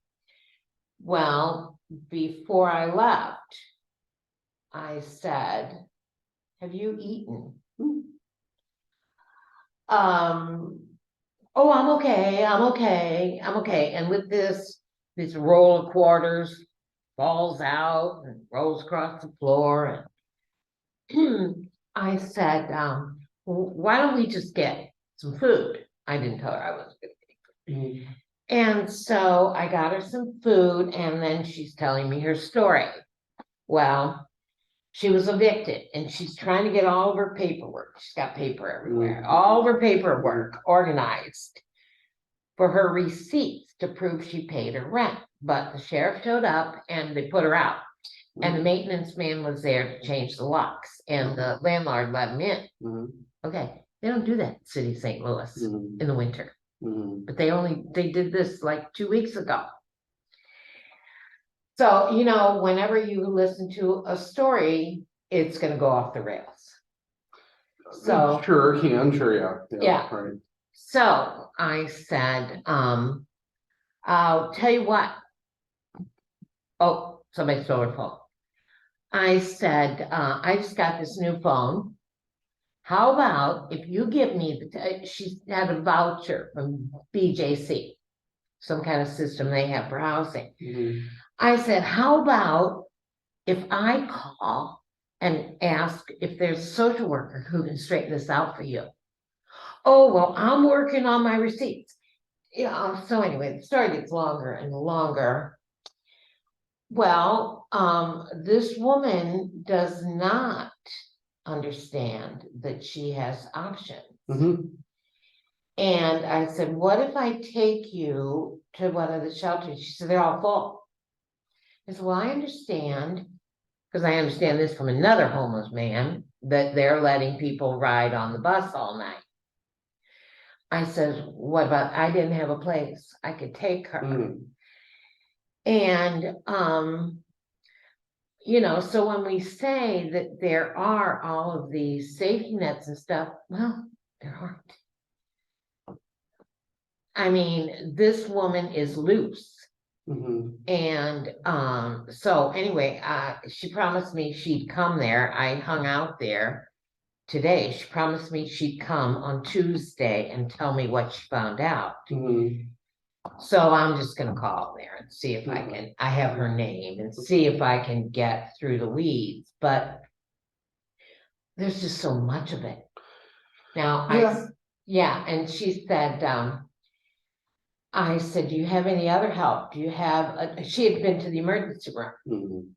Well, before I left, I said, "Have you eaten?" Mhm. Oh, I'm okay, I'm okay, I'm okay. And with this roll of quarters falls out and rolls across the floor. And I said, why don't we just get some food? I didn't tell her I was gonna. Mhm. And so I got her some food, and then she's telling me her story. Well, she was evicted and she's trying to get all of her paperwork. She's got paper everywhere, all of her paperwork organized for her receipts to prove she paid her rent. But the sheriff showed up and they put her out. And the maintenance man was there to change the locks, and the landlord let him in. Mhm. Okay, they don't do that in City of St. Louis Mhm. in the winter, Mhm. but they did this like 2 weeks ago. So, whenever you listen to a story, it's gonna go off the rails. So, Sure, yeah. Yeah. Right. so I said, I'll tell you what. Oh, somebody stole her phone. I said, I just got this new phone. How about if you give me she had a voucher from BJC, some kind of system they have for housing. Mhm. I said, how about if I call and ask if there's a social worker who can straighten this out for you? Oh, well, I'm working on my receipts. Yeah, so anyway, the story gets longer and longer. Well, this woman does not understand that she has options. Mhm. And I said, what if I take you to one of the shelters? She said, they're all full. I said, well, I understand, because I understand this from another homeless man, that they're letting people ride on the bus all night. I said, what about, I didn't have a place I could take her. Mhm. And, so when we say that there are all of these safety nets and stuff, well, there aren't. I mean, this woman is loose. Mhm. And so anyway, she promised me she'd come there. I hung out there today. She promised me she'd come on Tuesday and tell me what she found out. Mhm. So I'm just gonna call there and see if I have her name and see if I can get through the weeds, but there's just so much of it. Now, yeah, and she said, I said, do you have any other help? Do you have, she had been to the emergency room Mhm.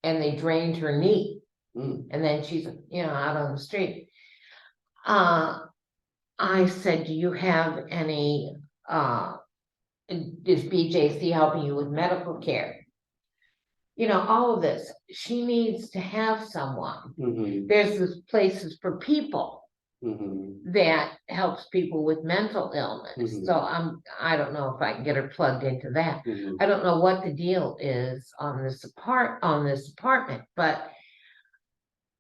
and they drained her knee. Mhm. And then she's, out on the street. I said, do you have any, is BJC helping you with medical care? All of this, she needs to have someone. Mhm. There's this places for people Mhm. that helps people with mental illness. Mhm. So I don't know if I can get her plugged into that. Mhm. I don't know what the deal is on this apartment, but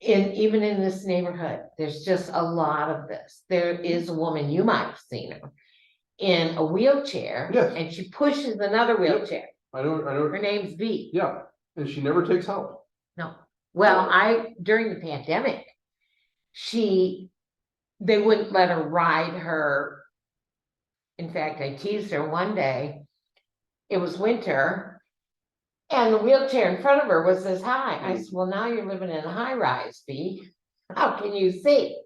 even in this neighborhood, there's just a lot of this. There is a woman, you might have seen her, in a wheelchair. Yes. And she pushes another wheelchair. I know, Her name's V. yeah, and she never takes help. No. Well, during the pandemic, they wouldn't let her ride her. In fact, I teased her one day. It was winter And the wheelchair in front of her was this high. I said, well, now you're living in a high rise, Bee. How can you see?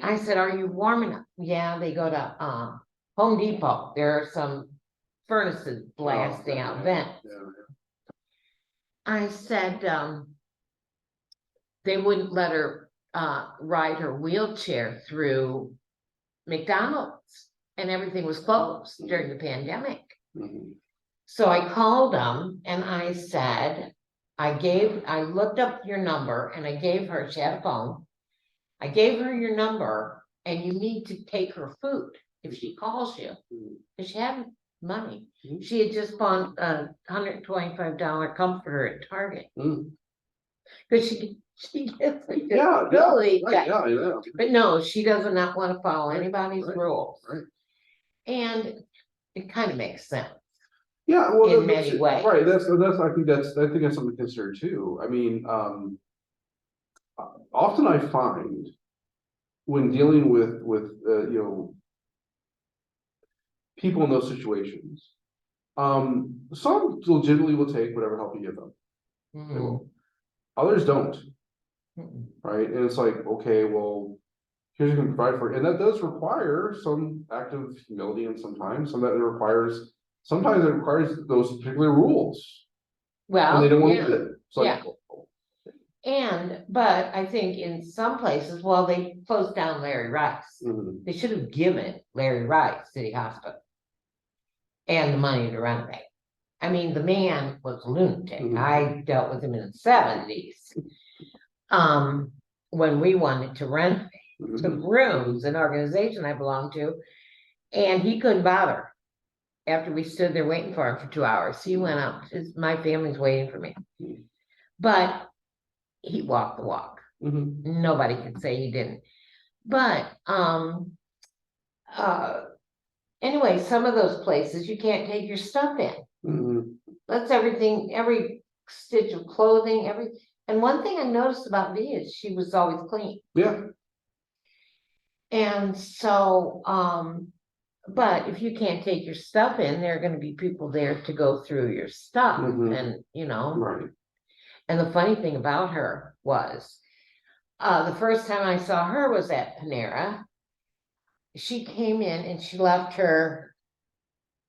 I said, are you warm enough? Yeah, they go to Home Depot. There are some furnaces blasting out vent. I said, they wouldn't let her ride her wheelchair through McDonald's, and everything was closed during the pandemic. Mhm. So I called them and I said, I looked up your number and I gave her, she had a phone. I gave her your number and you need to take her food if she calls you, because she had money. Mhm. She had just bought a $125 comforter at Target. Mm. Because she gets a Yeah, disability right, check. yeah, yeah. But no, she does not want to follow Right, anybody's right, rules. right. And it kind of makes sense. Yeah, well, In many ways. right, I think that's something to consider too. I mean, often I find when dealing with you know, people in those situations, some legitimately will take whatever help you give them. They Mhm. will. Others don't, Mhm. right? And it's like, okay, well, here's what you can provide for, and that does require some act of humility, and sometimes sometimes it requires those particular rules, and they Well, don't want to yeah, do it. It's like, but I think in some places, well, they closed down Larry Rice. mhm, They should have given Larry Rice City Hospital and the money to renovate. I mean, the man was a lunatic. Mhm. I dealt with him in the 70s. When we wanted to renovate the mhm, rooms, an organization I belonged to, and he couldn't bother. After we stood there waiting for him for 2 hours, he went up. My family's waiting for me. But he walked the walk. mhm. Nobody can say he didn't. But anyway, some of those places you can't take your stuff in. Mhm. That's everything, every stitch of clothing, and one thing I noticed about me is she was always clean. Yeah, And so, but if you can't take your stuff in, there are gonna be people there to go through your stuff Mhm. and, right. and the funny thing about her was, the first time I saw her was at Panera. She came in and she left her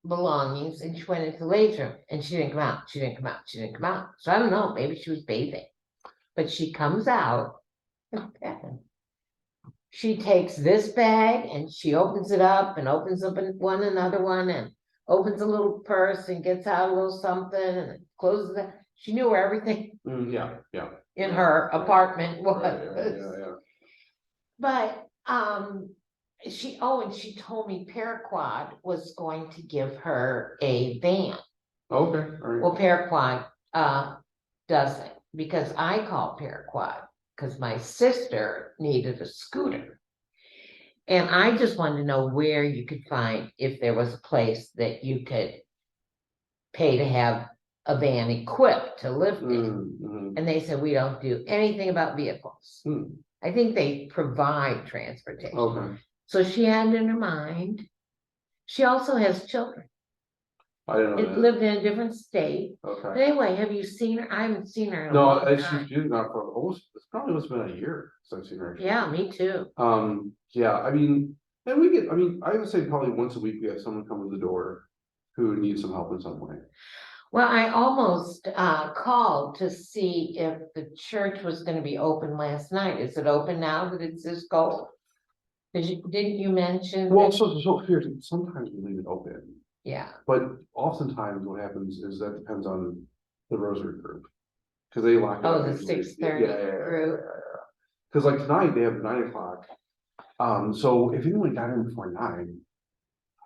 belongings and she went into the ladies' room and she didn't come out. She didn't come out. She didn't come out. So I don't know, maybe she was bathing. But she comes out. She takes this bag and she opens it up and opens up another one and opens a little purse and gets out a little something and closes it. She knew where everything Yeah, yeah. in her apartment was. Right, yeah. But and she told me Paraquad was going to give her a van. Okay, all right. Well, Paraquad doesn't, because I called Paraquad because my sister needed a scooter. And I just wanted to know where you could find, if there was a place that you could pay to have a van equipped to lift it. Mhm. And they said, we don't do anything about vehicles. Hmm. I think they provide transportation. Okay, So she had in her mind. She also has children. I didn't know It that. lived in a different state. But Okay. anyway, have you seen her? I haven't seen her in a No, long she's time. not for almost, it's probably almost been a year since I've seen her. Yeah, me too. Yeah, I mean, and we get, I mean, I would say probably once a week we have someone come to the door who needs some help in some way. Well, I almost called to see if the church was gonna be open last night. Is it open now that it's this cold? Didn't you mention? Well, that- so here, sometimes we leave it open, Yeah, but oftentimes what happens is that depends on the rosary group. Cause they lock it oh, up the usually. 6:30 Yeah. group. Cause like tonight, they have 9 o'clock. So if anyone got in before 9,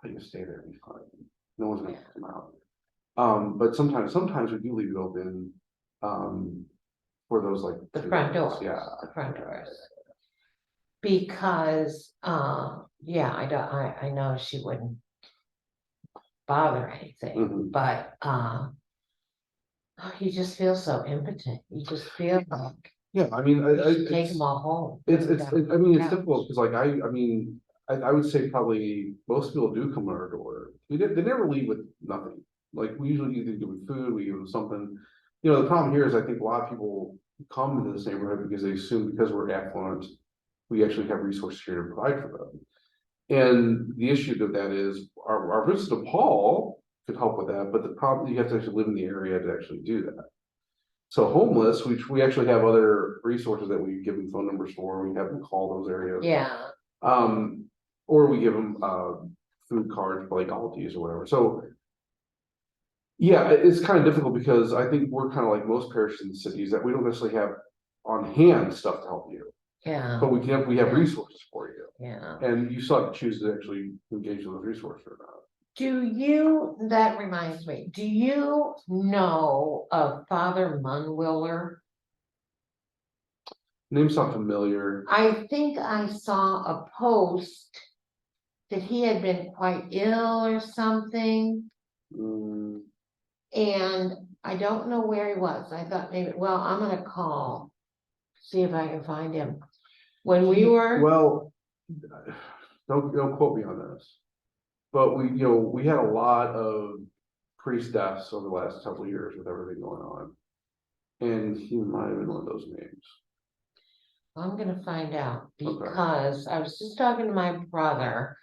I think stay there and be fine. No one's gonna come out. But sometimes we do leave it open, for those like. The front doors, doors. Yeah. The front doors. Because, yeah, I know she wouldn't bother anything, Mhm. but, you just feel so impotent. You just feel like Yeah, I mean, you should take them all home. it's, put 'em down I mean, on it's the difficult, cause like, I mean, I would say probably most people do come to our door. They never leave with nothing. like, we usually either give them food, we give them something. You know, the problem here is I think a lot of people come into this neighborhood because they assume because we're affluent, we actually have resources here to provide for them. And the issue to that is our visit to Paul could help with that, but the problem, you have to actually live in the area to actually do that. So homeless, we actually have other resources that we give them phone numbers for, we have them call those areas. Yeah, Or we give them food cards, like Aldi's or whatever, so. Yeah, it's kind of difficult because I think we're kind of like most parishes in the cities that we don't necessarily have on hand stuff to help you. yeah, But we have resources for you, yeah. and you still have to choose to actually engage with those resources or not. That reminds me, do you know of Father Munwiller? Name sound familiar. I think I saw a post that he had been quite ill or something, Mm, and I don't know where he was. I thought maybe, well, I'm gonna call, see if I can find him. When we were, Well, don't quote me on this. But we had a lot of priest deaths over the last couple of years with everything going on. And he might have been one of those names. I'm gonna find out Okay. because I was just talking to my brother.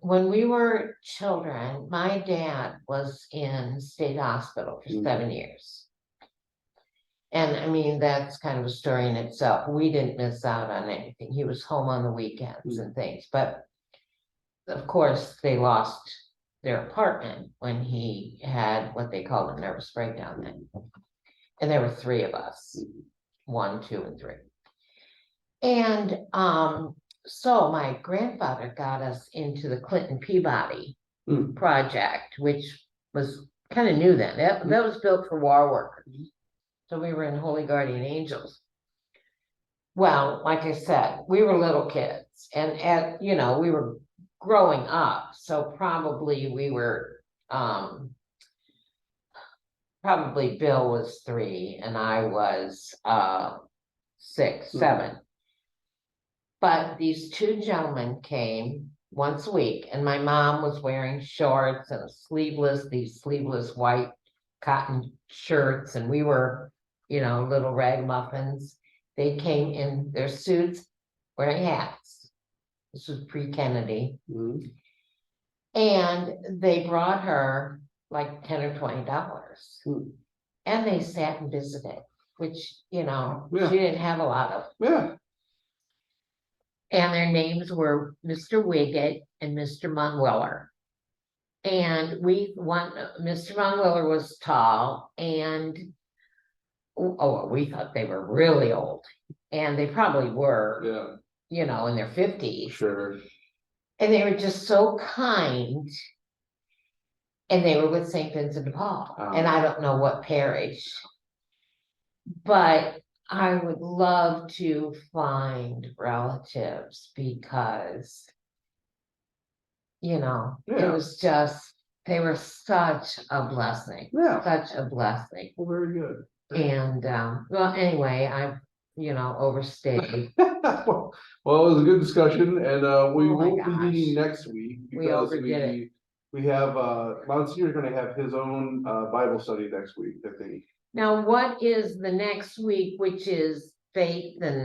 When we were children, my dad was in state hospital for 7 years. And I mean, that's kind of a story in itself. We didn't miss out on anything. He was home on the weekends and things, but of course, they lost their apartment when he had what they called a nervous breakdown then. And there were three of us, 1, 2, and 3. And so my grandfather got us into the Clinton Peabody project, which was kind of new then. That was built for war workers. So we were in Holy Guardian Angels. Well, like I said, we were little kids, and we were growing up, so probably we were probably Bill was 3 and I was 6, 7. But these two gentlemen came once a week, and my mom was wearing shorts and these sleeveless white cotton shirts, and we were, little ragamuffins. They came in their suits, wearing hats. This was pre-Kennedy. And they brought her like $10 or $20. And they sat and visited, which, she didn't have a lot of. Yeah. And their names were Mr. Wiggett and Mr. Munwiller. And Mr. Munwiller was tall, and we thought they were really old. And they probably were, in their 50s. Sure. And they were just so kind. And they were with St. Vincent de Paul. And I don't know what parish. But I would love to find relatives because, it was just, they were such a blessing. Yeah. Such a blessing. Well, very good. And, well, anyway, I've, overstayed. Well, it was a good discussion, and we won't be gosh. meeting next week We because overdid it. we have Monsignor is going to have his own Bible study next week, I think. Now, what is the next week, which is faith and